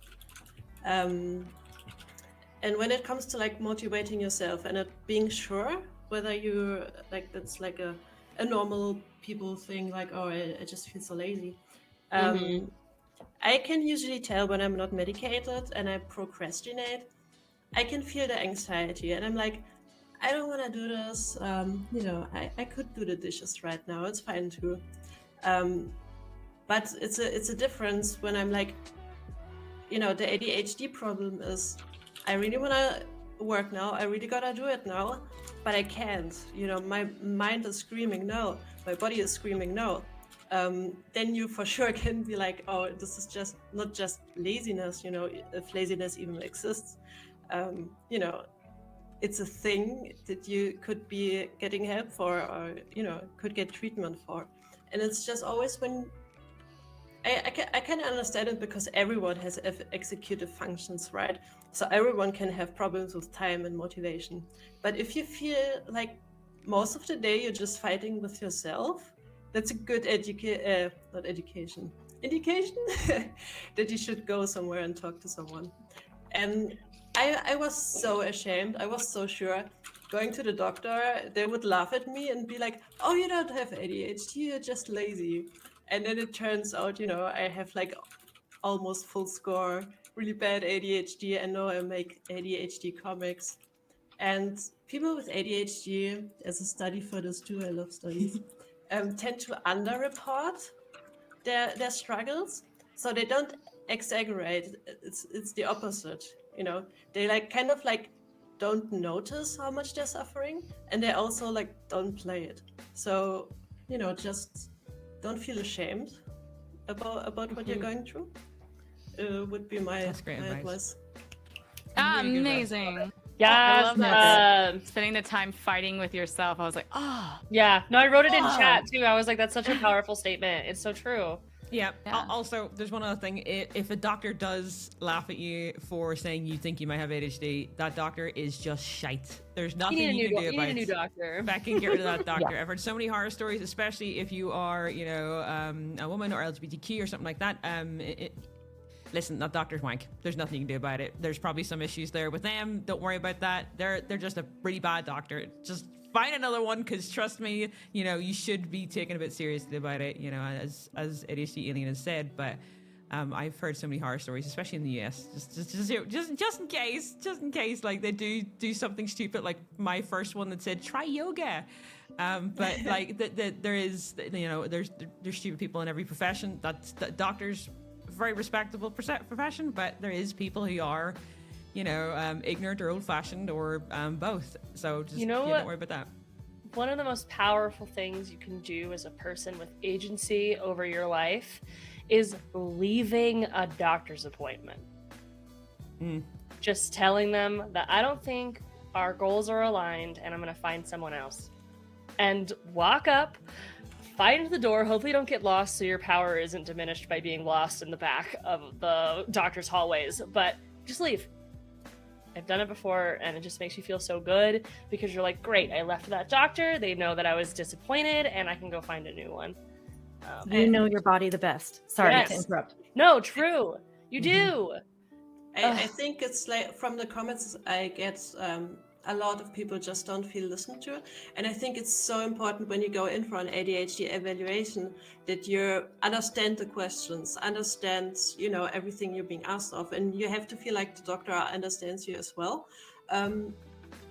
And when it comes to like motivating yourself and being sure whether you like, that's like a normal people thing, like, oh, I just feel so lazy. I can usually tell when I'm not medicated and I procrastinate. I can feel the anxiety, and I'm like, I don't want to do this. You know, I could do the dishes right now. It's fine too. But it's a difference when I'm like, you know, the ADHD problem is, I really want to work now. I really gotta do it now, but I can't. You know, my mind is screaming no. My body is screaming no. Then you for sure can be like, oh, this is just not just laziness. You know, if laziness even exists. You know, it's a thing that you could be getting help for, or, you know, could get treatment for. And it's just always when I can understand it, because everyone has executive functions, right? So everyone can have problems with time and motivation. But if you feel like most of the day you're just fighting with yourself, that's a good indication that you should go somewhere and talk to someone. And I was so ashamed. I was so sure. Going to the doctor, they would laugh at me and be like, oh, you don't have ADHD, you're just lazy. And then it turns out, you know, I have like almost full score, really bad ADHD. I know I make ADHD comics. And people with ADHD, there's a study for this too, I love studies, tend to underreport their struggles. So they don't exaggerate. It's the opposite. You know, they like kind of like don't notice how much they're suffering, and they also like don't play it. So, you know, just don't feel ashamed about what you're going through. Would be my That's great advice. advice. Really good advice. Amazing. Yes. I love that. uh, Spending the time fighting with yourself. I was like, oh, yeah. No, I wrote it in Ah. chat too. I was like, that's such a powerful statement. It's so true. Yeah. Yeah. Also, there's one other thing. If a doctor does laugh at you for saying you think you might have ADHD, that doctor is just shite. There's nothing you can do You about need a new it. doctor. Back and get rid of that doctor. I've heard so many horror stories, especially if you are, you know, a woman or LGBTQ or something like that. Listen, that doctor's wank. There's nothing you can do about it. There's probably some issues there with them. Don't worry about that. They're just a really bad doctor. Just find another one, because trust me, you know, you should be taken a bit seriously about it, you know, as ADHD Alien has said. But I've heard so many horror stories, especially in the US. Just in case, like they do something stupid, like my first one that said try yoga. But like there is, you know, there's stupid people in every profession. That's doctors. Very respectable profession, but there is people who are, you know, ignorant or old-fashioned or both. So just don't worry about that. One of the most powerful things you can do as a person with agency over your life is leaving a doctor's appointment. Just telling them that I don't think our goals are aligned and I'm going to find someone else. And walk up, find the door, hopefully you don't get lost so your power isn't diminished by being lost in the back of the doctor's hallways, but just leave. I've done it before and it just makes you feel so good because you're like, great, I left that doctor, they know that I was disappointed and I can go find a new one. You know your body the best. Sorry to interrupt. No, true. You do. I think it's like from the comments I get, a lot of people just don't feel listened to. And I think it's so important when you go in for an ADHD evaluation that you understand the questions, understand, you know, everything you're being asked of, and you have to feel like the doctor understands you as well.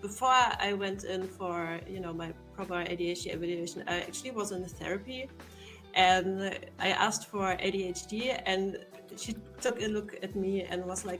Before I went in for, you know, my proper ADHD evaluation, I actually was in therapy, and I asked for ADHD, and she took a look at me and was like,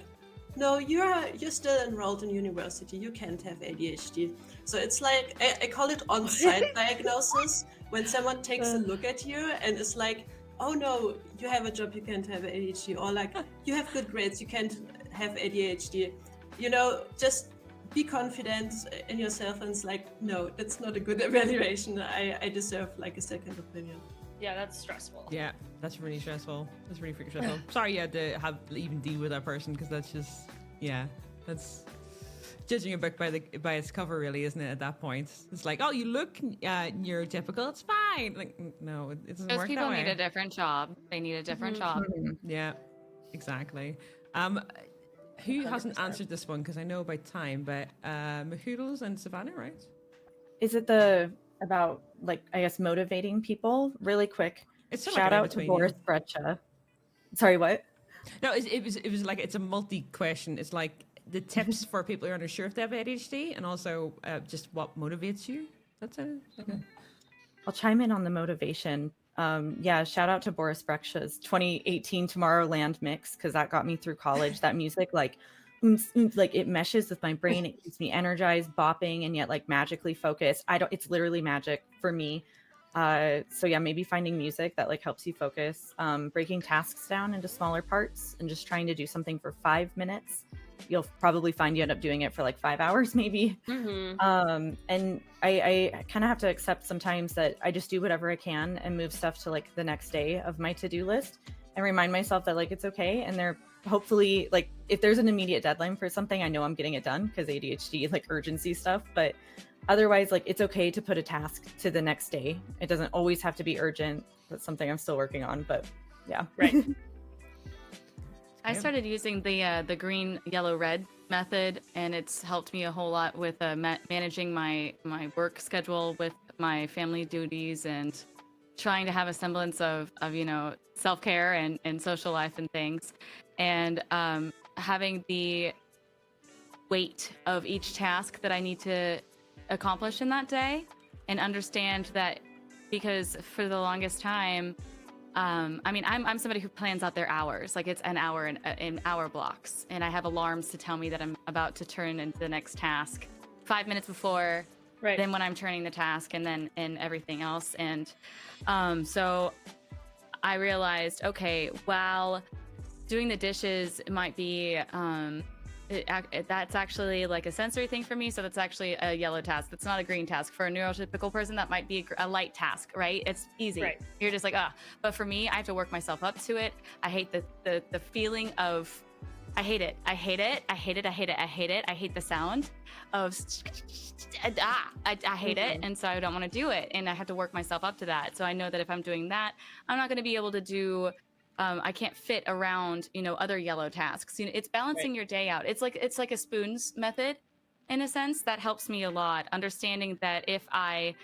no, you're still enrolled in university. You can't have ADHD. So it's like, I call it on-site diagnosis, when someone takes a look at you and is like, oh no, you have a job, you can't have ADHD. Or like, you have good grades, you can't have ADHD. You know, just be confident in yourself, and it's like, no, that's not a good evaluation. I deserve like a second opinion. Yeah, that's stressful. Yeah, that's really stressful. That's really freaking stressful. Sorry you had to even deal with that person, because that's just, yeah, that's judging a book by its cover, really, isn't it? At that point, it's like, oh, you look neurotypical, it's fine. Like, no, it doesn't those work people that way. need a different job. They need a different job. Yeah, exactly. Who hasn't answered this one? Because I know by time, but Mahoodles and Savannah, right? Is it about, like, I guess, motivating people? Really quick. It's sort of Shout like out to Boris Brecha. Sorry, what? No, it was like, it's a multi-question. It's like the tips for people who are unsure if they have ADHD, and also just what motivates you. That's it. Okay. I'll chime in on the motivation. Yeah, shout out to Boris Brecha's 2018 Tomorrowland mix, because that got me through college. That music, like it meshes with my brain. It keeps me energized, bopping, and yet like magically focused. It's literally magic for me. So yeah, maybe finding music that like helps you focus, breaking tasks down into smaller parts and just trying to do something for 5 minutes. You'll probably find you end up doing it for like 5 hours maybe. And I kind of have to accept sometimes that I just do whatever I can and move stuff to like the next day of my to-do list, and remind myself that like it's okay. And they're hopefully, like, if there's an immediate deadline for something, I know I'm getting it done, because ADHD, like urgency stuff. But otherwise, like, it's okay to put a task to the next day. It doesn't always have to be urgent. That's something I'm still working on, but yeah. Right. I started using the green, yellow, red method, and it's helped me a whole lot with managing my work schedule with my family duties and trying to have a semblance of you know, self-care and social life and things, and having the weight of each task that I need to accomplish in that day, and understand that, because for the longest time I mean, I'm somebody who plans out their hours. Like it's an hour in hour blocks, and I have alarms to tell me that I'm about to turn into the next task 5 minutes before. Right. Then when I'm turning the task, and then and everything else. And so I realized, okay, while doing the dishes might be that's actually like a sensory thing for me. So that's actually a yellow task. That's not a green task. For a neurotypical person, that might be a light task, right? It's easy. Right. You're just like, But for me, I have to work myself up to it. I hate the feeling of, I hate it. I hate it. I hate it. I hate it. I hate it. I hate the sound of, I hate it. And so I don't want to do it. And I have to work myself up to that. So I know that if I'm doing that, I'm not going to be able to do, I can't fit around, other yellow tasks. It's balancing your day out. It's like a spoons method in a sense that helps me a lot. Understanding that if I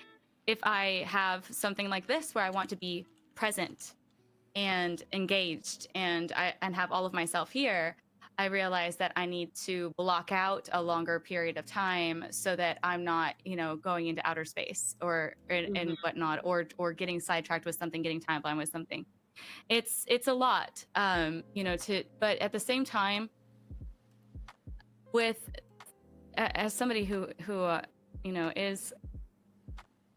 have something like this where I want to be present and engaged and have all of myself here, I realize that I need to block out a longer period of time so that I'm not, going into outer space or and whatnot, or getting sidetracked with something, getting time blind with something. It's a lot, but at the same time, as somebody who is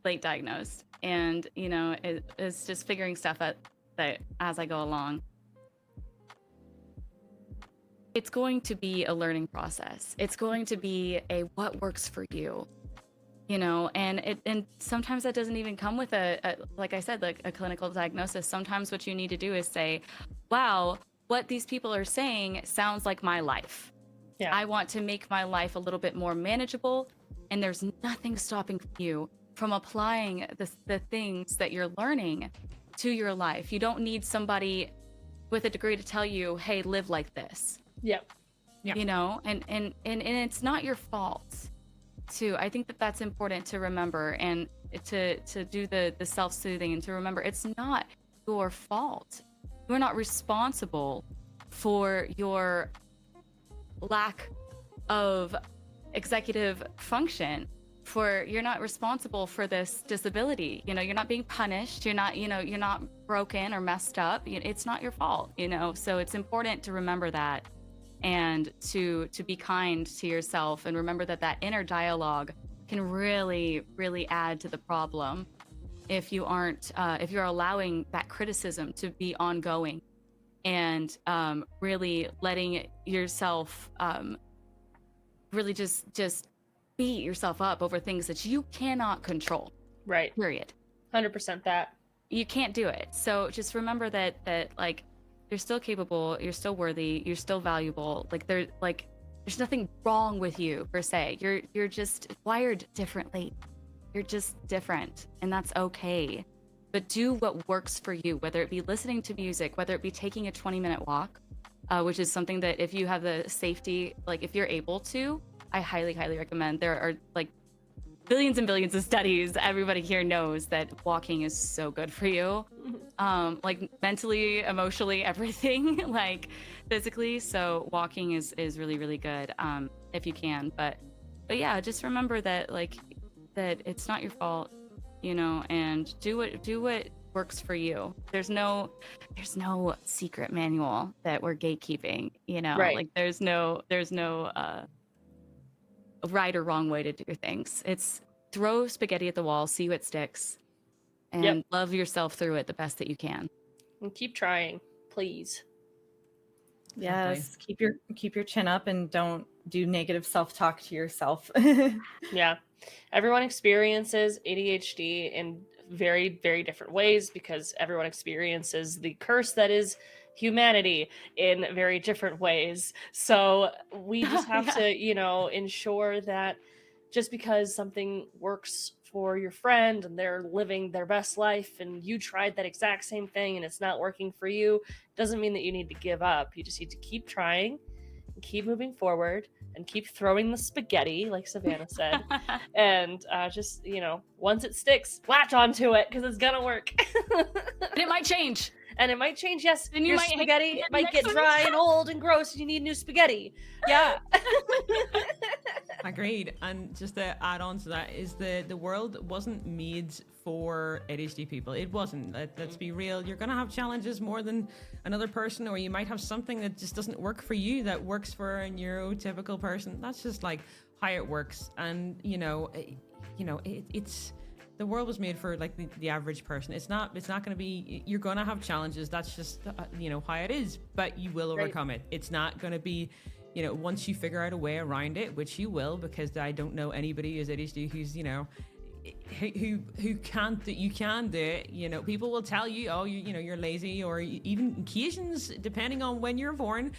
late diagnosed and, is just figuring stuff out that as I go along, it's going to be a learning process. It's going to be what works for you. And sometimes that doesn't even come with like I said, like a clinical diagnosis. Sometimes what you need to do is say, wow, what these people are saying sounds like my life. Yeah. I want to make my life a little bit more manageable, and there's nothing stopping you from applying the things that you're learning to your life. You don't need somebody with a degree to tell you, hey, live like this. Yep. Yeah. And it's not your fault. Too, I think that's important to remember, and to do the self-soothing, and to remember it's not your fault. You're not responsible for your lack of executive function. You're not responsible for this disability. You're not being punished. You're not broken or messed up. It's not your fault. So it's important to remember that. And to be kind to yourself, and remember that inner dialogue can really, really add to the problem if you aren't, if you're allowing that criticism to be ongoing, and really letting yourself really just beat yourself up over things that you cannot control. Right. Period. 100% that. You can't do it. So just remember that like, you're still capable, you're still worthy, you're still valuable. There's nothing wrong with you per se. You're just wired differently. You're just different, and that's okay. But do what works for you, whether it be listening to music, whether it be taking a 20-minute walk, which is something that if you have the safety, if you're able to, I highly, highly recommend. There are billions and billions of studies. Everybody here knows that walking is so good for you, mentally, emotionally, everything, physically. So walking is really, really good, if you can. But yeah, just remember that that it's not your fault, and do what works for you. There's no secret manual that we're gatekeeping, Right. There's no right or wrong way to do things. It's throw spaghetti at the wall, see what sticks, and love yourself through it the best that you can. And keep trying, please. Yes, keep your chin up, and don't do negative self-talk to yourself. Yeah. Everyone experiences ADHD in very, very different ways, because everyone experiences the curse that is humanity in very different ways. So we just have to, ensure that just because something works for your friend and they're living their best life, and you tried that exact same thing and it's not working for you, doesn't mean that you need to give up. You just need to keep trying and keep moving forward and keep throwing the spaghetti, like Savannah said. And just, once it sticks, latch onto it, because it's gonna work. And it might change. And it might change, yes. And Your spaghetti might get dry and old and gross, and you need new spaghetti. Yeah. Agreed. And just to add on to that is the world wasn't made for ADHD people. It wasn't. Let's be real. You're going to have challenges more than another person, or you might have something that just doesn't work for you that works for a neurotypical person. That's just like how it works. And it's the world was made for like the average person. It's not going to be, you're going to have challenges. That's just how it is, but you will overcome it. It's not going to be, once you figure out a way around it, which you will, because I don't know anybody who's ADHD who's, who can't, you can do it. People will tell you, oh, you're lazy, or even occasions, depending on when you're born,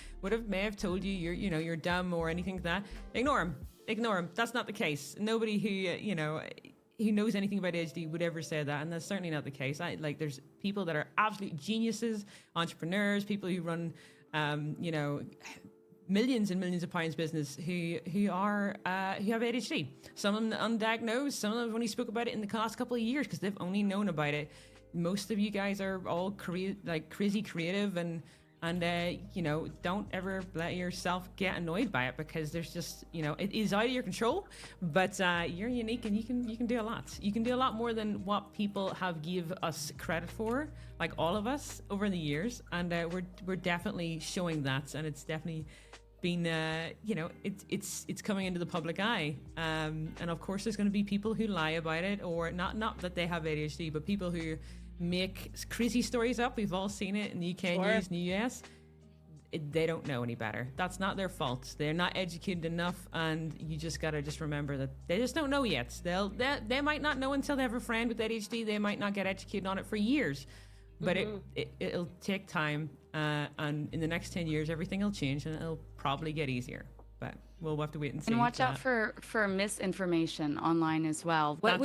may have told you you're dumb or anything like that. Ignore them. That's not the case. Nobody who knows anything about ADHD would ever say that, and that's certainly not the case. There's people that are absolute geniuses, entrepreneurs, people who run, millions and millions of pounds business who have ADHD. Some of them undiagnosed. Some of them have only spoke about it in the last couple of years because they've only known about it. Most of you guys are all crazy creative and don't ever let yourself get annoyed by it, because there's just, it is out of your control, but you're unique and you can do a lot. You can do a lot more than what people have give us credit for, like all of us over the years. And we're definitely showing that, and it's definitely been, it's coming into the public eye. And of course there's going to be people who lie about it, or not that they have ADHD, but people who make crazy stories up. We've all seen it in the UK news, in the US. They don't know any better. That's not their fault. They're not educated enough, and you just gotta remember that they just don't know yet. They might not know until they have a friend with ADHD. They might not get educated on it for years, but it'll take time. And in the next 10 years, everything will change, and it'll probably get easier. But we'll have to wait and see. And watch out for misinformation online as well. What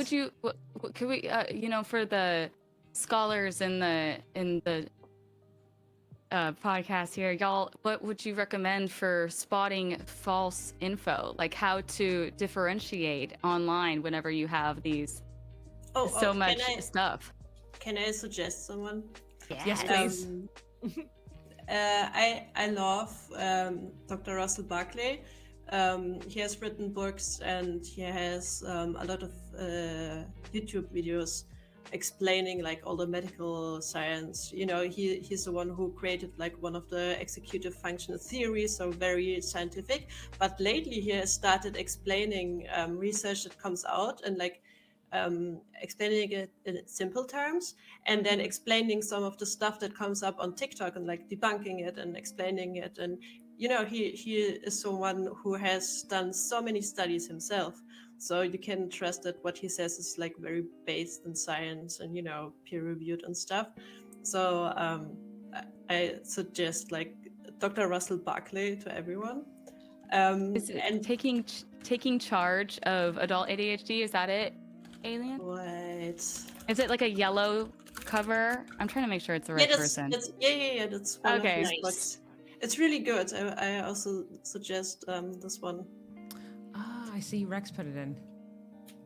could we for the scholars in the podcast here, y'all, what would you recommend for spotting false info, like how to differentiate online whenever you have these much stuff? Can I suggest someone? Yes, please. I love Dr. Russell Barkley. He has written books, and he has a lot of YouTube videos explaining like all the medical science. He's the one who created like one of the executive functional theories, so very scientific. But lately he has started explaining research that comes out, and explaining it in simple terms, and then explaining some of the stuff that comes up on TikTok, and like debunking it and explaining it. And he is someone who has done so many studies himself, so you can trust that what he says is like very based in science and peer reviewed and stuff. So I suggest like Dr. Russell Barkley to everyone. Is it and taking charge of adult ADHD? Is that it, Alien? What? Is it like a yellow cover? I'm trying to make sure it's the right person. That's one of his books. It's really good. I also suggest this one. I see Rex put it in.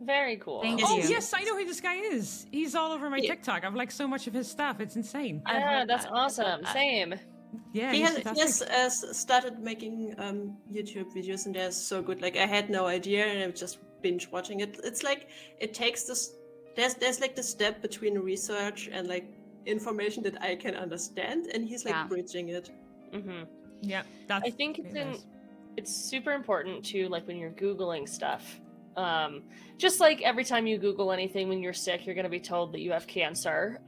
Very cool. Thank Oh, you. yes, I know who this guy is. He's all over my TikTok. I've liked so much of his stuff. It's insane. Yeah, that's awesome. Same. Yeah, he has started making YouTube videos, and they're so good. Like, I had no idea, and I was just binge watching it. It's like it takes this. There's like the step between research and like information that I can understand, and he's like bridging it. Mm-hmm. Yeah, I think it's super important to, like, when you're Googling stuff. Just like every time you Google anything when you're sick, you're going to be told that you have cancer.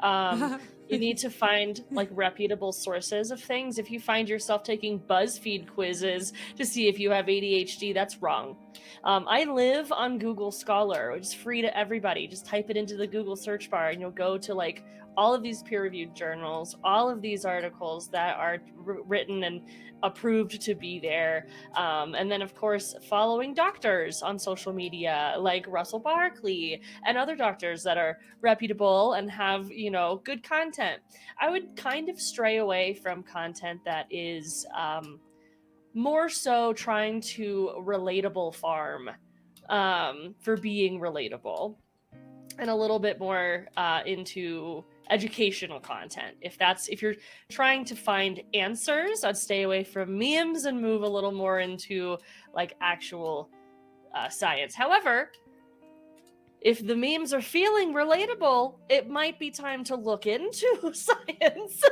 You need to find like reputable sources of things. If you find yourself taking BuzzFeed quizzes to see if you have ADHD, that's wrong. I live on Google Scholar, which is free to everybody. Just type it into the Google search bar, and you'll go to like all of these peer-reviewed journals, all of these articles that are written and approved to be there. And then, of course, following doctors on social media like Russell Barkley and other doctors that are reputable and have, good content. I would kind of stray away from content that is more so trying to relatable farm for being relatable, and a little bit more into educational content. If you're trying to find answers, I'd stay away from memes and move a little more into like actual science. However, if the memes are feeling relatable, it might be time to look into science.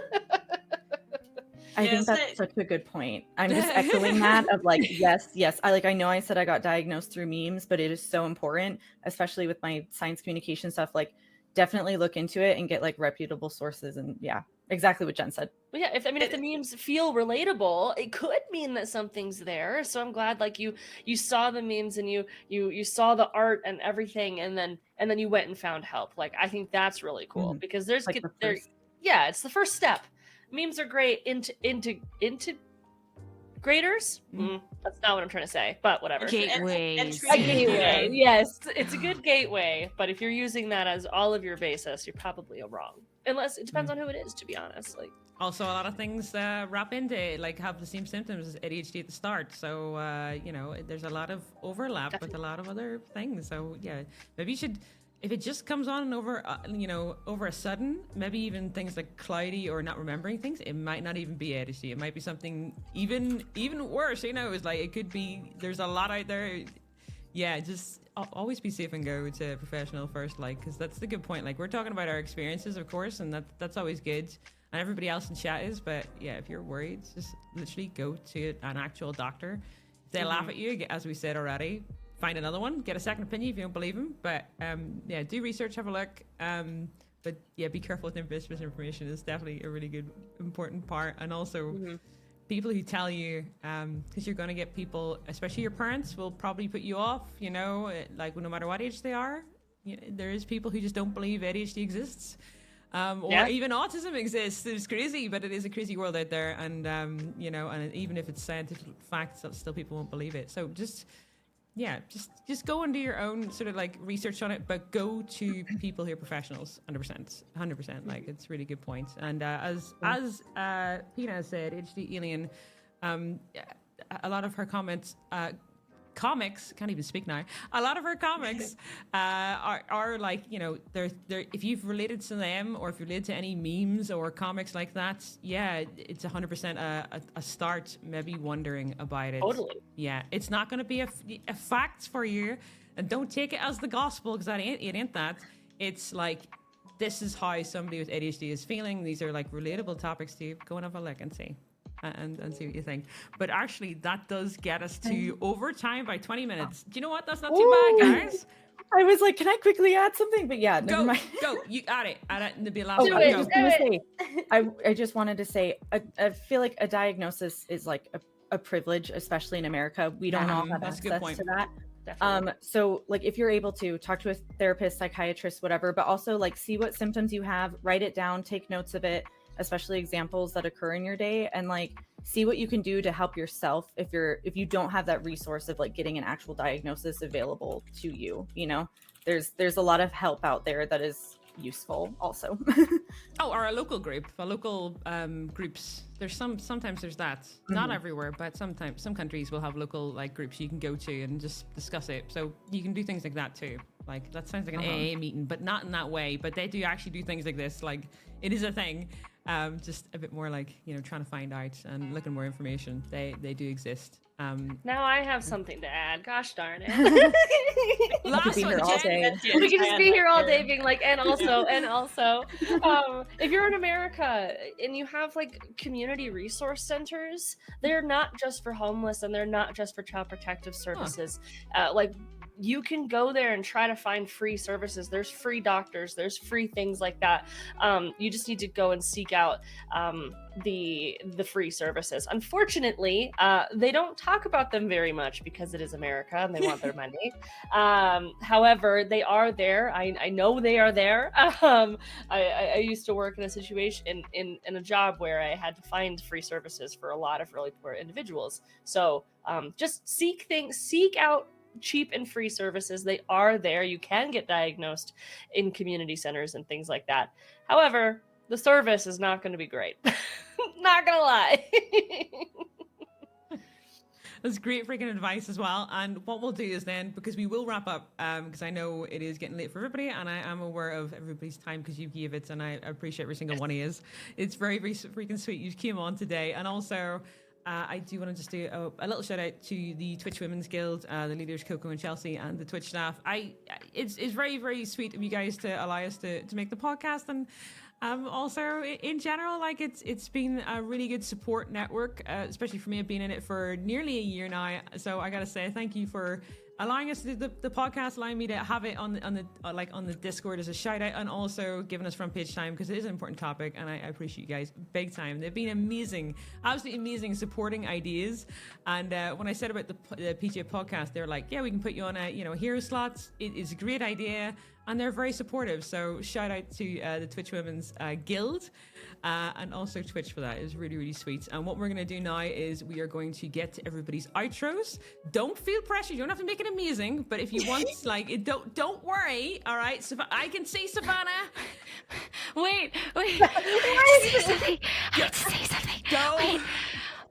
I think Yes, that's such a good point. I'm just echoing that of like, yes. I know I said I got diagnosed through memes, but it is so important, especially with my science communication stuff. Like, definitely look into it and get like reputable sources. And yeah, exactly what Jen said. But yeah, if the memes feel relatable, it could mean that something's there. So I'm glad like you saw the memes and you saw the art and everything, and then you went and found help. Like, I think that's really cool because there's Like yeah, it's the first step. Memes are great into graders. That's not what I'm trying to say, but whatever. Gateways. A gateway, yes, it's a good gateway. But if you're using that as all of your basis, you're probably wrong. Unless it depends on who it is, to be honest. Like, Also, a lot of things wrap into it, like have the same symptoms as ADHD at the start. So, there's a lot of overlap with a lot of other things. So, yeah, maybe you should, if it just comes on over, over a sudden, maybe even things like cloudy or not remembering things, it might not even be ADHD. It might be something even worse. It's like, it could be, there's a lot out there. Yeah, just always be safe and go to a professional first, like, because that's the good point. Like, we're talking about our experiences, of course, and that's always good. And everybody else in chat is, but yeah, if you're worried, just literally go to an actual doctor. If they laugh at you, as we said already, find another one, get a second opinion if you don't believe them. But yeah, do research, have a look. But yeah, be careful with misinformation is definitely a really good, important part. And also people who tell you, because you're going to get people, especially your parents, will probably put you off, like no matter what age they are. There is people who just don't believe ADHD exists. Or even autism exists. It's crazy, but it is a crazy world out there. And, and even if it's scientific facts, still people won't believe it. So just go and do your own sort of like research on it, but go to people who are professionals, 100%. Like, it's a really good point. And as Pina said, HD Alien, a lot of her comics, can't even speak now. A lot of her comics are like, they're if you've related to them or if you're related to any memes or comics like that, yeah, it's 100% a start maybe wondering about it. Totally. Yeah, it's not going to be a fact for you, and don't take it as the gospel, because it ain't that. It's like, this is how somebody with ADHD is feeling. These are like relatable topics to you. Go and have a look and see. And see what you think. But actually, that does get us to overtime by 20 minutes. Do you know what? That's not too bad, guys. I was like, can I quickly add something? But yeah, never mind. Go. You add it. And there'll be a last I one. was just gonna say, I just wanted to say, I feel like a diagnosis is like a privilege, especially in America. We don't all have access to that. Definitely. So like, if you're able to talk to a therapist, psychiatrist, whatever, but also like see what symptoms you have, write it down, take notes of it, especially examples that occur in your day, and like see what you can do to help yourself if you don't have that resource of like getting an actual diagnosis available to you. There's a lot of help out there that is useful also. Or a local group, groups. There's sometimes there's that, not everywhere, but sometimes some countries will have local like groups you can go to and just discuss it. So you can do things like that too. Like, that sounds like an AA meeting, but not in that way. But they do actually do things like this. Like, it is a thing. Just a bit more like, trying to find out and looking more information. They do exist. Now I have something to add. Gosh darn it. Last one, Jen. We can just be here all day being like, and also, if you're in America and you have like community resource centers, they're not just for homeless and they're not just for child protective services. Like, you can go there and try to find free services. There's free doctors, there's free things like that. You just need to go and seek out the free services. Unfortunately, they don't talk about them very much because it is America and they want their money. However, they are there. I know they are there. I used to work in a situation in a job where I had to find free services for a lot of really poor individuals. So just seek out cheap and free services. They are there. You can get diagnosed in community centers and things like that. However, the service is not going to be great. Not gonna lie. That's great freaking advice as well. And what we'll do is then, because we will wrap up, because I know it is getting late for everybody, and I am aware of everybody's time because you gave it, and I appreciate every single one of you. It's very, very freaking sweet you came on today. And also, I do want to just do a little shout out to the Twitch Women's Guild, the leaders Coco and Chelsea, and the Twitch staff. It's very, very sweet of you guys to allow us to make the podcast, and also in general, like it's been a really good support network, especially for me. I've been in it for nearly a year now, so I gotta say thank you for allowing us to do the podcast, allowing me to have it on the Discord as a shout out, and also giving us front page time because it is an important topic, and I appreciate you guys big time. They've been amazing, absolutely amazing, supporting ideas. And when I said about the PJ podcast, they're like, yeah, we can put you on a hero slots. It is a great idea, and they're very supportive. So shout out to the Twitch Women's Guild, and also Twitch for that. It was really, really sweet. And what we're going to do now is we are going to get to everybody's outros. Don't feel pressure. You don't have to make it amazing, but if you want, don't worry. All right, I can see Savannah. Wait. I have to say something. I have to say something. Go. Wait.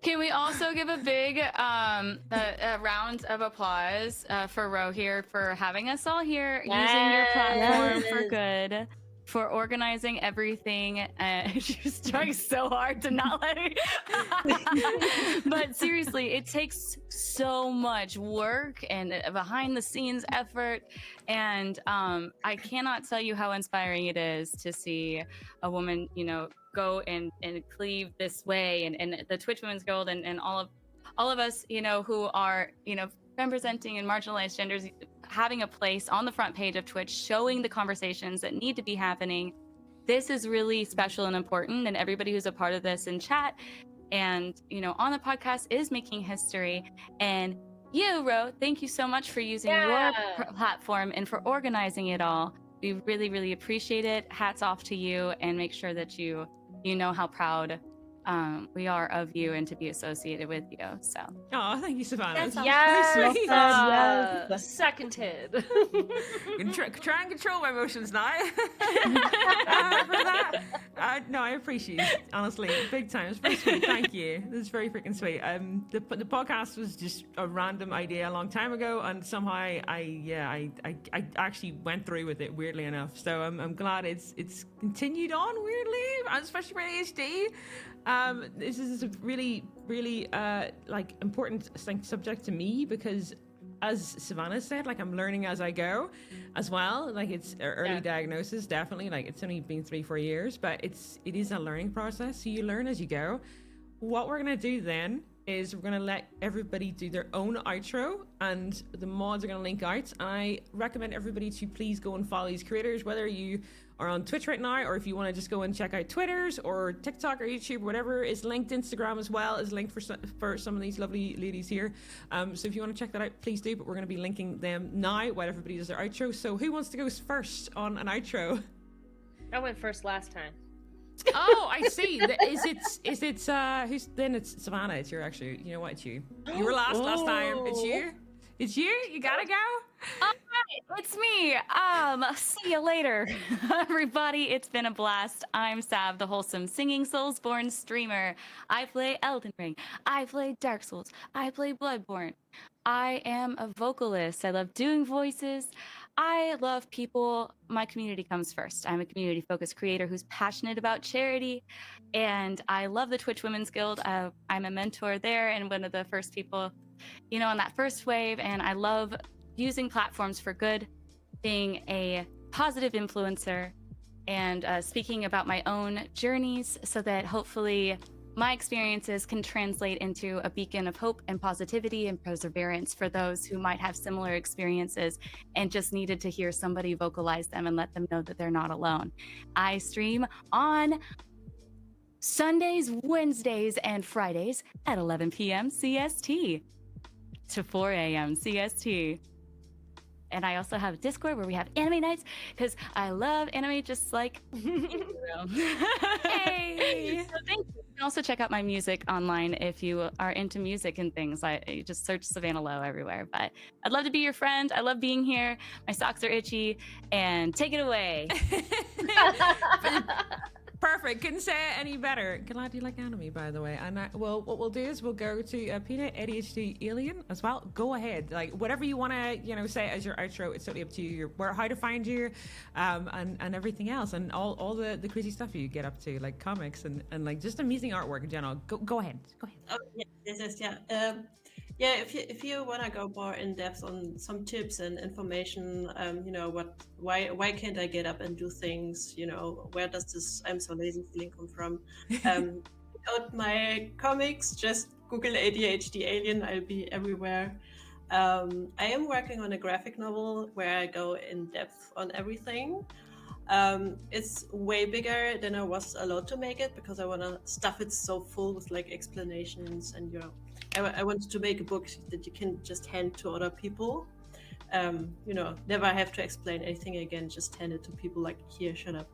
Can we also give a big a round of applause for Ro here for having us all here, using your platform for good, for organizing everything. She was trying so hard to not let me. But seriously, it takes so much work and behind the scenes effort. And I cannot tell you how inspiring it is to see a woman, go and cleave this way, and the Twitch Women's Guild and all of us, who are, representing and marginalized genders, having a place on the front page of Twitch, showing the conversations that need to be happening. This is really special and important, and everybody who's a part of this in chat and, on the podcast is making history. And you, Ro, thank you so much for using your platform and for organizing it all. We really, really appreciate it. Hats off to you, and make sure that you know how proud we are of you and to be associated with you. So. Oh, thank you, Savannah. Yes, Sweet. seconded. Try and control my emotions now. No, I appreciate it, honestly, big time. It's very sweet. Thank you. This is very freaking sweet. The podcast was just a random idea a long time ago, and somehow I actually went through with it, weirdly enough. So I'm glad it's continued on weirdly, especially for ADHD. This is a really, really important subject to me, because as Savannah said, I'm learning as I go as well. It's early diagnosis, definitely. It's only been 3-4 years, but it is a learning process. So you learn as you go. What we're gonna do then is we're gonna let everybody do their own outro, and the mods are gonna link out. And I recommend everybody to please go and follow these creators, whether you are on Twitch right now, or if you want to just go and check out Twitters or TikTok or YouTube, whatever is linked. Instagram as well is linked for some of these lovely ladies here. So if you want to check that out, please do. But we're going to be linking them now while everybody does their outro. So who wants to go first on an outro? I went first last time. Oh, I see. Is it who's then? It's Savannah. It's you, actually. You know what? It's you. You were last time. It's you. It's you. You gotta go. All right, it's me. See you later, everybody. It's been a blast. I'm Sav, the wholesome singing Soulsborne streamer. I play Elden Ring. I play Dark Souls. I play Bloodborne. I am a vocalist. I love doing voices. I love people. My community comes first. I'm a community-focused creator who's passionate about charity, and I love the Twitch Women's Guild. I'm a mentor there and one of the first people, on that first wave, and I love using platforms for good, being a positive influencer, and speaking about my own journeys so that hopefully my experiences can translate into a beacon of hope and positivity and perseverance for those who might have similar experiences and just needed to hear somebody vocalize them and let them know that they're not alone. I stream on Sundays, Wednesdays, and Fridays at 11 p.m. CST to 4 a.m. CST. And I also have a Discord where we have anime nights, because I love anime just like Hey! So thank you. You can also check out my music online if you are into music and things. You just search Savannah Lowe everywhere. But I'd love to be your friend. I love being here. My socks are itchy. And take it away. Perfect. Couldn't say it any better. Glad you like anime, by the way. And what we'll do is we'll go to Peanut ADHD Alien as well. Go ahead, whatever you want to say as your outro. It's totally up to you. How to find you, and everything else, and all the crazy stuff you get up to, like comics and just amazing artwork in general. Go ahead. Oh, yeah. Yes, yeah. Yeah, if you wanna go more in depth on some tips and information, why can't I get up and do things? Where does this I'm so lazy feeling come from? Out my comics, just Google ADHD alien. I'll be everywhere. I am working on a graphic novel where I go in depth on everything. It's way bigger than I was allowed to make it because I want to stuff it so full with like explanations and I wanted to make a book that you can just hand to other people. Never have to explain anything again. Just hand it to people like, here, shut up.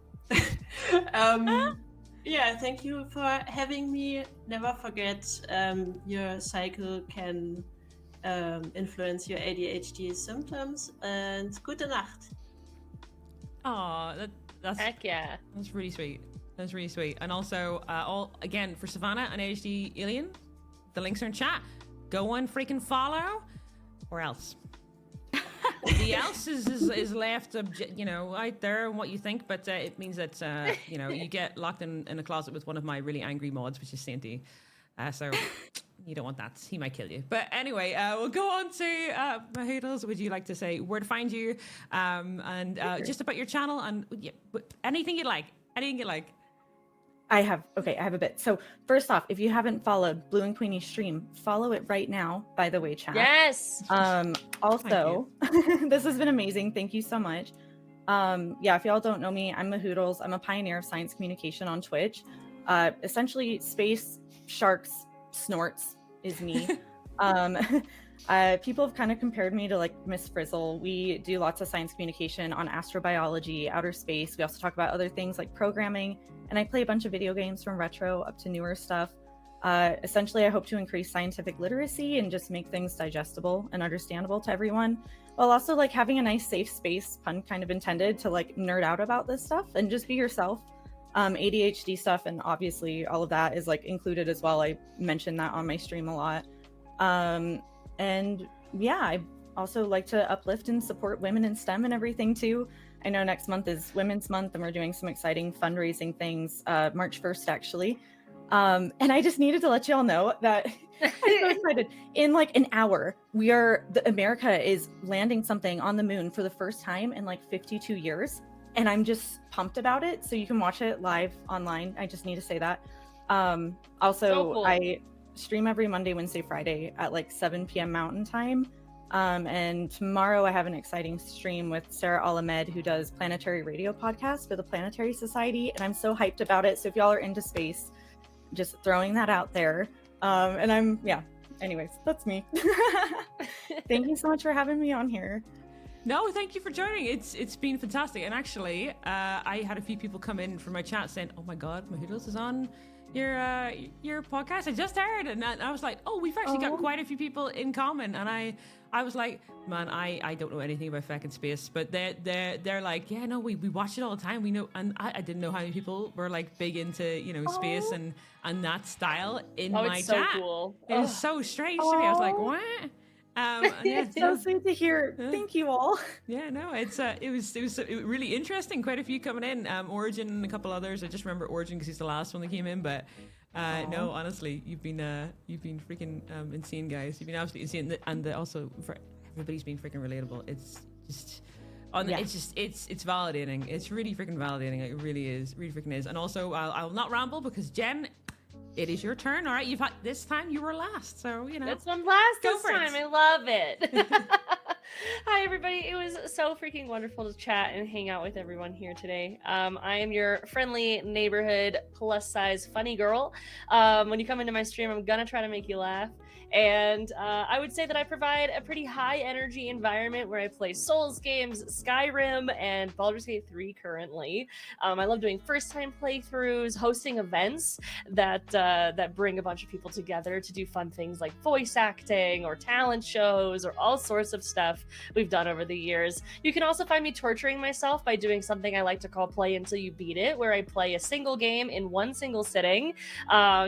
Yeah, thank you for having me. Never forget, your cycle can influence your ADHD symptoms. And gute Nacht. Oh, that's Heck yeah. that's really sweet. That's really sweet. And also, all again for Savannah and ADHD Alien, the links are in chat. Go and freaking follow, or else. The else is left, out there and what you think, but it means that you get locked in a closet with one of my really angry mods, which is Sainty. So you don't want that. He might kill you. But anyway, we'll go on to Mahoodles. Would you like to say where to find you, and just about your channel and anything you like? Anything you like? I have a bit. So first off, if you haven't followed Blue and Queenie stream, follow it right now, by the way, chat. Yes. Also, this has been amazing. Thank you so much. If y'all don't know me, I'm Mahoodles. I'm a pioneer of science communication on Twitch. Essentially, space sharks snorts is me. People have kind of compared me to like Miss Frizzle. We do lots of science communication on astrobiology, outer space. We also talk about other things like programming, and I play a bunch of video games from retro up to newer stuff. Essentially, I hope to increase scientific literacy and just make things digestible and understandable to everyone, while also like having a nice safe space, pun kind of intended, to like nerd out about this stuff and just be yourself. ADHD stuff and obviously all of that is like included as well. I mentioned that on my stream a lot. And yeah, I also like to uplift and support women in STEM and everything too. I know next month is Women's Month and we're doing some exciting fundraising things, March 1st actually. And I just needed to let you all know that I'm so excited. In like an hour, America is landing something on the moon for the first time in like 52 years. And I'm just pumped about it. So you can watch it live online. I just need to say that. Also, So cool. I stream every Monday, Wednesday, Friday at like 7 p.m. Mountain Time. And tomorrow I have an exciting stream with Sarah Alamed, who does Planetary Radio podcast for the Planetary Society. And I'm so hyped about it. So if y'all are into space, just throwing that out there. Anyways, that's me. Thank you so much for having me on here. No, thank you for joining. It's been fantastic. And actually, I had a few people come in from my chat saying, "Oh my God, Mahoodles is on your podcast. I just heard," and I was like, "Oh, we've actually got quite a few people in common." And I was like, "Man, I don't know anything about fucking space," but they're like, "Yeah, no, we watch it all the time. We know." And I didn't know how many people were like big into space and that style in my it's chat. so cool. It was so strange to me. I was like, "What?" It's so sweet to hear. Thank you all. Yeah, no, it was really interesting. Quite a few coming in. Origin and a couple others. I just remember Origin because he's the last one that came in. But no, honestly, you've been freaking insane, guys. You've been absolutely insane, and also for everybody's been freaking relatable. It's just. It's validating. It's really freaking validating. It really is. Really freaking is. And also, I'll not ramble because Jen, it is your turn. All right, you've had this time. You were last, so That's one last Go this for it. time. I love it. Hi, everybody. It was so freaking wonderful to chat and hang out with everyone here today. I am your friendly neighborhood plus size funny girl. When you come into my stream, I'm gonna try to make you laugh. And I would say that I provide a pretty high energy environment where I play Souls games, Skyrim, and Baldur's Gate 3 currently. I love doing first time playthroughs, hosting events that bring a bunch of people together to do fun things like voice acting or talent shows or all sorts of stuff we've done over the years. You can also find me torturing myself by doing something I like to call Play Until You Beat It, where I play a single game in one single sitting,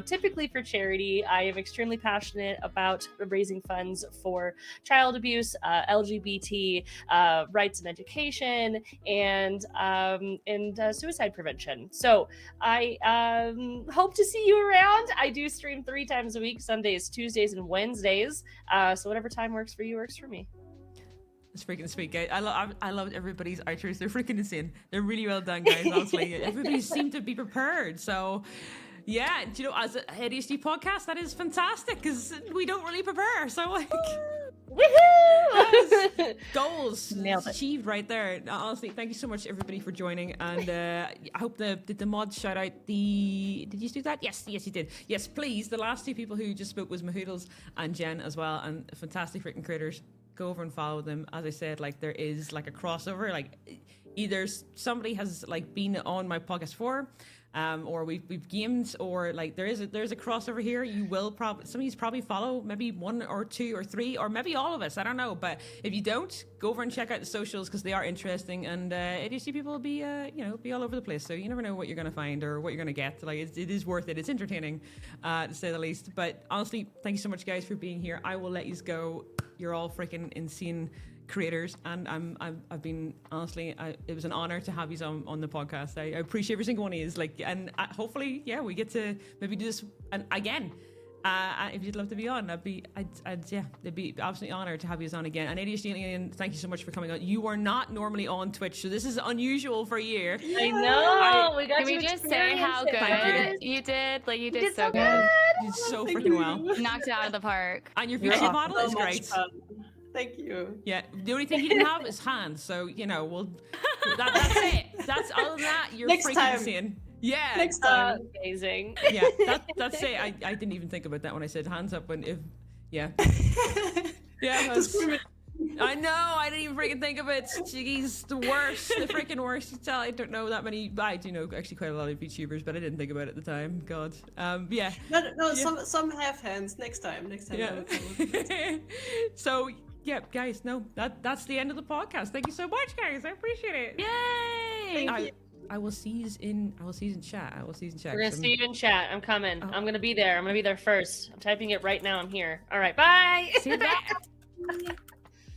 typically for charity. I am extremely passionate about raising funds for child abuse, LGBT rights and education, and suicide prevention. So I hope to see you around. I do stream 3 times a week: Sundays, Tuesdays, and Wednesdays. So whatever time works for you works for me. It's freaking sweet, guys. I loved everybody's outros. They're freaking insane. They're really well done, guys. Honestly, everybody seemed to be prepared. So, yeah, do you know, as an ADHD podcast, that is fantastic because we don't really prepare. So, like, Woohoo! goals Nailed it. achieved right there. Honestly, thank you so much, everybody, for joining. And I hope did the mod shout out the. Did you do that? Yes, you did. Yes, please. The last 2 people who just spoke was Mahoodles and Jen as well, and fantastic freaking creators. Go over and follow them. As I said, like, there is like a crossover. Like, either somebody has like been on my podcast before, or we've gamed, or like there's a crossover here. You will probably, some of you probably follow maybe 1 or 2 or 3 or maybe all of us. I don't know, but if you don't, go over and check out the socials because they are interesting, and ADHD people will be be all over the place. So you never know what you're gonna find or what you're gonna get. Like, it is worth it. It's entertaining, to say the least. But honestly, thank you so much, guys, for being here. I will let you go. You're all freaking insane creators, and I've been, honestly, it was an honor to have you on the podcast. I appreciate every single one of you. Like, and hopefully, yeah, we get to maybe do this and again. If you'd love to be on, it'd be absolutely honored to have you on again. And ADHD Alien, thank you so much for coming on. You are not normally on Twitch, so this is unusual for you. I know. Can we just say how good you did? Like, you did so good. You did so freaking well. Knocked it out of the park. And your future model is great. Thank you. Yeah, the only thing he didn't have is hands, so that's it. That's other than that, you're Next freaking time. insane. Yeah. Next time. Amazing. Yeah, that's it. I didn't even think about that when I said hands up. Yeah, I know. I didn't even freaking think of it. Jeez, the worst, the freaking worst. You tell, I don't know that many. I do know actually quite a lot of VTubers, but I didn't think about it at the time. God. Yeah. No, Yeah. some have hands. Next time. Yeah. So yeah, guys, no, that's the end of the podcast. Thank you so much, guys. I appreciate it. Yay! I will see you in chat. We're gonna see you in chat. I'm coming. I'm gonna be there. I'm gonna be there first. I'm typing it right now. I'm here. All right. Bye. See you there.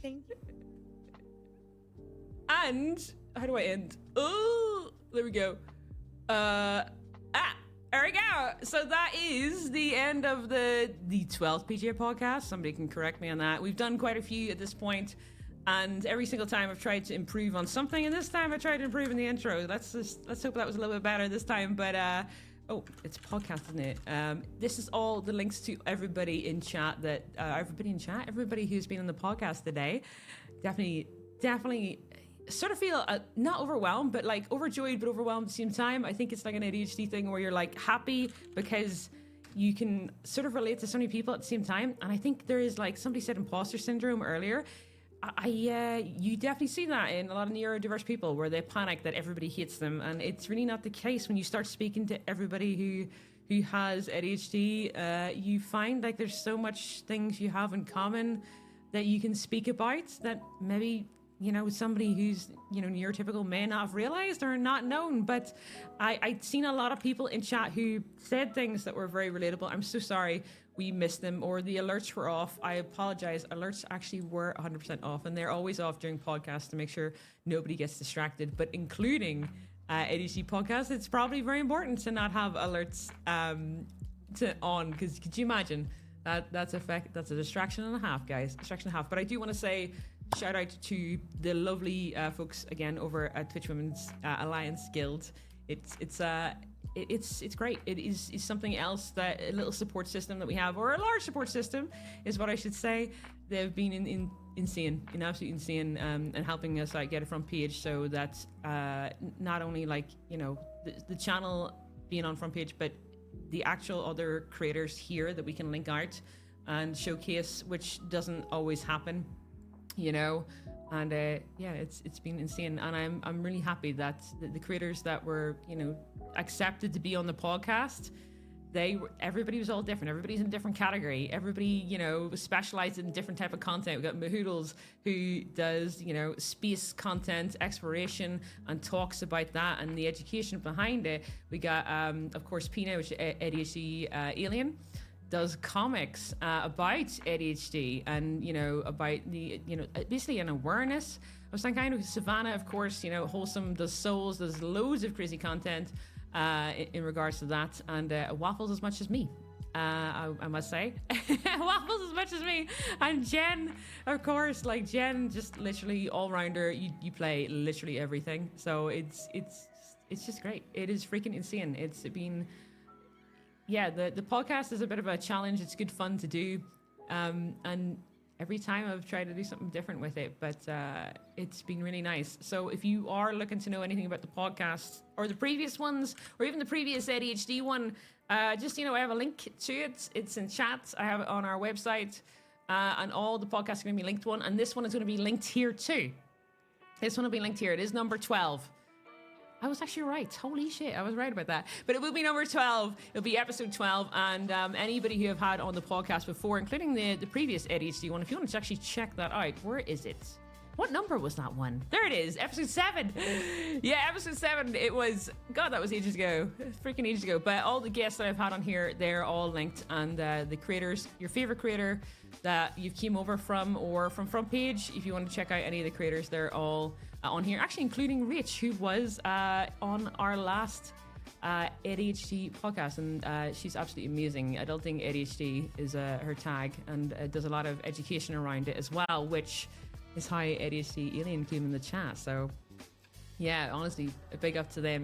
Thank you. And how do I end? Oh, there we go. There we go. So that is the end of the 12th PGA podcast. Somebody can correct me on that. We've done quite a few at this point, and every single time I've tried to improve on something, and this time I tried to improve in the intro. Let's hope that was a little bit better this time. But oh, it's a podcast, isn't it? This is all the links to everybody in chat everybody who's been on the podcast today. Definitely sort of feel not overwhelmed, but like overjoyed, but overwhelmed at the same time. I think it's like an ADHD thing where you're like happy because you can sort of relate to so many people at the same time. And I think there is, like somebody said, imposter syndrome earlier. You definitely see that in a lot of neurodiverse people where they panic that everybody hates them, and it's really not the case. When you start speaking to everybody who has ADHD, you find like there's so much things you have in common that you can speak about that maybe somebody who's neurotypical may not have realized or not known. But I'd seen a lot of people in chat who said things that were very relatable. I'm so sorry we missed them, or the alerts were off. I apologize. Alerts actually were 100% off, and they're always off during podcasts to make sure nobody gets distracted. But including ADHD podcasts, it's probably very important to not have alerts on, because could you imagine that's a distraction and a half, guys. Distraction and a half. But I do want to say shout out to the lovely folks again over at Twitch Women's Alliance Guild. It's great. It is something else, that a little support system that we have, or a large support system is what I should say. They've been insane, absolutely insane, and helping us get a front page, so that not only the channel being on front page, but the actual other creators here that we can link out and showcase, which doesn't always happen, and it's been insane. And I'm really happy that the creators that were accepted to be on the podcast, everybody was all different. Everybody's in a different category. Everybody was specialized in different type of content. We got Mahoodles, who does space content exploration and talks about that and the education behind it. We got of course Pina, which is ADHD Alien, does comics about ADHD and, about the, basically an awareness of some kind. Of Savannah, of course, Wholesome does Souls, does loads of crazy content in regards to that, and Waffles as much as me. I must say, Waffles as much as me, and Jen, of course, like Jen, just literally all rounder. You play literally everything, so it's just great. It is freaking insane. It's been, the podcast is a bit of a challenge. It's good fun to do, and every time I've tried to do something different with it, but it's been really nice. So if you are looking to know anything about the podcast or the previous ones, or even the previous ADHD one, just, I have a link to it. It's in chat. I have it on our website, and all the podcasts are going to be linked to one, and this one is going to be linked here too. This one will be linked here. It is number 12. I was actually right. Holy shit, I was right about that. But it will be number 12. It'll be episode 12. And anybody who have had on the podcast before, including the previous ADHD one, if you want to actually check that out, where is it? What number was that one? There it is, episode 7. Yeah, episode 7. It was, God, that was ages ago. Freaking ages ago. But all the guests that I've had on here, they're all linked. And the creators, your favorite creator that you've came over from, or from front page, if you want to check out any of the creators, they're all on here, actually including Rach, who was on our last ADHD podcast, and she's absolutely amazing. Adulting ADHD is her tag, and does a lot of education around it as well, which is how ADHD Alien came in the chat. So yeah, honestly, a big up to them.